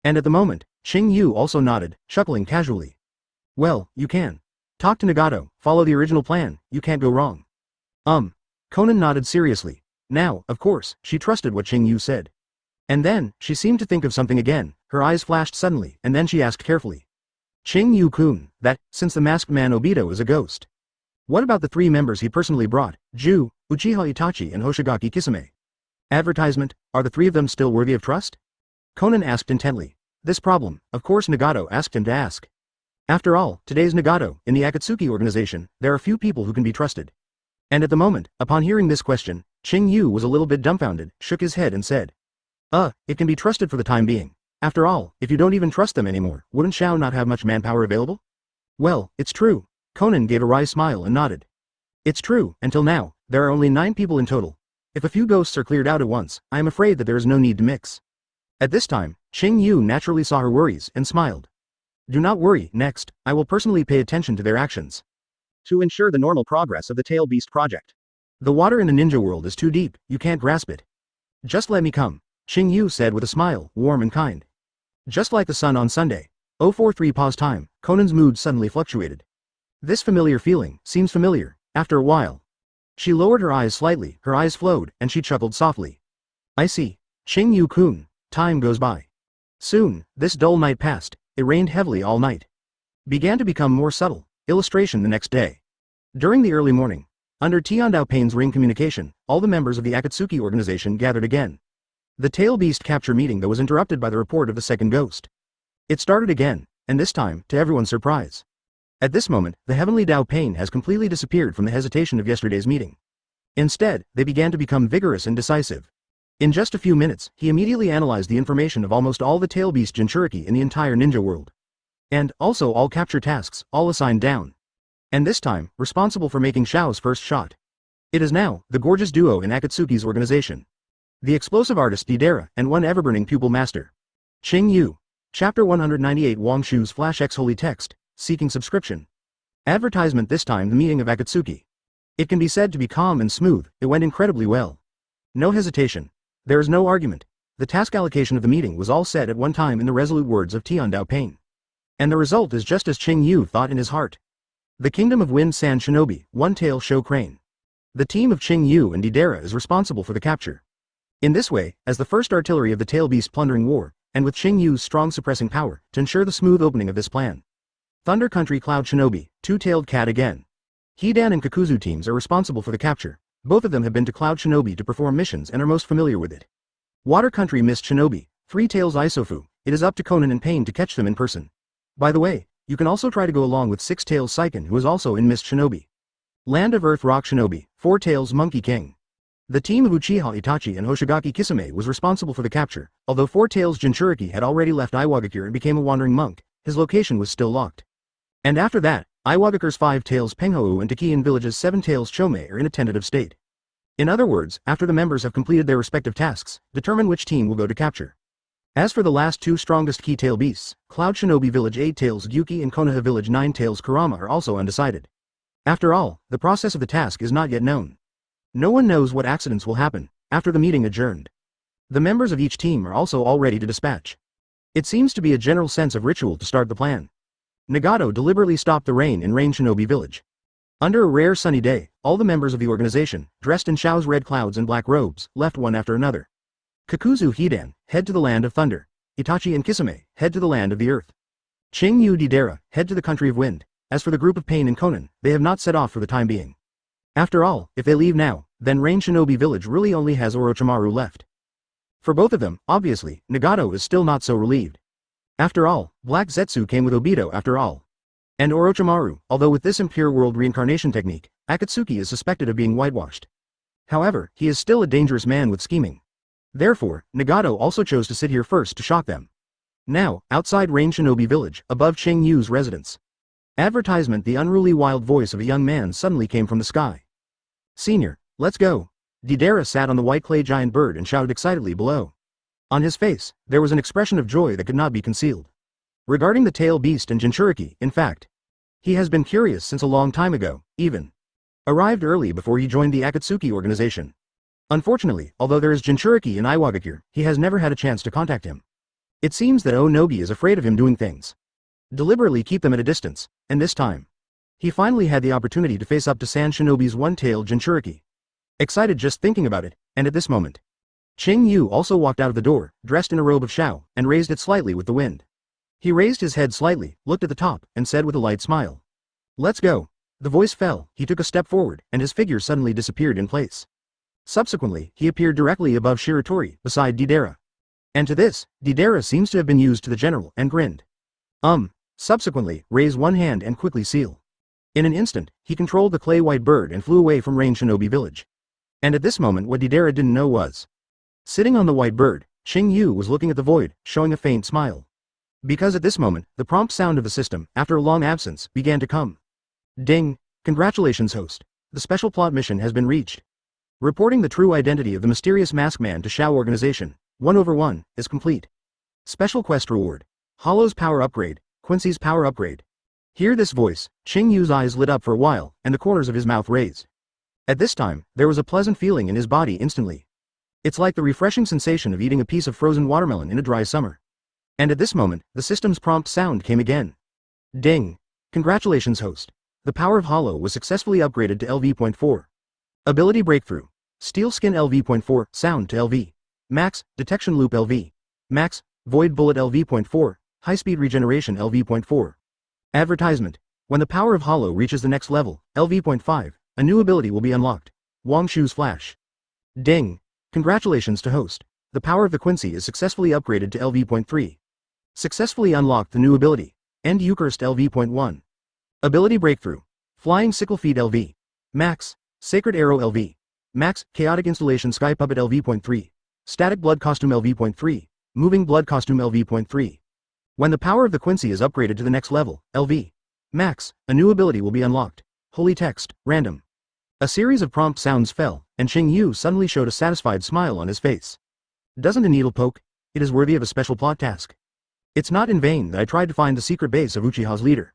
And at the moment, Qing Yu also nodded, chuckling casually. Well, you can. Talk to Nagato, follow the original plan, you can't go wrong. Konan nodded seriously. Now, of course, she trusted what Qing Yu said. And then, she seemed to think of something again, her eyes flashed suddenly, and then she asked carefully. Qing Yu-kun, since the masked man Obito is a ghost. What about the 3 members he personally brought, Ju, Uchiha Itachi and Hoshigaki Kisame? Advertisement, are the 3 of them still worthy of trust? Konan asked intently. This problem, of course Nagato asked him to ask. After all, today's Nagato, in the Akatsuki organization, there are few people who can be trusted. And at the moment, upon hearing this question, Qing Yu was a little bit dumbfounded, shook his head and said. It can be trusted for the time being. After all, if you don't even trust them anymore, wouldn't Shao not have much manpower available? Well, it's true. Konan gave a wry smile and nodded. It's true, until now, there are only 9 people in total. If a few ghosts are cleared out at once, I am afraid that there is no need to mix. At this time, Qing Yu naturally saw her worries and smiled. Do not worry, next, I will personally pay attention to their actions. To ensure the normal progress of the Tail Beast project. The water in the ninja world is too deep, you can't grasp it. Just let me come, Qing Yu said with a smile, warm and kind. Just like the sun on Sunday. 043 pause time, Konan's mood suddenly fluctuated. This familiar feeling seems familiar, after a while. She lowered her eyes slightly, her eyes flowed, and she chuckled softly. I see. Qing Yu-kun, time goes by. Soon, this dull night passed, it rained heavily all night. Began to become more subtle, illustration the next day. During the early morning, under Tiandao Pain's ring communication, all the members of the Akatsuki organization gathered again. The tail beast capture meeting though was interrupted by the report of the second ghost. It started again, and this time, to everyone's surprise. At this moment, the heavenly Dao Pain has completely disappeared from the hesitation of yesterday's meeting. Instead, they began to become vigorous and decisive. In just a few minutes, he immediately analyzed the information of almost all the tail beast Jinchuriki in the entire ninja world. And, also all capture tasks, all assigned down. And this time, responsible for making Shao's first shot. It is now, the gorgeous duo in Akatsuki's organization. The explosive artist Deidara, and one ever-burning pupil master. Qing Yu. Chapter 198 Wang Shu's Flash X Holy Text, seeking subscription. Advertisement this time the meeting of Akatsuki. It can be said to be calm and smooth, it went incredibly well. No hesitation. There is no argument. The task allocation of the meeting was all set at one time in the resolute words of Tiandao Pain. And the result is just as Qing Yu thought in his heart. The Kingdom of Wind Sand Shinobi, One-Tail Show Crane. The team of Qing Yu and Deidara is responsible for the capture. In this way, as the first artillery of the Tail Beast plundering war, and with Qing Yu's strong suppressing power, to ensure the smooth opening of this plan. Thunder Country Cloud Shinobi, Two-Tailed Cat again. Hidan and Kakuzu teams are responsible for the capture. Both of them have been to Cloud Shinobi to perform missions and are most familiar with it. Water Country Mist Shinobi, Three Tails Isofu, it is up to Konan and Pain to catch them in person. By the way, you can also try to go along with Six Tails Seiken who is also in Mist Shinobi. Land of Earth Rock Shinobi, Four Tails Monkey King. The team of Uchiha Itachi and Hoshigaki Kisame was responsible for the capture, although Four Tails Jinchuriki had already left Iwagakure and became a wandering monk, his location was still locked. And after that, Iwagakure's 5 Tails Penghou and Takian Village's 7 Tails Chome are in a tentative state. In other words, after the members have completed their respective tasks, determine which team will go to capture. As for the last 2 strongest key tail beasts, Cloud Shinobi Village 8 Tails Gyuki and Konoha Village 9 Tails Kurama are also undecided. After all, the process of the task is not yet known. No one knows what accidents will happen, after the meeting adjourned. The members of each team are also all ready to dispatch. It seems to be a general sense of ritual to start the plan. Nagato deliberately stopped the rain in Rain Shinobi Village. Under a rare sunny day, all the members of the organization, dressed in Shao's red clouds and black robes, left one after another. Kakuzu Hidan, head to the land of thunder. Itachi and Kisame, head to the land of the earth. Qing Yu Deidara, head to the country of wind. As for the group of Pain and Konan, they have not set off for the time being. After all, if they leave now, then Rain Shinobi Village really only has Orochimaru left. For both of them, obviously, Nagato is still not so relieved. After all, Black Zetsu came with Obito after all. And Orochimaru, although with this Impure World reincarnation technique, Akatsuki is suspected of being whitewashed. However, he is still a dangerous man with scheming. Therefore, Nagato also chose to sit here first to shock them. Now, outside Rain Shinobi Village, above Qing Yu's residence. Advertisement. The unruly wild voice of a young man suddenly came from the sky. Senior, let's go. Deidara sat on the white clay giant bird and shouted excitedly below. On his face, there was an expression of joy that could not be concealed. Regarding the tail beast and Jinchuriki, in fact. He has been curious since a long time ago, even. arrived early before he joined the Akatsuki organization. Unfortunately, although there is Jinchuriki in Iwagakure, he has never had a chance to contact him. It seems that Onogi is afraid of him doing things. Deliberately keep them at a distance, and this time, he finally had the opportunity to face up to Sand Shinobi's one-tailed Jinchuriki. Excited just thinking about it, and at this moment, Qing Yu also walked out of the door, dressed in a robe of Shao, and raised it slightly with the wind. He raised his head slightly, looked at the top, and said with a light smile, "Let's go." The voice fell, he took a step forward, and his figure suddenly disappeared in place. Subsequently, he appeared directly above Shiratori, beside Deidara. And to this, Deidara seems to have been used to the general, and grinned. Subsequently, raise one hand and quickly seal. In an instant, he controlled the clay white bird and flew away from Rain Shinobi village. And at this moment what Deidara didn't know was, sitting on the white bird, Qing Yu was looking at the void, showing a faint smile. Because at this moment, the prompt sound of the system, after a long absence, began to come. Ding! Congratulations, host. The special plot mission has been reached. Reporting the true identity of the mysterious masked man to Shao organization, 1/1, is complete. Special quest reward. Hollow's power upgrade, Quincy's power upgrade. Hear this voice, Qing Yu's eyes lit up for a while, and the corners of his mouth raised. At this time, there was a pleasant feeling in his body instantly. It's like the refreshing sensation of eating a piece of frozen watermelon in a dry summer. And at this moment, the system's prompt sound came again. Ding! Congratulations, host. The power of Hollow was successfully upgraded to LV.4. Ability Breakthrough. Steel Skin LV.4, Sound to LV. Max, Detection Loop LV. Max, Void Bullet LV.4, High Speed Regeneration LV.4. Advertisement. When the power of Hollow reaches the next level, LV.5, a new ability will be unlocked. Wong Shu's Flash. Ding! Congratulations to host. The power of the Quincy is successfully upgraded to LV.3. Successfully unlocked the new ability. End Eucharist LV.1. Ability Breakthrough. Flying Sickle Feet LV. Max, Sacred Arrow LV. Max, Chaotic Installation Sky Puppet LV.3. Static Blood Costume LV.3. Moving Blood Costume LV.3. When the power of the Quincy is upgraded to the next level, LV. Max, a new ability will be unlocked. Holy Text, Random. A series of prompt sounds fell, and Qing Yu suddenly showed a satisfied smile on his face. Doesn't a needle poke? It is worthy of a special plot task. It's not in vain that I tried to find the secret base of Uchiha's leader.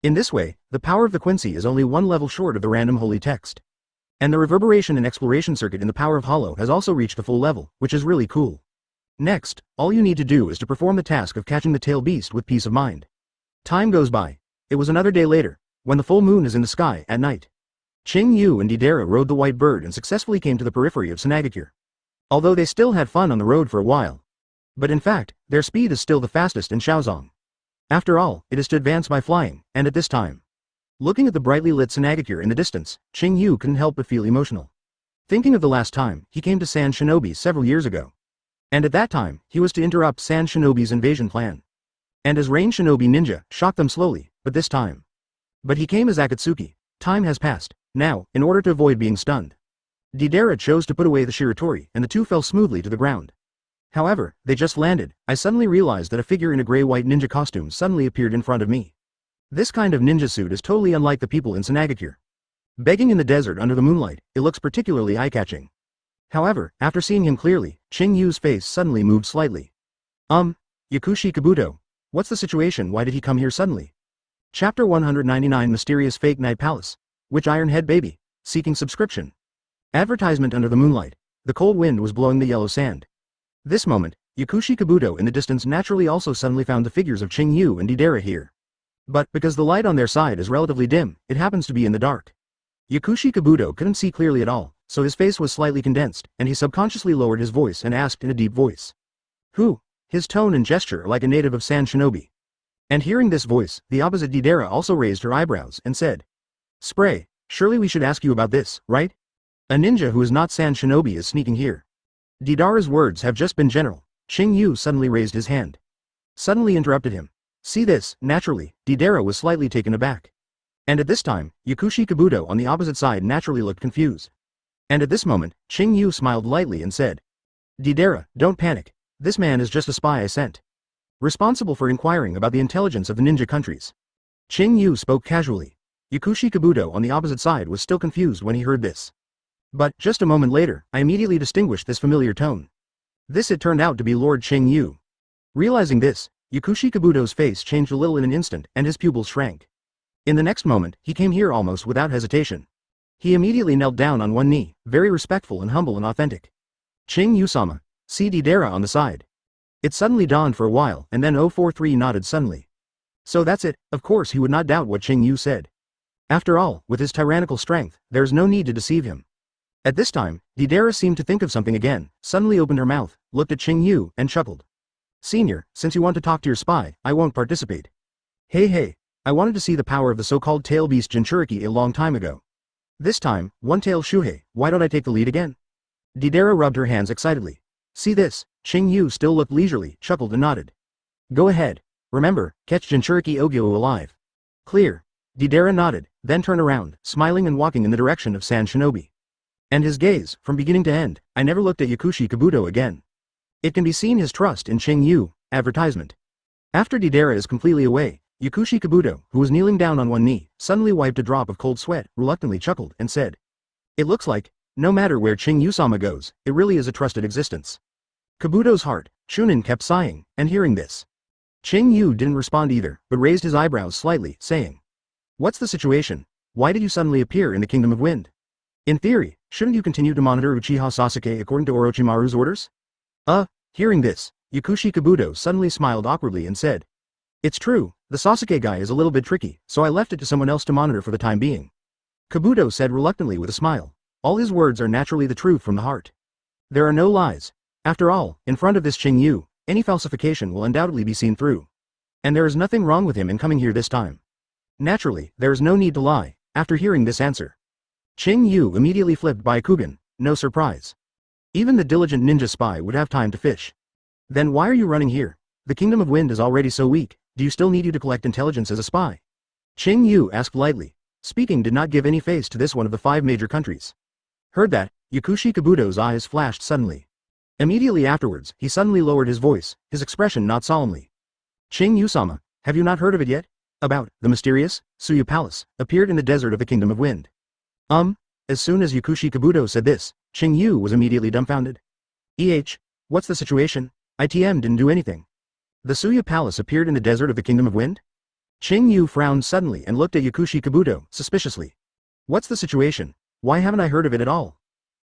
In this way, the power of the Quincy is only one level short of the random holy text. And the reverberation and exploration circuit in the power of Hollow has also reached the full level, which is really cool. Next, all you need to do is to perform the task of catching the tail beast with peace of mind. Time goes by. It was another day later, when the full moon is in the sky at night. Qing Yu and Deidara rode the white bird and successfully came to the periphery of Sunagakure. Although they still had fun on the road for a while. But in fact, their speed is still the fastest in Shaozong. After all, it is to advance by flying, and at this time, looking at the brightly lit Sunagakure in the distance, Qing Yu couldn't help but feel emotional. Thinking of the last time he came to Sand Shinobi several years ago. And at that time, he was to interrupt Sand Shinobi's invasion plan. And as Rain Shinobi Ninja, shocked them slowly, but this time. But he came as Akatsuki. Time has passed. Now, in order to avoid being stunned, Deidara chose to put away the Shiratori, and the two fell smoothly to the ground. However, they just landed. I suddenly realized that a figure in a gray-white ninja costume suddenly appeared in front of me. This kind of ninja suit is totally unlike the people in Sunagakure. Begging in the desert under the moonlight, it looks particularly eye-catching. However, after seeing him clearly, Qing Yu's face suddenly moved slightly. Yakushi Kabuto. What's the situation? Why did he come here suddenly? Chapter 199 Mysterious Fake Night Palace. Which Ironhead Baby? Seeking subscription. Advertisement under the moonlight. The cold wind was blowing the yellow sand. This moment, Yakushi Kabuto in the distance naturally also suddenly found the figures of Qing Yu and Deidara here. But, because the light on their side is relatively dim, it happens to be in the dark. Yakushi Kabuto couldn't see clearly at all, so his face was slightly condensed, and he subconsciously lowered his voice and asked in a deep voice. Who? His tone and gesture are like a native of Sand Shinobi. And hearing this voice, the opposite Deidara also raised her eyebrows and said, Spray, surely we should ask you about this, right? A ninja who is not Sand Shinobi is sneaking here. Deidara's words have just been general. Qing Yu suddenly raised his hand. Suddenly interrupted him. See this, naturally, Deidara was slightly taken aback. And at this time, Yakushi Kabuto on the opposite side naturally looked confused. And at this moment, Qing Yu smiled lightly and said, Deidara, don't panic. This man is just a spy I sent. Responsible for inquiring about the intelligence of the ninja countries. Qing Yu spoke casually. Yakushi Kabuto on the opposite side was still confused when he heard this. But, just a moment later, I immediately distinguished this familiar tone. This it turned out to be Lord Qing Yu. Realizing this, Yakushi Kabuto's face changed a little in an instant, and his pupils shrank. In the next moment, he came here almost without hesitation. He immediately knelt down on one knee, very respectful and humble and authentic. Qing Yu-sama. See Deidara on the side. It suddenly dawned for a while, and then 043 nodded suddenly. So that's it, of course he would not doubt what Qing Yu said. After all, with his tyrannical strength, there is no need to deceive him. At this time, Deidara seemed to think of something again, suddenly opened her mouth, looked at Qing Yu, and chuckled. Senior, since you want to talk to your spy, I won't participate. Hey, I wanted to see the power of the so-called tail beast Jinchuriki a long time ago. This time, one-tail Shuhei, why don't I take the lead again? Deidara rubbed her hands excitedly. See this, Qing Yu still looked leisurely, chuckled and nodded. Go ahead. Remember, catch Jinchuriki Ogyo alive. Clear. Deidara nodded, then turned around, smiling and walking in the direction of San Shinobi. And his gaze, from beginning to end, I never looked at Yakushi Kabuto again. It can be seen his trust in Qing Yu. Advertisement. After Deidara is completely away, Yakushi Kabuto, who was kneeling down on one knee, suddenly wiped a drop of cold sweat, reluctantly chuckled, and said. It looks like, no matter where Qing Yu-sama goes, it really is a trusted existence. Kabuto's heart, Chunin kept sighing, and hearing this. Qing Yu didn't respond either, but raised his eyebrows slightly, saying. What's the situation? Why did you suddenly appear in the Kingdom of Wind? In theory, shouldn't you continue to monitor Uchiha Sasuke according to Orochimaru's orders? Hearing this, Yakushi Kabuto suddenly smiled awkwardly and said. It's true, the Sasuke guy is a little bit tricky, so I left it to someone else to monitor for the time being. Kabuto said reluctantly with a smile. All his words are naturally the truth from the heart. There are no lies. After all, in front of this Qing Yu, any falsification will undoubtedly be seen through. And there is nothing wrong with him in coming here this time. Naturally, there is no need to lie. After hearing this answer, Qing Yu immediately flipped Byakugan, no surprise. Even the diligent ninja spy would have time to fish. Then why are you running here? The Kingdom of Wind is already so weak, do you still need you to collect intelligence as a spy? Qing Yu asked lightly. Speaking did not give any face to this one of the 5 major countries. Heard that, Yakushi Kabuto's eyes flashed suddenly. Immediately afterwards, he suddenly lowered his voice, his expression not solemnly. Qing Yu-sama, have you not heard of it yet? About, the mysterious, Suyu Palace, appeared in the desert of the Kingdom of Wind. As soon as Yakushi Kabuto said this, Qing Yu was immediately dumbfounded. What's the situation? ITM didn't do anything. The Suyu Palace appeared in the desert of the Kingdom of Wind? Qing Yu frowned suddenly and looked at Yakushi Kabuto, suspiciously. What's the situation? Why haven't I heard of it at all?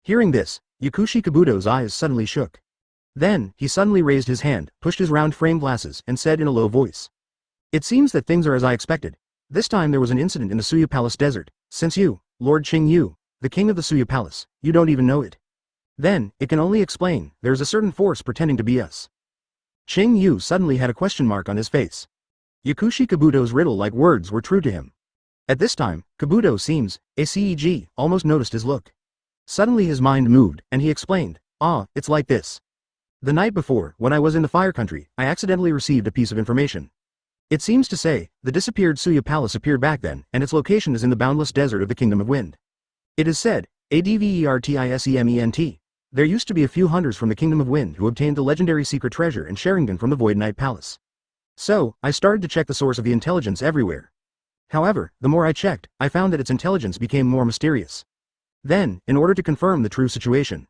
Hearing this, Yakushi Kabuto's eyes suddenly shook. Then, he suddenly raised his hand, pushed his round frame glasses, and said in a low voice. It seems that things are as I expected. This time there was an incident in the Suyu Palace desert. Since you, Lord Qing Yu, the king of the Suyu Palace, you don't even know it. Then, it can only explain, there is a certain force pretending to be us. Qing Yu suddenly had a question mark on his face. Yakushi Kabuto's riddle-like words were true to him. At this time, Kabuto seems, ACEG, almost noticed his look. Suddenly his mind moved, and he explained, it's like this. The night before, when I was in the Fire Country, I accidentally received a piece of information. It seems to say, the disappeared Suyu Palace appeared back then, and its location is in the boundless desert of the Kingdom of Wind. It is said, ADVERTISEMENT, there used to be a few hunters from the Kingdom of Wind who obtained the legendary secret treasure in Sharingan from the Void Knight Palace. So, I started to check the source of the intelligence everywhere. However, the more I checked, I found that its intelligence became more mysterious. Then, in order to confirm the true situation,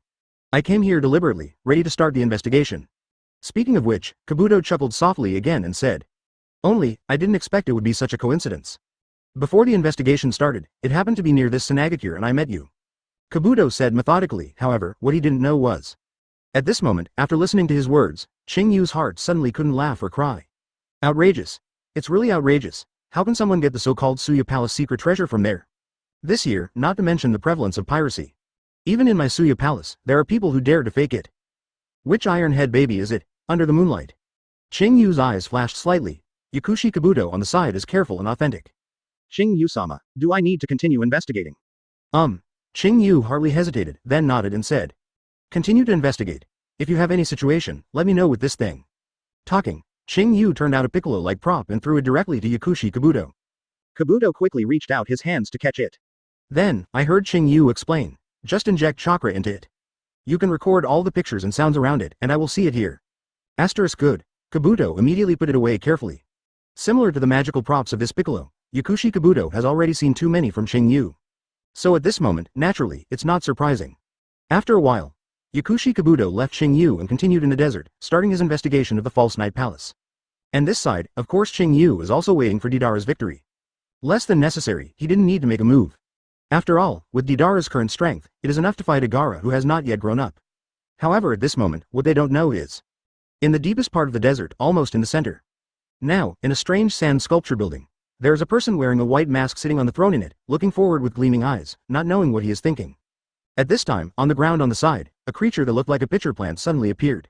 I came here deliberately, ready to start the investigation. Speaking of which, Kabuto chuckled softly again and said, Only, I didn't expect it would be such a coincidence. Before the investigation started, it happened to be near this Sunagakure and I met you. Kabuto said methodically, however, what he didn't know was. At this moment, after listening to his words, Qing Yu's heart suddenly couldn't laugh or cry. Outrageous. It's really outrageous. How can someone get the so-called Suyu Palace secret treasure from there? This year, not to mention the prevalence of piracy. Even in my Suyu Palace, there are people who dare to fake it. Which iron-head baby is it, under the moonlight? Qing Yu's eyes flashed slightly. Yakushi Kabuto on the side is careful and authentic. Qing Yu-sama, do I need to continue investigating? Qing Yu hardly hesitated, then nodded and said. Continue to investigate. If you have any situation, let me know with this thing. Talking, Qing Yu turned out a piccolo-like prop and threw it directly to Yakushi Kabuto. Kabuto quickly reached out his hands to catch it. Then, I heard Qing Yu explain, just inject chakra into it. You can record all the pictures and sounds around it, and I will see it here. Asterisk good. Kabuto immediately put it away carefully. Similar to the magical props of this piccolo, Yakushi Kabuto has already seen too many from Qing Yu. So at this moment, naturally, it's not surprising. After a while, Yakushi Kabuto left Qing Yu and continued in the desert, starting his investigation of the False Knight Palace. And this side, of course Qing Yu is also waiting for Deidara's victory. Less than necessary, he didn't need to make a move. After all, with Deidara's current strength, it is enough to fight Agara who has not yet grown up. However, at this moment, what they don't know is, in the deepest part of the desert, almost in the center. Now, in a strange sand sculpture building, there is a person wearing a white mask sitting on the throne in it, looking forward with gleaming eyes, not knowing what he is thinking. At this time, on the ground on the side, a creature that looked like a pitcher plant suddenly appeared.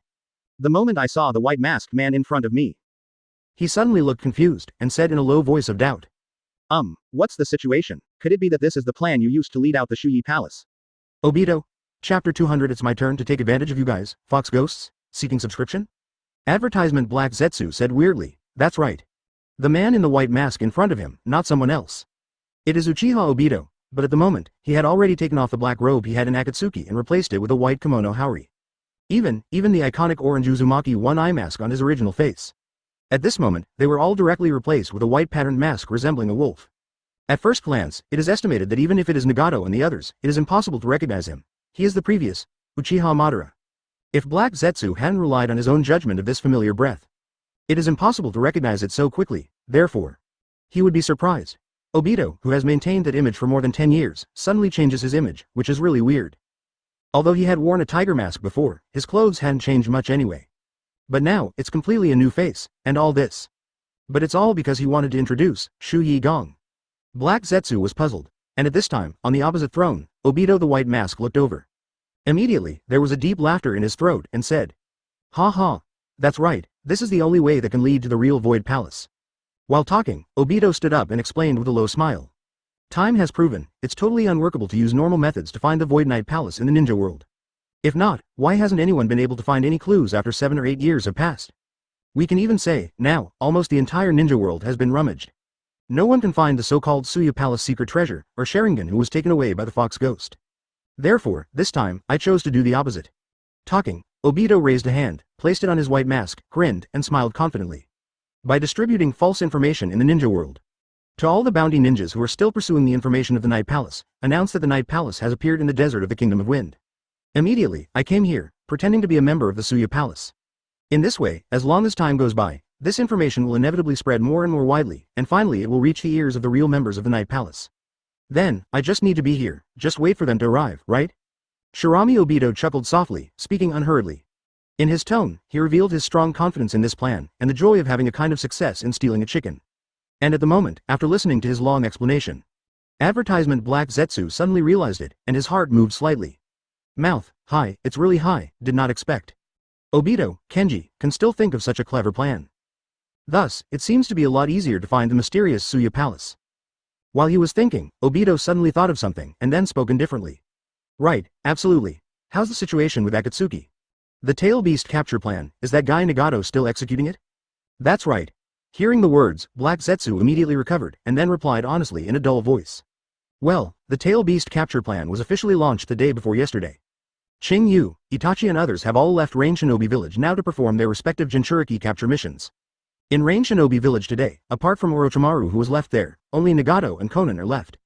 The moment I saw the white masked man in front of me, he suddenly looked confused, and said in a low voice of doubt. What's the situation? Could it be that this is the plan you used to lead out the Shuyi Palace? Obito. Chapter 200. It's my turn to take advantage of you guys, Fox Ghosts, seeking subscription? Advertisement. Black Zetsu said weirdly. That's right. The man in the white mask in front of him, not someone else. It is Uchiha Obito, but at the moment, he had already taken off the black robe he had in Akatsuki and replaced it with a white kimono haori. Even the iconic orange Uzumaki one-eye mask on his original face. At this moment, they were all directly replaced with a white patterned mask resembling a wolf. At first glance, it is estimated that even if it is Nagato and the others, it is impossible to recognize him. He is the previous Uchiha Madara. If Black Zetsu hadn't relied on his own judgment of this familiar breath, it is impossible to recognize it so quickly, therefore, he would be surprised. Obito, who has maintained that image for more than 10 years, suddenly changes his image, which is really weird. Although he had worn a tiger mask before, his clothes hadn't changed much anyway. But now, it's completely a new face, and all this. But it's all because he wanted to introduce Shu Yi Gong. Black Zetsu was puzzled, and at this time, on the opposite throne, Obito the white mask looked over. Immediately, there was a deep laughter in his throat and said, "Ha ha, that's right, this is the only way that can lead to the real Void Palace." While talking, Obito stood up and explained with a low smile. Time has proven, it's totally unworkable to use normal methods to find the Void Knight Palace in the ninja world. If not, why hasn't anyone been able to find any clues after 7 or 8 years have passed? We can even say, now, almost the entire ninja world has been rummaged. No one can find the so-called Suya Palace secret treasure, or Sharingan who was taken away by the Fox Ghost. Therefore, this time, I chose to do the opposite. Talking, Obito raised a hand, placed it on his white mask, grinned, and smiled confidently. By distributing false information in the ninja world. To all the bounty ninjas who are still pursuing the information of the Night Palace, announce that the Night Palace has appeared in the desert of the Kingdom of Wind. Immediately, I came here, pretending to be a member of the Suya Palace. In this way, as long as time goes by, this information will inevitably spread more and more widely, and finally it will reach the ears of the real members of the Night Palace. Then, I just need to be here, just wait for them to arrive, right? Shirami Obito chuckled softly, speaking unhurriedly. In his tone, he revealed his strong confidence in this plan, and the joy of having a kind of success in stealing a chicken. And at the moment, after listening to his long explanation, advertisement Black Zetsu suddenly realized it, and his heart moved slightly. Mouth, high, it's really high, did not expect. Obito, Kenji, can still think of such a clever plan. Thus, it seems to be a lot easier to find the mysterious Suya Palace. While he was thinking, Obito suddenly thought of something, and then spoke indifferently. Right, absolutely. How's the situation with Akatsuki? The Tail Beast capture plan, is that guy Nagato still executing it? That's right. Hearing the words, Black Zetsu immediately recovered, and then replied honestly in a dull voice. Well, the Tail Beast capture plan was officially launched the day before yesterday. Qing Yu, Itachi and others have all left Rain Shinobi Village now to perform their respective Jinchuriki capture missions. In Rain Shinobi Village today, apart from Orochimaru who was left there, only Nagato and Konan are left.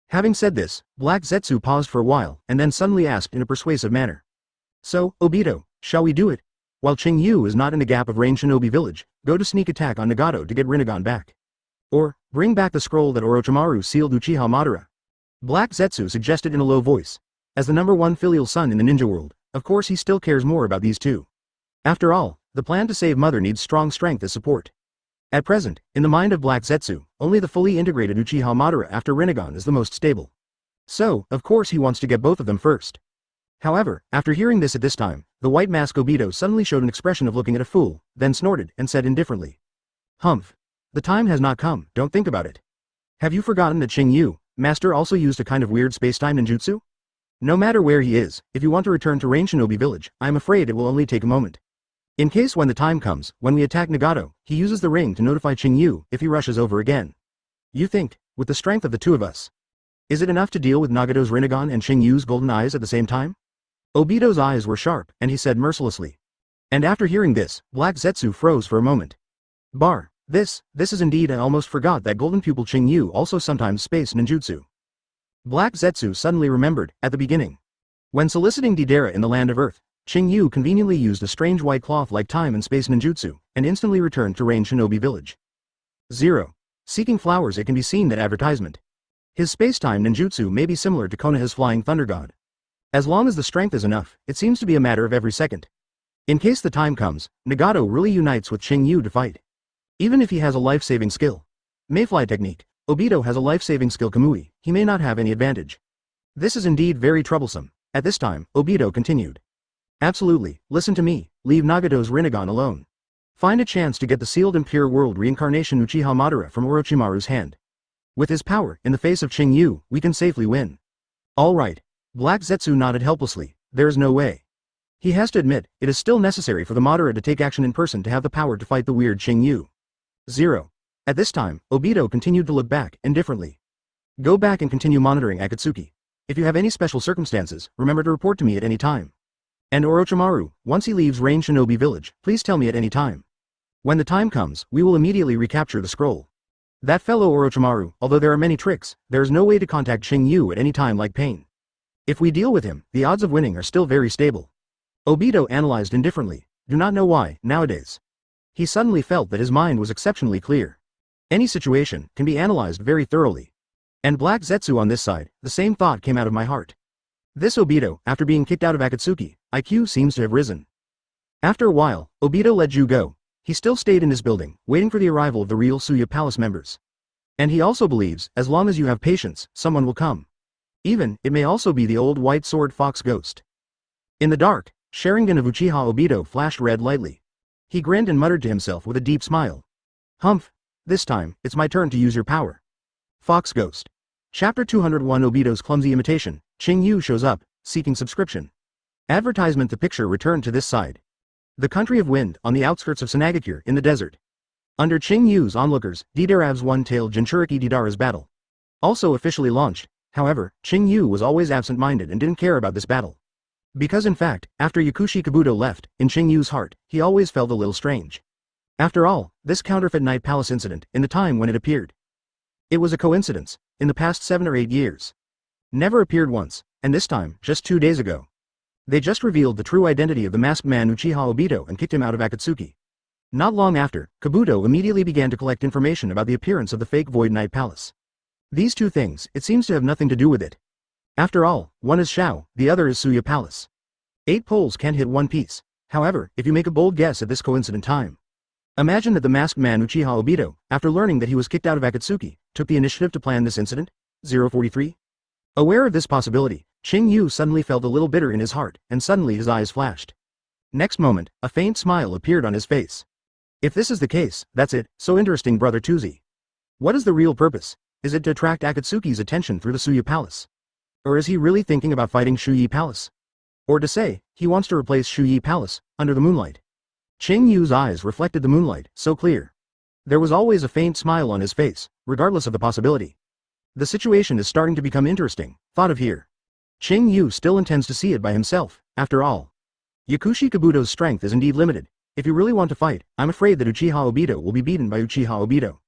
Having said this, Black Zetsu paused for a while, and then suddenly asked in a persuasive manner. So, Obito, shall we do it? While Qing Yu is not in the gap of Rain Shinobi Village, go to sneak attack on Nagato to get Rinnegan back. Or, bring back the scroll that Orochimaru sealed Uchiha Madara. Black Zetsu suggested in a low voice. As the #1 filial son in the ninja world, of course he still cares more about these two. After all, the plan to save Mother needs strong strength as support. At present, in the mind of Black Zetsu, only the fully integrated Uchiha Madara after Rinnegan is the most stable. So, of course he wants to get both of them first. However, after hearing this at this time, the white mask Obito suddenly showed an expression of looking at a fool, then snorted, and said indifferently. Humph. The time has not come, don't think about it. Have you forgotten that Qing Yu, Master also used a kind of weird space-time ninjutsu? No matter where he is, if you want to return to Rain Shinobi Village, I am afraid it will only take a moment. In case when the time comes, when we attack Nagato, he uses the ring to notify Qing Yu if he rushes over again. You think, with the strength of the two of us, is it enough to deal with Nagato's Rinnegan and Qing Yu's golden eyes at the same time? Obito's eyes were sharp, and he said mercilessly. And after hearing this, Black Zetsu froze for a moment. This is indeed. I almost forgot that golden pupil Qing Yu also sometimes space ninjutsu. Black Zetsu suddenly remembered, at the beginning. When soliciting Deidara in the Land of Earth, Qing Yu conveniently used a strange white cloth like time and space ninjutsu, and instantly returned to Rain Shinobi Village. 0. Seeking flowers. It can be seen that advertisement. His space-time ninjutsu may be similar to Konoha's flying thunder god. As long as the strength is enough, it seems to be a matter of every second. In case the time comes, Nagato really unites with Qing Yu to fight. Even if he has a life-saving skill. Mayfly technique. Obito has a life-saving skill Kamui, he may not have any advantage. This is indeed very troublesome. At this time, Obito continued. Absolutely, listen to me, leave Nagato's Rinnegan alone. Find a chance to get the sealed Impure World Reincarnation Uchiha Madara from Orochimaru's hand. With his power, in the face of Qing Yu, we can safely win. Alright. Black Zetsu nodded helplessly, there is no way. He has to admit, it is still necessary for the Madara to take action in person to have the power to fight the weird Qing Yu. 0. At this time, Obito continued to look back, indifferently. Go back and continue monitoring Akatsuki. If you have any special circumstances, remember to report to me at any time. And Orochimaru, once he leaves Rain Shinobi Village, please tell me at any time. When the time comes, we will immediately recapture the scroll. That fellow Orochimaru, although there are many tricks, there is no way to contact Qing Yu at any time like pain. If we deal with him, the odds of winning are still very stable. Obito analyzed indifferently, do not know why, nowadays. He suddenly felt that his mind was exceptionally clear. Any situation can be analyzed very thoroughly. And Black Zetsu on this side, the same thought came out of my heart. This Obito, after being kicked out of Akatsuki, IQ seems to have risen. After a while, Obito let Ju go. He still stayed in his building, waiting for the arrival of the real Suya Palace members. And he also believes, as long as you have patience, someone will come. Even, it may also be the old white sword fox ghost. In the dark, Sharingan of Uchiha Obito flashed red lightly. He grinned and muttered to himself with a deep smile. Humph. This time, it's my turn to use your power. Fox Ghost. Chapter 201 Obito's clumsy imitation, Qing Yu shows up, seeking subscription. Advertisement. The picture returned to this side. The country of wind, on the outskirts of Sanagakure, in the desert. Under Qing Yu's onlookers, Didarav's one-tailed Jinchuriki Didara's battle. Also officially launched, however, Qing Yu was always absent-minded and didn't care about this battle. Because in fact, after Yakushi Kabuto left, in Qing Yu's heart, he always felt a little strange. After all, this counterfeit Night Palace incident, in the time when it appeared. It was a coincidence, in the past 7 or 8 years. Never appeared once, and this time, just 2 days ago. They just revealed the true identity of the masked man Uchiha Obito and kicked him out of Akatsuki. Not long after, Kabuto immediately began to collect information about the appearance of the fake Void Night Palace. These two things, it seems to have nothing to do with it. After all, one is Shao, the other is Suya Palace. 8 poles can't hit one piece. However, if you make a bold guess at this coincident time. Imagine that the masked man Uchiha Obito, after learning that he was kicked out of Akatsuki, took the initiative to plan this incident? 043? Aware of this possibility, Qing Yu suddenly felt a little bitter in his heart, and suddenly his eyes flashed. Next moment, a faint smile appeared on his face. If this is the case, that's it, so interesting brother Tuzi. What is the real purpose? Is it to attract Akatsuki's attention through the Suya Palace? Or is he really thinking about fighting Shuyi Palace? Or to say, he wants to replace Shuyi Palace, under the moonlight. Qing Yu's eyes reflected the moonlight, so clear. There was always a faint smile on his face, regardless of the possibility. The situation is starting to become interesting, thought of here. Qing Yu still intends to see it by himself, after all. Yakushi Kabuto's strength is indeed limited. If you really want to fight, I'm afraid that Uchiha Obito will be beaten by Uchiha Obito.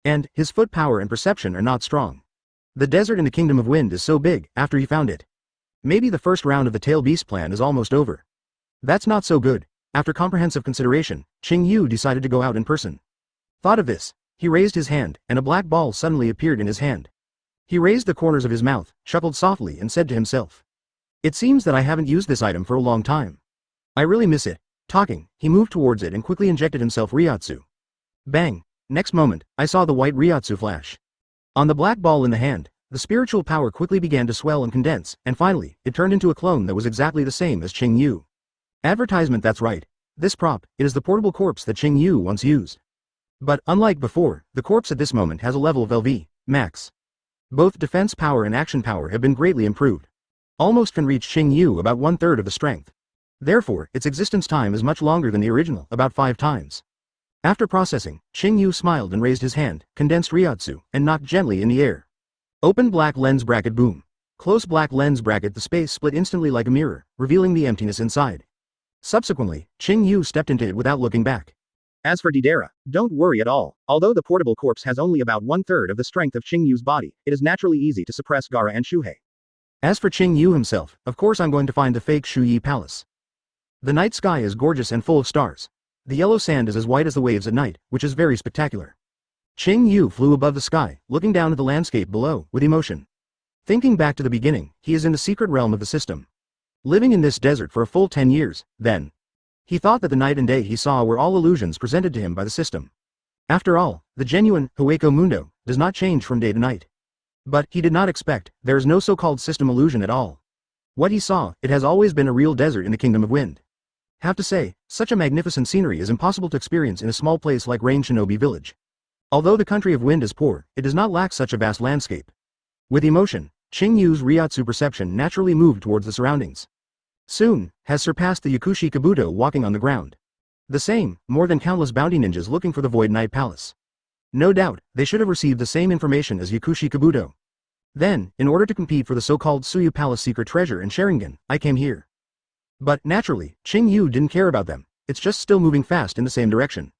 And, his foot power and perception are not strong. The desert in the Kingdom of Wind is so big, after he found it. Maybe the first round of the Tail Beast plan is almost over. That's not so good. After comprehensive consideration, Qing Yu decided to go out in person. Thought of this, he raised his hand, and a black ball suddenly appeared in his hand. He raised the corners of his mouth, chuckled softly and said to himself. It seems that I haven't used this item for a long time. I really miss it. Talking, he moved towards it and quickly injected himself Ryatsu. Bang! Next moment, I saw the white Ryatsu flash. On the black ball in the hand, the spiritual power quickly began to swell and condense, and finally, it turned into a clone that was exactly the same as Qing Yu. Advertisement. That's right. This prop, it is the portable corpse that Qing Yu once used. But, unlike before, the corpse at this moment has a level of LV, max. Both defense power and action power have been greatly improved. Almost can reach Qing Yu about 1/3 of the strength. Therefore, its existence time is much longer than the original, about 5 times. After processing, Qing Yu smiled and raised his hand, condensed Ryatsu, and knocked gently in the air. Open black lens bracket. Boom. Close black lens bracket. The space split instantly like a mirror, revealing the emptiness inside. Subsequently, Qing Yu stepped into it without looking back. As for Didera, don't worry at all. Although the portable corpse has only about 1/3 of the strength of Qing Yu's body, it is naturally easy to suppress Gaara and Shuhei. As for Qing Yu himself, of course I'm going to find the fake Shuyi Palace. The night sky is gorgeous and full of stars. The yellow sand is as white as the waves at night, which is very spectacular. Qing Yu flew above the sky, looking down at the landscape below, with emotion. Thinking back to the beginning, he is in the secret realm of the system. Living in this desert for a full 10 years, then. He thought that the night and day he saw were all illusions presented to him by the system. After all, the genuine Hueco Mundo does not change from day to night. But he did not expect there is no so-called system illusion at all. What he saw, it has always been a real desert in the Kingdom of Wind. Have to say, such a magnificent scenery is impossible to experience in a small place like Rain Shinobi Village. Although the country of wind is poor, it does not lack such a vast landscape. With emotion, Qing Yu's Ryotsu perception naturally moved towards the surroundings. Soon, has surpassed the Yakushi Kabuto walking on the ground. The same, more than countless bounty ninjas looking for the Void Knight Palace. No doubt, they should have received the same information as Yakushi Kabuto. Then, in order to compete for the so-called Suyu Palace secret treasure and Sharingan, I came here. But, naturally, Qing Yu didn't care about them, it's just still moving fast in the same direction.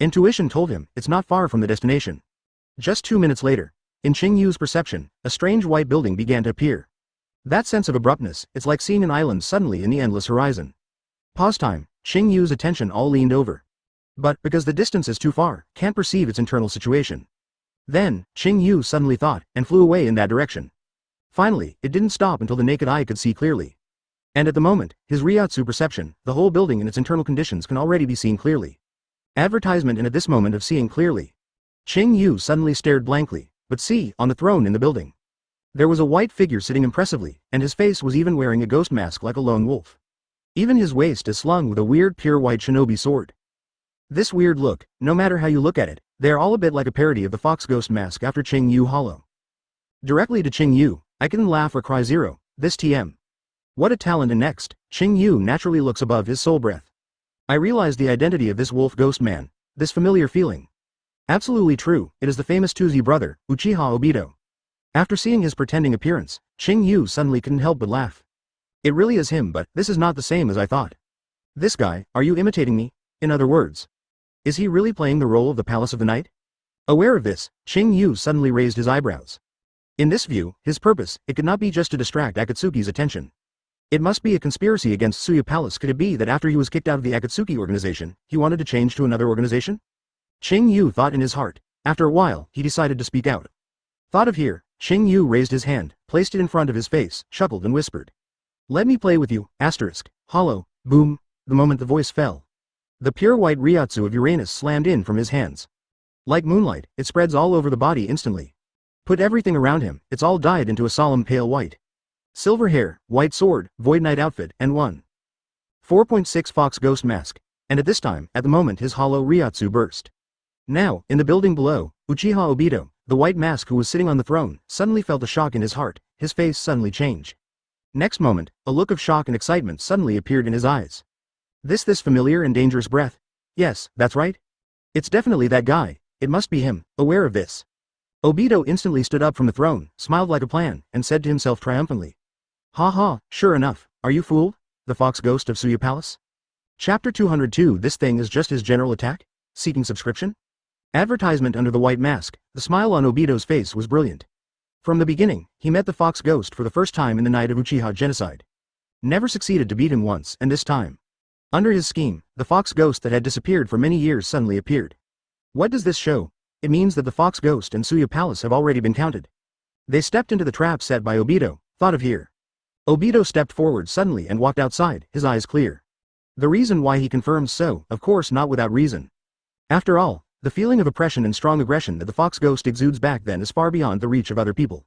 Intuition told him, it's not far from the destination. Just 2 minutes later, in Qing Yu's perception, a strange white building began to appear. That sense of abruptness, it's like seeing an island suddenly in the endless horizon. Pause time, Qing Yu's attention all leaned over. But, because the distance is too far, can't perceive its internal situation. Then, Qing Yu suddenly thought, and flew away in that direction. Finally, it didn't stop until the naked eye could see clearly. And at the moment, his Ryotsu perception, the whole building and its internal conditions can already be seen clearly. Advertisement and at this moment of seeing clearly. Qing Yu suddenly stared blankly, but see, on the throne in the building. There was a white figure sitting impressively, and his face was even wearing a ghost mask like a lone wolf. Even his waist is slung with a weird pure white shinobi sword. This weird look, no matter how you look at it, they are all a bit like a parody of the fox ghost mask after Qing Yu Hollow. Directly to Qing Yu, I couldn't laugh or cry zero, this TM. What a talent. And next, Qing Yu naturally looks above his soul breath. I realized the identity of this wolf ghost man, this familiar feeling. Absolutely true, it is the famous Tuzi brother, Uchiha Obito. After seeing his pretending appearance, Qing Yu suddenly couldn't help but laugh. It really is him, but this is not the same as I thought. This guy, are you imitating me? In other words, is he really playing the role of the Palace of the Night? Aware of this, Qing Yu suddenly raised his eyebrows. In this view, his purpose, it could not be just to distract Akatsuki's attention. It must be a conspiracy against Suyu Palace. Could it be that after he was kicked out of the Akatsuki organization, he wanted to change to another organization? Qing Yu thought in his heart. After a while, he decided to speak out. Thought of here, Qing Yu raised his hand, placed it in front of his face, chuckled and whispered. Let me play with you, asterisk, hollow, boom, the moment the voice fell. The pure white Ryotsu of Uranus slammed in from his hands. Like moonlight, it spreads all over the body instantly. Put everything around him, it's all dyed into a solemn pale white. Silver hair, white sword, void knight outfit, and 4.6 fox ghost mask. And at this time, at the moment his hollow Ryotsu burst. Now, in the building below, Uchiha Obito, the white mask who was sitting on the throne, suddenly felt a shock in his heart, his face suddenly changed. Next moment, a look of shock and excitement suddenly appeared in his eyes. This familiar and dangerous breath? Yes, that's right. It's definitely that guy, it must be him, aware of this. Obito instantly stood up from the throne, smiled like a plan, and said to himself triumphantly. Ha ha, sure enough, are you fooled? The fox ghost of Suyu Palace? Chapter 202. This thing is just his general attack? Seeking subscription? Advertisement under the white mask, the smile on Obito's face was brilliant. From the beginning, he met the fox ghost for the first time in the night of Uchiha genocide. Never succeeded to beat him once, and this time. Under his scheme, the fox ghost that had disappeared for many years suddenly appeared. What does this show? It means that the fox ghost and Suyu Palace have already been counted. They stepped into the trap set by Obito, thought of here. Obito stepped forward suddenly and walked outside, his eyes clear. The reason why he confirms so, of course not without reason. After all, the feeling of oppression and strong aggression that the fox ghost exudes back then is far beyond the reach of other people.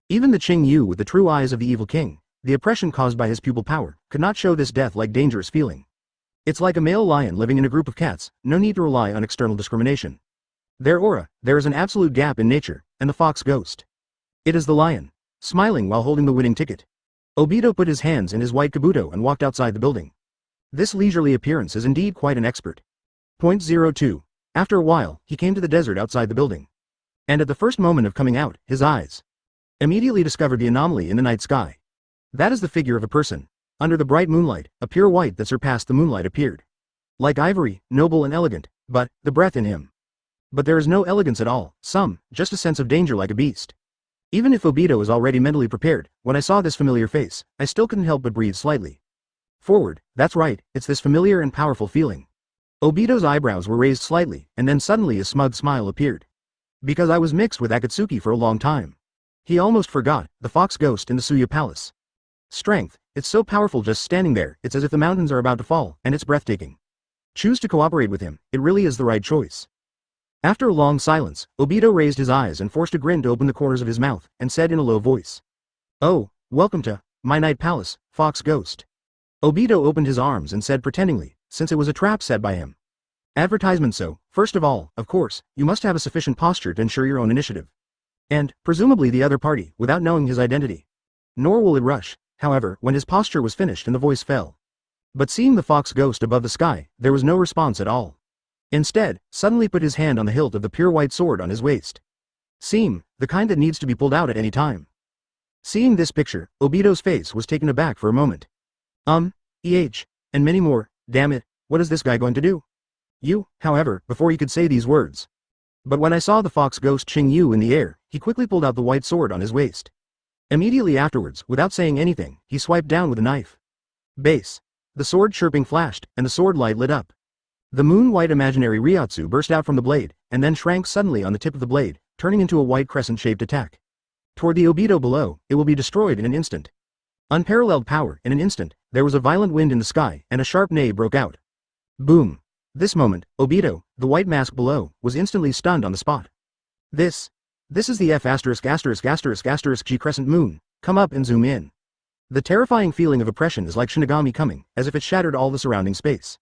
Even the Qing Yu with the true eyes of the evil king, the oppression caused by his pupil power, could not show this death-like dangerous feeling. It's like a male lion living in a group of cats, no need to rely on external discrimination. Their aura, there is an absolute gap in nature, and the fox ghost. It is the lion, smiling while holding the winning ticket. Obito put his hands in his white kabuto and walked outside the building. This leisurely appearance is indeed quite an expert. Point 02. After a while, he came to the desert outside the building. And at the first moment of coming out, his eyes immediately discovered the anomaly in the night sky. That is the figure of a person. Under the bright moonlight, a pure white that surpassed the moonlight appeared. Like ivory, noble and elegant, but, the breath in him. But there is no elegance at all, just a sense of danger like a beast. Even if Obito is already mentally prepared, when I saw this familiar face, I still couldn't help but breathe slightly. Forward, that's right, it's this familiar and powerful feeling. Obito's eyebrows were raised slightly, and then suddenly a smug smile appeared. Because I was mixed with Akatsuki for a long time. He almost forgot, the fox ghost in the Suya Palace. Strength, it's so powerful just standing there, it's as if the mountains are about to fall, and it's breathtaking. Choose to cooperate with him, it really is the right choice. After a long silence, Obito raised his eyes and forced a grin to open the corners of his mouth, and said in a low voice. Oh, welcome to my night palace, fox ghost. Obito opened his arms and said pretendingly, since it was a trap set by him. Advertisement. So, first of all, of course, you must have a sufficient posture to ensure your own initiative. And, presumably the other party, without knowing his identity. Nor will it rush, however, when his posture was finished and the voice fell. But seeing the fox ghost above the sky, there was no response at all. Instead, suddenly put his hand on the hilt of the pure white sword on his waist. Seem, the kind that needs to be pulled out at any time. Seeing this picture, Obito's face was taken aback for a moment. And many more, damn it, what is this guy going to do? You, however, before he could say these words. But when I saw the fox ghost Qing Yu in the air, he quickly pulled out the white sword on his waist. Immediately afterwards, without saying anything, he swiped down with a knife. Base. The sword chirping flashed, and the sword light lit up. The moon-white imaginary Ryotsu burst out from the blade, and then shrank suddenly on the tip of the blade, turning into a white crescent-shaped attack. Toward the Obito below, it will be destroyed in an instant. Unparalleled power, in an instant, there was a violent wind in the sky, and a sharp neigh broke out. Boom. This moment, Obito, the white mask below, was instantly stunned on the spot. This is the F***G crescent moon, come up and zoom in. The terrifying feeling of oppression is like Shinigami coming, as if it shattered all the surrounding space.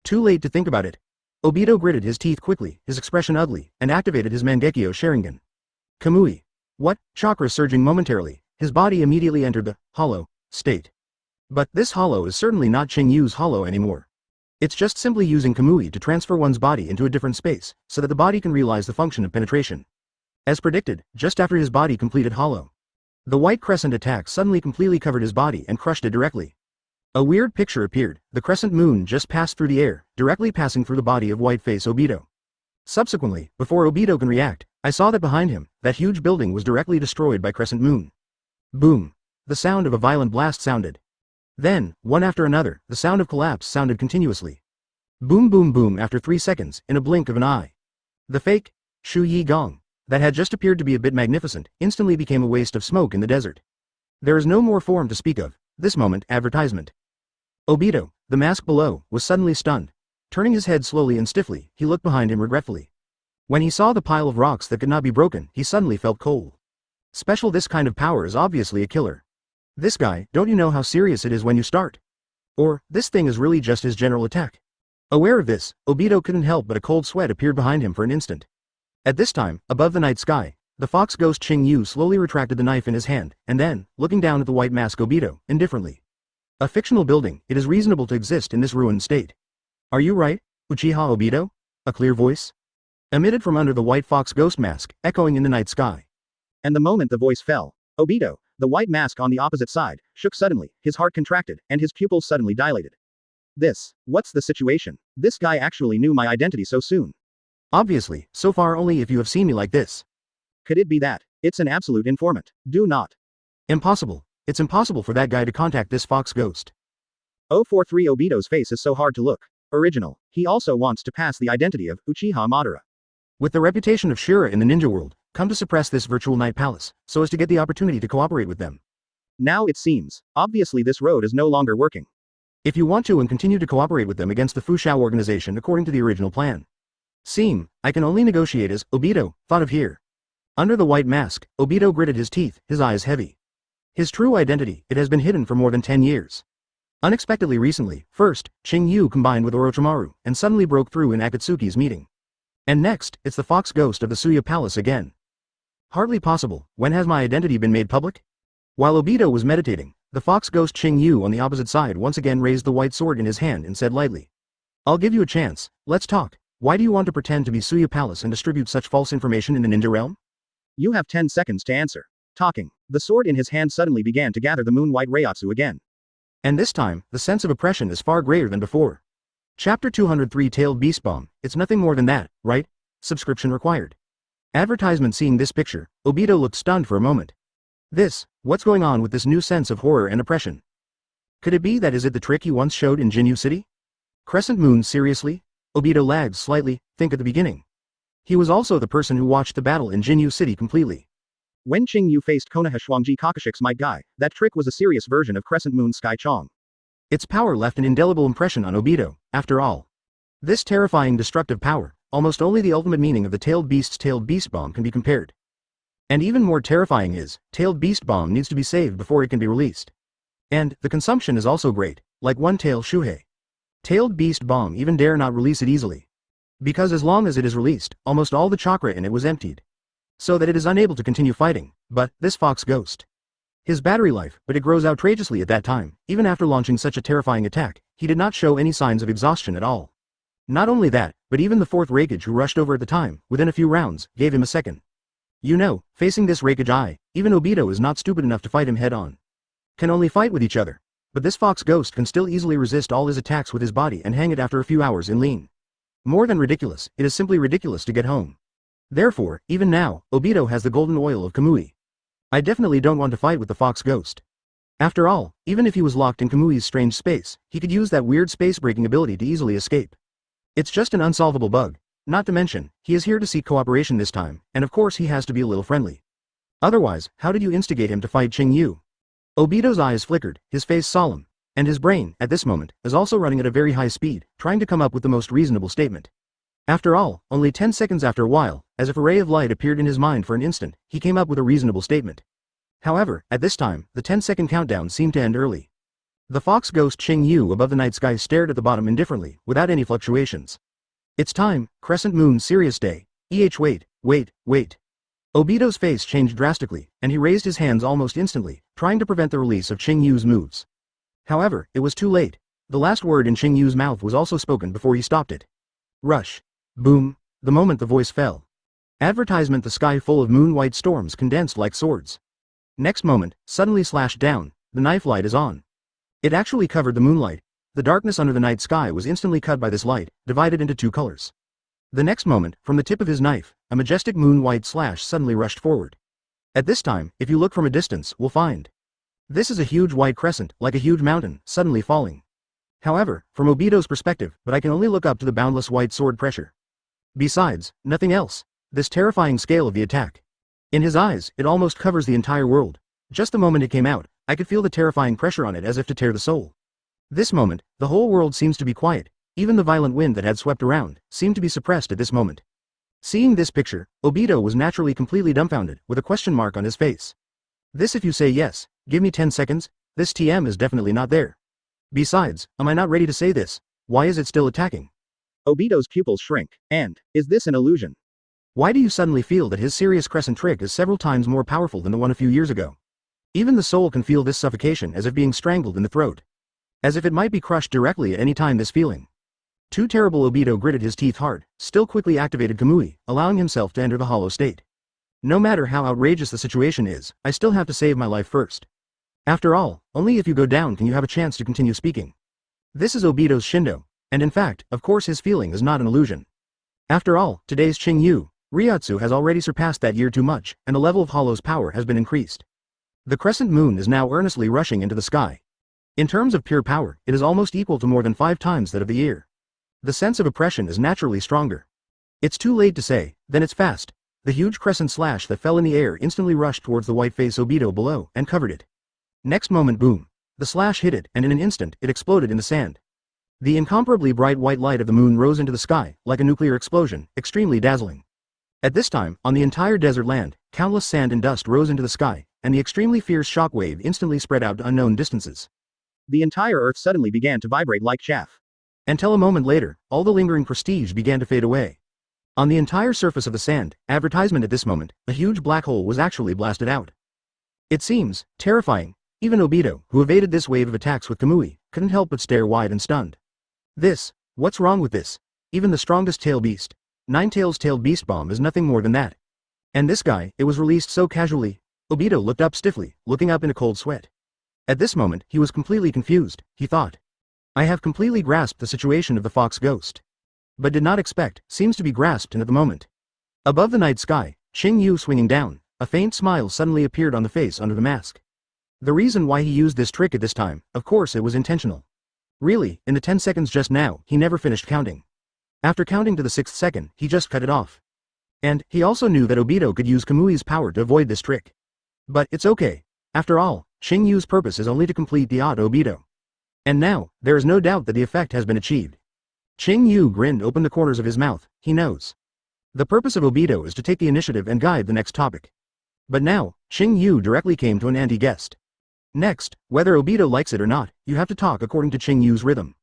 Too late to think about it. Obito gritted his teeth quickly, his expression ugly, and activated his Mangekyo Sharingan. Kamui. What? Chakra surging momentarily, his body immediately entered the hollow state. But this hollow is certainly not Qing Yu's hollow anymore. It's just simply using Kamui to transfer one's body into a different space, so that the body can realize the function of penetration. As predicted, just after his body completed hollow, the white crescent attack suddenly completely covered his body and crushed it directly. A weird picture appeared, the crescent moon just passed through the air, directly passing through the body of white-face Obito. Subsequently, before Obito can react, I saw that behind him, that huge building was directly destroyed by crescent moon. Boom. The sound of a violent blast sounded. Then, one after another, the sound of collapse sounded continuously. Boom boom boom after 3 seconds, in a blink of an eye. The fake Shu Yi Gong, that had just appeared to be a bit magnificent, instantly became a waste of smoke in the desert. There is no more form to speak of, this moment advertisement. Obito, the mask below, was suddenly stunned. Turning his head slowly and stiffly, he looked behind him regretfully. When he saw the pile of rocks that could not be broken, he suddenly felt cold. Special, this kind of power is obviously a killer. This guy, don't you know how serious it is when you start? Or, this thing is really just his general attack. Aware of this, Obito couldn't help but a cold sweat appeared behind him for an instant. At this time, above the night sky, the fox ghost Qing Yu slowly retracted the knife in his hand, and then, looking down at the white mask Obito, indifferently. A fictional building, it is reasonable to exist in this ruined state. Are you right, Uchiha Obito? A clear voice emitted from under the white fox ghost mask, echoing in the night sky. And the moment the voice fell, Obito, the white mask on the opposite side, shook suddenly, his heart contracted, and his pupils suddenly dilated. What's the situation? This guy actually knew my identity so soon. Obviously, so far only if you have seen me like this. Could it be that? It's an absolute informant. Do not. Impossible. It's impossible for that guy to contact this fox ghost. 043 Obito's face is so hard to look. Original. He also wants to pass the identity of Uchiha Madara. With the reputation of Shura in the ninja world, come to suppress this virtual night palace, so as to get the opportunity to cooperate with them. Now it seems, obviously this road is no longer working. If you want to and continue to cooperate with them against the Fushao organization according to the original plan. I can only negotiate as Obito, thought of here. Under the white mask, Obito gritted his teeth, his eyes heavy. His true identity, it has been hidden for more than 10 years. Unexpectedly recently, first, Qing Yu combined with Orochimaru, and suddenly broke through in Akatsuki's meeting. And next, it's the fox ghost of the Suya Palace again. Hardly possible, when has my identity been made public? While Obito was meditating, the fox ghost Qing Yu on the opposite side once again raised the white sword in his hand and said lightly. I'll give you a chance, let's talk. Why do you want to pretend to be Suya Palace and distribute such false information in the ninja realm? You have 10 seconds to answer. Talking. The sword in his hand suddenly began to gather the moon-white Reiatsu again. And this time, the sense of oppression is far greater than before. Chapter 203 Tailed Beast Bomb, it's nothing more than that, right? Subscription required. Advertisement. Seeing this picture, Obito looked stunned for a moment. What's going on with this new sense of horror and oppression? Could it be that is it the trick he once showed in Qing Yu City? Crescent moon, seriously? Obito lagged slightly, think at the beginning. He was also the person who watched the battle in Qing Yu City completely. When Qing Yu faced Konoha Kakashik's Might Guy, that trick was a serious version of Crescent Moon Sky Chong. Its power left an indelible impression on Obito, after all. This terrifying destructive power, almost only the ultimate meaning of the Tailed Beast's Tailed Beast Bomb can be compared. And even more terrifying is, Tailed Beast Bomb needs to be saved before it can be released. And, the consumption is also great, like one Tail Shuhei. Tailed Beast Bomb even dare not release it easily. Because as long as it is released, almost all the chakra in it was emptied. So that it is unable to continue fighting, but, this Fox Ghost. His battery life, but it grows outrageously at that time, even after launching such a terrifying attack, he did not show any signs of exhaustion at all. Not only that, but even the fourth Raikage who rushed over at the time, within a few rounds, gave him a second. You know, facing this Raikage even Obito is not stupid enough to fight him head-on. Can only fight with each other. But this Fox Ghost can still easily resist all his attacks with his body and hang it after a few hours in lean. More than ridiculous, it is simply ridiculous to get home. Therefore, even now, Obito has the golden oil of Kamui. I definitely don't want to fight with the Fox Ghost. After all, even if he was locked in Kamui's strange space, he could use that weird space-breaking ability to easily escape. It's just an unsolvable bug. Not to mention, he is here to seek cooperation this time, and of course he has to be a little friendly. Otherwise, how did you instigate him to fight Qing Yu? Obito's eyes flickered, his face solemn, and his brain, at this moment, is also running at a very high speed, trying to come up with the most reasonable statement. After all, only 10 seconds after a while, as if a ray of light appeared in his mind for an instant, he came up with a reasonable statement. However, at this time, the 10-second countdown seemed to end early. The Fox Ghost Qing Yu above the night sky stared at the bottom indifferently, without any fluctuations. It's time, Crescent Moon Serious Day. Wait. Obito's face changed drastically, and he raised his hands almost instantly, trying to prevent the release of Qing Yu's moves. However, it was too late. The last word in Qing Yu's mouth was also spoken before he stopped it. Rush. Boom. The moment the voice fell. Advertisement: the sky full of moon-white storms condensed like swords. Next moment, suddenly slashed down, the knife light is on. It actually covered the moonlight. The darkness under the night sky was instantly cut by this light, divided into two colors. The next moment, from the tip of his knife, a majestic moon-white slash suddenly rushed forward. At this time, if you look from a distance, we'll find. This is a huge white crescent, like a huge mountain, suddenly falling. However, from Obito's perspective, but I can only look up to the boundless white sword pressure. Besides, nothing else. This terrifying scale of the attack. In his eyes, it almost covers the entire world. Just the moment it came out, I could feel the terrifying pressure on it as if to tear the soul. This moment, the whole world seems to be quiet. Even the violent wind that had swept around, seemed to be suppressed at this moment. Seeing this picture, Obito was naturally completely dumbfounded, with a question mark on his face. This, if you say yes, give me 10 seconds, this TM is definitely not there. Besides, am I not ready to say this? Why is it still attacking? Obito's pupils shrink. And, is this an illusion? Why do you suddenly feel that his serious crescent trick is several times more powerful than the one a few years ago? Even the soul can feel this suffocation as if being strangled in the throat. As if it might be crushed directly at any time. This feeling. Too terrible. Obito gritted his teeth hard, still quickly activated Kamui, allowing himself to enter the hollow state. No matter how outrageous the situation is, I still have to save my life first. After all, only if you go down can you have a chance to continue speaking. This is Obito's Shindo, and in fact, of course his feeling is not an illusion. After all, today's Qing Yu, Ryotsu has already surpassed that year too much, and the level of Hollow's power has been increased. The crescent moon is now earnestly rushing into the sky. In terms of pure power, it is almost equal to more than 5 times that of the year. The sense of oppression is naturally stronger. It's too late to say, then it's fast. The huge crescent slash that fell in the air instantly rushed towards the white face Obito below, and covered it. Next moment, boom. The slash hit it, and in an instant, it exploded in the sand. The incomparably bright white light of the moon rose into the sky, like a nuclear explosion, extremely dazzling. At this time, on the entire desert land, countless sand and dust rose into the sky, and the extremely fierce shock wave instantly spread out to unknown distances. The entire earth suddenly began to vibrate like chaff. Until a moment later, all the lingering prestige began to fade away. On the entire surface of the sand, advertisement at this moment, a huge black hole was actually blasted out. It seems terrifying. Even Obito, who evaded this wave of attacks with Kamui, couldn't help but stare wide and stunned. What's wrong with this? Even the strongest tail beast, Nine Tails Tailed Beast Bomb is nothing more than that. And this guy, it was released so casually. Obito looked up stiffly, looking up in a cold sweat. At this moment, he was completely confused, he thought. I have completely grasped the situation of the Fox Ghost. But did not expect, seems to be grasped in at the moment. Above the night sky, Qing Yu swinging down, a faint smile suddenly appeared on the face under the mask. The reason why he used this trick at this time, of course it was intentional. Really, in the 10 seconds just now, he never finished counting. After counting to the 6th second, he just cut it off. And he also knew that Obito could use Kamui's power to avoid this trick. But it's okay. After all, Qing Yu's purpose is only to complete the Obito. And now, there is no doubt that the effect has been achieved. Qing Yu grinned open the corners of his mouth, he knows. The purpose of Obito is to take the initiative and guide the next topic. But now, Qing Yu directly came to an anti-guest. Next, whether Obito likes it or not, you have to talk according to Qing Yu's rhythm.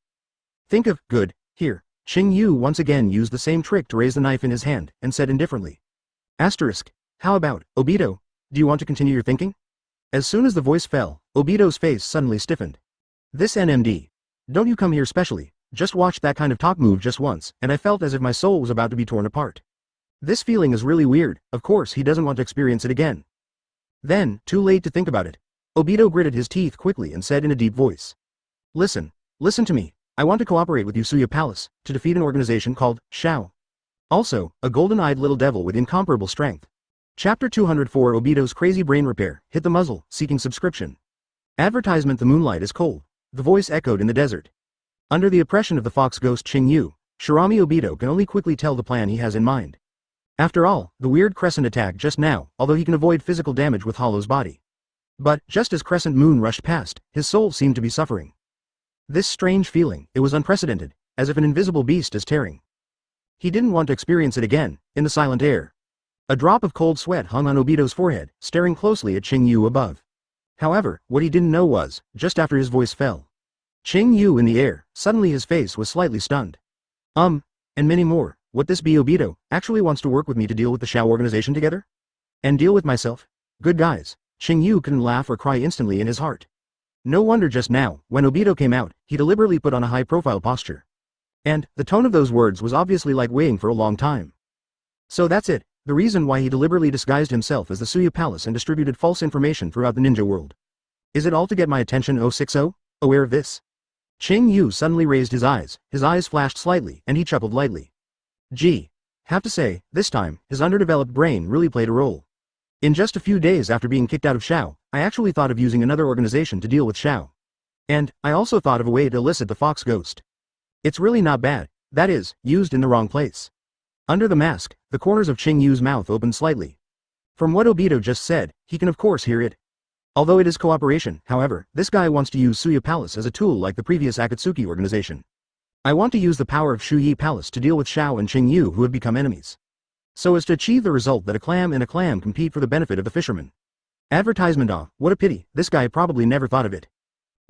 Think of, good, here. Qing Yu once again used the same trick to raise the knife in his hand, and said indifferently. Asterisk. How about, Obito? Do you want to continue your thinking? As soon as the voice fell, Obito's face suddenly stiffened. This NMD. Don't you come here specially, just watch that kind of talk move just once, and I felt as if my soul was about to be torn apart. This feeling is really weird, of course he doesn't want to experience it again. Then, too late to think about it. Obito gritted his teeth quickly and said in a deep voice. Listen to me. I want to cooperate with Yusuya Palace, to defeat an organization called, Shao. Also, a golden-eyed little devil with incomparable strength. Chapter 204 Obito's Crazy Brain Repair, hit the muzzle, seeking subscription. Advertisement. The moonlight is cold. The voice echoed in the desert. Under the oppression of the fox ghost Qing Yu, Shirami Obito can only quickly tell the plan he has in mind. After all, the weird crescent attacked just now, although he can avoid physical damage with Hollow's body. But, just as Crescent Moon rushed past, his soul seemed to be suffering. This strange feeling, it was unprecedented, as if an invisible beast is tearing. He didn't want to experience it again, in the silent air. A drop of cold sweat hung on Obito's forehead, staring closely at Qing Yu above. However, what he didn't know was, just after his voice fell. Qing Yu in the air, suddenly his face was slightly stunned. And many more, what this be Obito, actually wants to work with me to deal with the Shao organization together? And deal with myself? Good guys. Qing Yu couldn't laugh or cry instantly in his heart. No wonder just now, when Obito came out, he deliberately put on a high-profile posture. And, the tone of those words was obviously like waiting for a long time. So that's it, the reason why he deliberately disguised himself as the Suya Palace and distributed false information throughout the ninja world. Is it all to get my attention 060? Aware of this? Qing Yu suddenly raised his eyes flashed slightly, and he chuckled lightly. Gee. Have to say, this time, his underdeveloped brain really played a role. In just a few days after being kicked out of Shao, I actually thought of using another organization to deal with Shao. And, I also thought of a way to elicit the fox ghost. It's really not bad, that is, used in the wrong place. Under the mask, the corners of Qing Yu's mouth opened slightly. From what Obito just said, he can of course hear it. Although it is cooperation, however, this guy wants to use Suya Palace as a tool like the previous Akatsuki organization. I want to use the power of Shuyi Palace to deal with Shao and Qing Yu who have become enemies. So as to achieve the result that a clam and a clam compete for the benefit of the fisherman. Advertisement. What a pity, this guy probably never thought of it.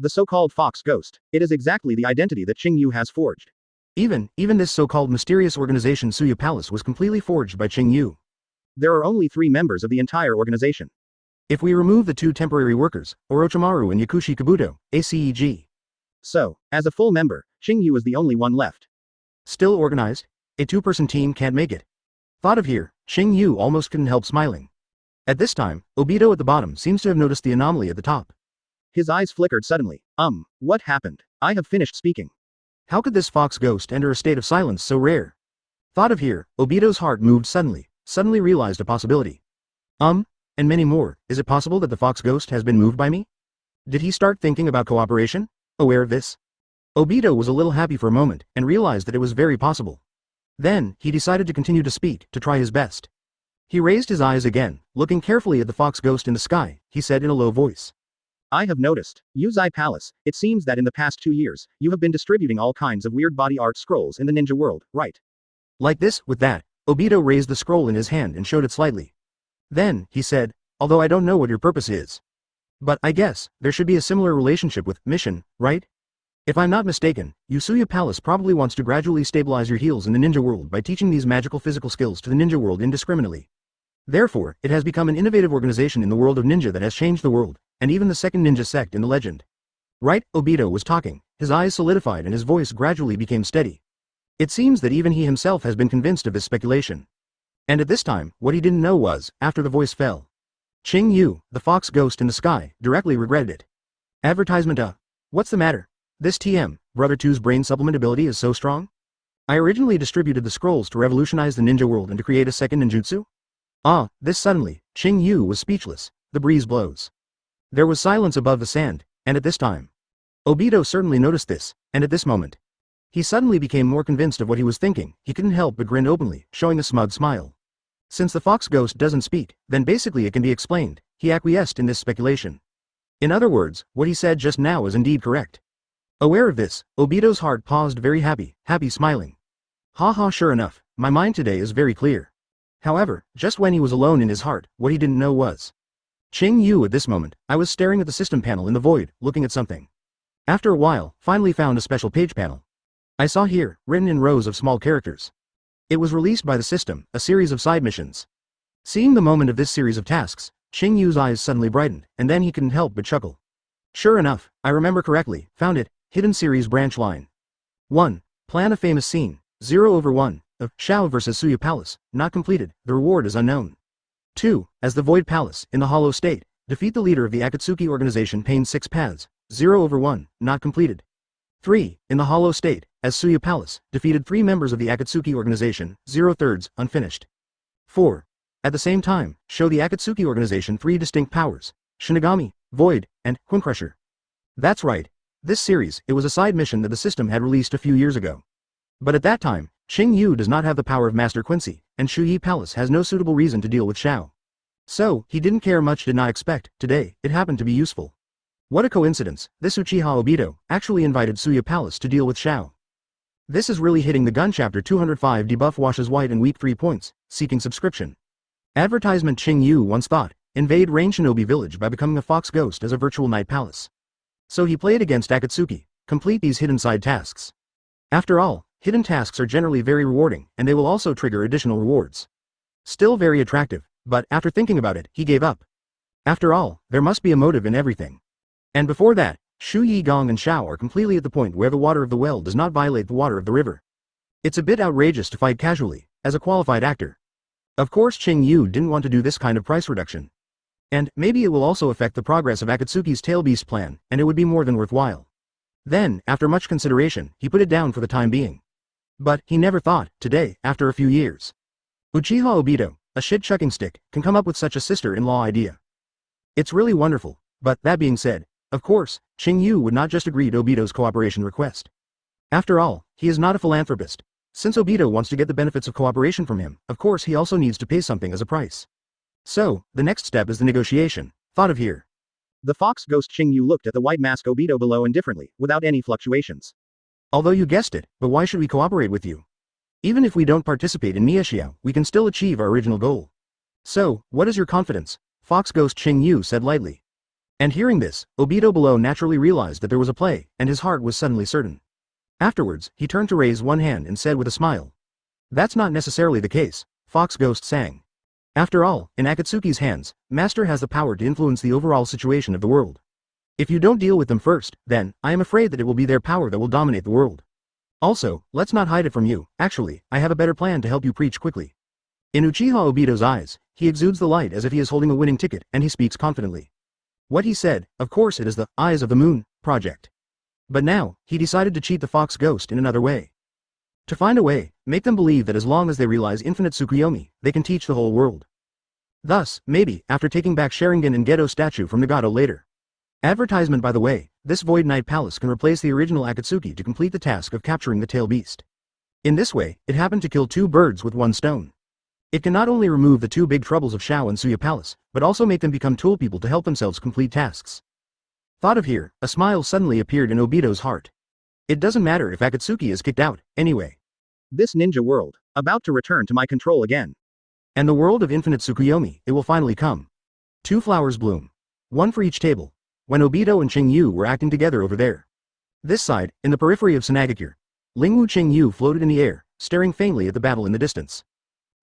The so-called fox ghost, it is exactly the identity that Qing Yu has forged. Even this so-called mysterious organization Suya Palace was completely forged by Qing Yu. There are only 3 members of the entire organization. If we remove the 2 temporary workers, Orochimaru and Yakushi Kabuto, ACEG. So, as a full member, Qing Yu is the only one left. Still organized? A 2-person team can't make it. Thought of here, Qing Yu almost couldn't help smiling. At this time, Obito at the bottom seems to have noticed the anomaly at the top. His eyes flickered suddenly. What happened? I have finished speaking. How could this fox ghost enter a state of silence so rare? Thought of here, Obito's heart moved suddenly realized a possibility. And many more, is it possible that the fox ghost has been moved by me? Did he start thinking about cooperation? Aware of this? Obito was a little happy for a moment, and realized that it was very possible. Then, he decided to continue to speak, to try his best. He raised his eyes again, looking carefully at the fox ghost in the sky, he said in a low voice. I have noticed, Yuzai Palace, it seems that in the past 2 years, you have been distributing all kinds of weird body art scrolls in the ninja world, right? Like this, with that, Obito raised the scroll in his hand and showed it slightly. Then, he said, although I don't know what your purpose is. But I guess, there should be a similar relationship with mission, right? If I'm not mistaken, Yusuya Palace probably wants to gradually stabilize your heels in the ninja world by teaching these magical physical skills to the ninja world indiscriminately. Therefore, it has become an innovative organization in the world of ninja that has changed the world, and even the second ninja sect in the legend. Right? Obito was talking, his eyes solidified and his voice gradually became steady. It seems that even he himself has been convinced of this speculation. And at this time, what he didn't know was, after the voice fell, Qing Yu, the fox ghost in the sky, directly regretted it. Advertisement. What's the matter? This Brother 2's brain supplement ability is so strong? I originally distributed the scrolls to revolutionize the ninja world and to create a second ninjutsu? This suddenly, Qing Yu was speechless, the breeze blows. There was silence above the sand, and at this time. Obito certainly noticed this, and at this moment. He suddenly became more convinced of what he was thinking, he couldn't help but grin openly, showing a smug smile. Since the fox ghost doesn't speak, then basically it can be explained. He acquiesced in this speculation. In other words, what he said just now is indeed correct. Aware of this, Obito's heart paused, very happy, smiling. Haha, sure enough, my mind today is very clear. However, just when he was alone in his heart, what he didn't know was Qing Yu. At this moment, I was staring at the system panel in the void, looking at something. After a while, finally found a special page panel. I saw here, written in rows of small characters. It was released by the system, a series of side missions. Seeing the moment of this series of tasks, Qing Yu's eyes suddenly brightened, and then he couldn't help but chuckle. Sure enough, I remember correctly, found it, hidden series branch line. 1. Plan a famous scene, 0/1, of Shao vs Suya Palace, not completed, the reward is unknown. 2. As the Void Palace, in the Hollow State, defeat the leader of the Akatsuki organization Pain 6 Paths, 0/1, not completed. 3. In the Hollow State, as Suya Palace, defeated 3 members of the Akatsuki organization, 0/3, unfinished. 4. At the same time, show the Akatsuki organization 3 distinct powers, Shinigami, Void, and Quincrusher. That's right. This series, it was a side mission that the system had released a few years ago. But at that time, Qing Yu does not have the power of Master Quincy, and Shuyi Palace has no suitable reason to deal with Shao. So, he didn't care much, did not expect, today, it happened to be useful. What a coincidence, this Uchiha Obito actually invited Suya Palace to deal with Shao. This is really hitting the gun. Chapter 205 Debuff washes white and weak 3 points, seeking subscription. Advertisement. Qing Yu once thought, invade Rain Shinobi Village by becoming a fox ghost as a virtual night palace. So he played against Akatsuki, complete these hidden side tasks. After all, hidden tasks are generally very rewarding, and they will also trigger additional rewards. Still very attractive, but after thinking about it, he gave up. After all, there must be a motive in everything. And before that, Shu Yi Gong and Shao are completely at the point where the water of the well does not violate the water of the river. It's a bit outrageous to fight casually, as a qualified actor. Of course Qing Yu didn't want to do this kind of price reduction. And maybe it will also affect the progress of Akatsuki's Tail Beast plan, and it would be more than worthwhile. Then, after much consideration, he put it down for the time being. But he never thought, today, after a few years, Uchiha Obito, a shit-chucking stick, can come up with such a sister-in-law idea. It's really wonderful, but that being said, of course, Qing Yu would not just agree to Obito's cooperation request. After all, he is not a philanthropist. Since Obito wants to get the benefits of cooperation from him, of course he also needs to pay something as a price. So, the next step is the negotiation, thought of here. The fox ghost Qing Yu looked at the white mask Obito below indifferently, without any fluctuations. Although you guessed it, but why should we cooperate with you? Even if we don't participate in Miexiao, we can still achieve our original goal. So, what is your confidence? Fox ghost Qing Yu said lightly. And hearing this, Obito below naturally realized that there was a play, and his heart was suddenly certain. Afterwards, he turned to raise one hand and said with a smile. That's not necessarily the case, Fox Ghost sang. After all, in Akatsuki's hands, Master has the power to influence the overall situation of the world. If you don't deal with them first, then, I am afraid that it will be their power that will dominate the world. Also, let's not hide it from you, actually, I have a better plan to help you preach quickly. In Uchiha Obito's eyes, he exudes the light as if he is holding a winning ticket, and he speaks confidently. What he said, of course it is the Eyes of the Moon project. But now, he decided to cheat the Fox Ghost in another way. To find a way, make them believe that as long as they realize infinite Tsukuyomi, they can teach the whole world. Thus, maybe, after taking back Sharingan and Gedo statue from Nagato later. Advertisement. By the way, this Void Knight Palace can replace the original Akatsuki to complete the task of capturing the Tail Beast. In this way, it happened to kill 2 birds with 1 stone. It can not only remove the 2 big troubles of Shao and Suya Palace, but also make them become tool people to help themselves complete tasks. Thought of here, a smile suddenly appeared in Obito's heart. It doesn't matter if Akatsuki is kicked out, anyway. This ninja world, about to return to my control again. And the world of infinite Tsukuyomi, it will finally come. 2 flowers bloom. 1 for each table. When Obito and Qing Yu were acting together over there. This side, in the periphery of Sanagakure, Lingwu Qing Yu floated in the air, staring faintly at the battle in the distance.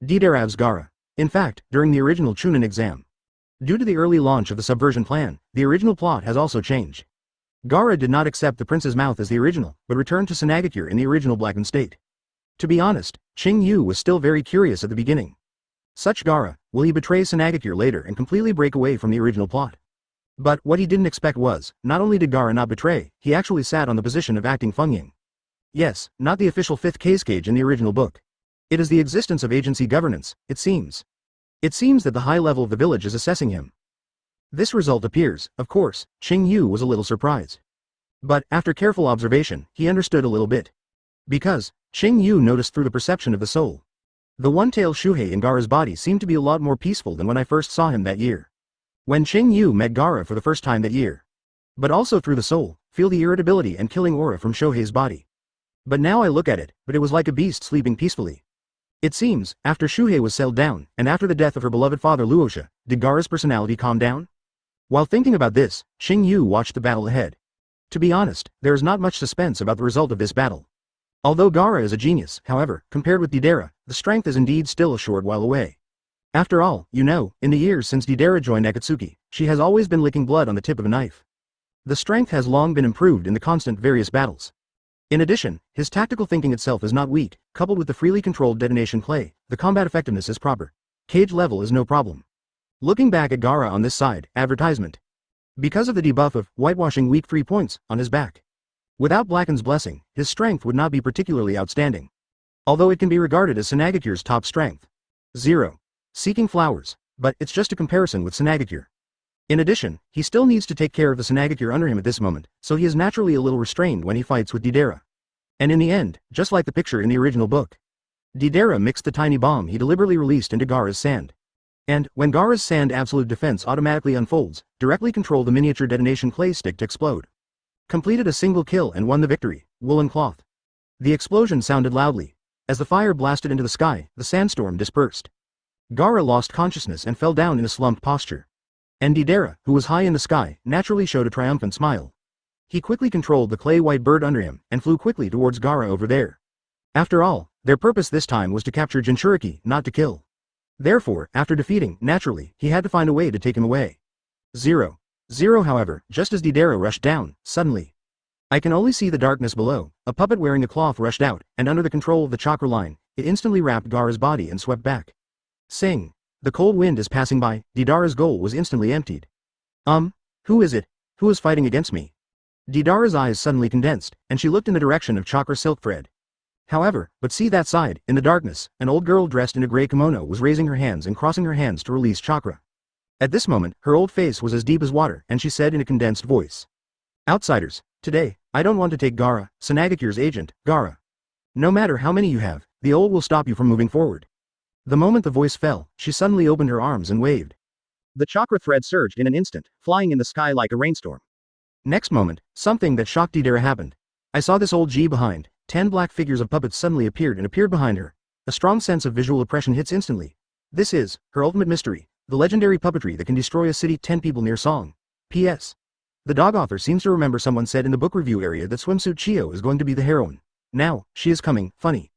Diderav's Gaara. In fact, during the original Chunin exam. Due to the early launch of the subversion plan, the original plot has also changed. Gaara did not accept the prince's mouth as the original, but returned to Sanagakure in the original blackened state. To be honest, Qing Yu was still very curious at the beginning. Such Gaara, will he betray Sanagakure later and completely break away from the original plot? But what he didn't expect was, not only did Gaara not betray, he actually sat on the position of acting Fengying. Yes, not the official 5th Kazekage in the original book. It is the existence of agency governance, it seems. It seems that the high level of the village is assessing him. This result appears, of course, Qing Yu was a little surprised. But, after careful observation, he understood a little bit. Because, Qing Yu noticed through the perception of the soul. The one-tailed Shuhei in Gaara's body seemed to be a lot more peaceful than when I first saw him that year. When Qing Yu met Gaara for the first time that year. But also through the soul, feel the irritability and killing aura from Shohei's body. But now I look at it, but it was like a beast sleeping peacefully. It seems, after Shuhei was settled down, and after the death of her beloved father Luosha, did Gaara's personality calm down? While thinking about this, Qing Yu watched the battle ahead. To be honest, there is not much suspense about the result of this battle. Although Gaara is a genius, however, compared with Deidara, the strength is indeed still a short while away. After all, you know, in the years since Deidara joined Akatsuki, she has always been licking blood on the tip of a knife. The strength has long been improved in the constant various battles. In addition, his tactical thinking itself is not weak, coupled with the freely controlled detonation play, the combat effectiveness is proper. Cage level is no problem. Looking back at Gaara on this side, advertisement. Because of the debuff of whitewashing weak 3 points on his back. Without Blacken's blessing, his strength would not be particularly outstanding. Although it can be regarded as Sanagakure's top strength. 0. Seeking flowers, but it's just a comparison with Sanagakure. In addition, he still needs to take care of the Sanagakure under him at this moment, so he is naturally a little restrained when he fights with Deidara. And in the end, just like the picture in the original book, Deidara mixed the tiny bomb he deliberately released into Gaara's sand. And, when Gaara's sand absolute defense automatically unfolds, directly control the miniature detonation clay stick to explode. Completed a single kill and won the victory, woolen cloth. The explosion sounded loudly. As the fire blasted into the sky, the sandstorm dispersed. Gaara lost consciousness and fell down in a slumped posture. And Deidara, who was high in the sky, naturally showed a triumphant smile. He quickly controlled the clay-white bird under him, and flew quickly towards Gaara over there. After all, their purpose this time was to capture Jinchuriki, not to kill. Therefore, after defeating, naturally, he had to find a way to take him away. 0. However, just as Deidara rushed down, suddenly. I can only see the darkness below. A puppet wearing a cloth rushed out, and under the control of the chakra line, it instantly wrapped Gaara's body and swept back. Sing. The cold wind is passing by. Deidara's goal was instantly emptied. Who is it? Who is fighting against me? Deidara's eyes suddenly condensed, and she looked in the direction of chakra silk thread. However, but see that side, in the darkness, an old girl dressed in a grey kimono was raising her hands and crossing her hands to release chakra. At this moment, her old face was as deep as water, and she said in a condensed voice. Outsiders, today, I don't want to take Gaara, Sanagakure's agent, Gaara. No matter how many you have, the old will stop you from moving forward. The moment the voice fell, she suddenly opened her arms and waved. The chakra thread surged in an instant, flying in the sky like a rainstorm. Next moment, something that shocked Deidara happened. I saw this old G behind. 10 black figures of puppets suddenly appeared behind her. A strong sense of visual oppression hits instantly. This is her ultimate mystery, the legendary puppetry that can destroy a city. 10 people near song. P.S. The dog author seems to remember someone said in the book review area that Swimsuit Chio is going to be the heroine. Now, she is coming, funny.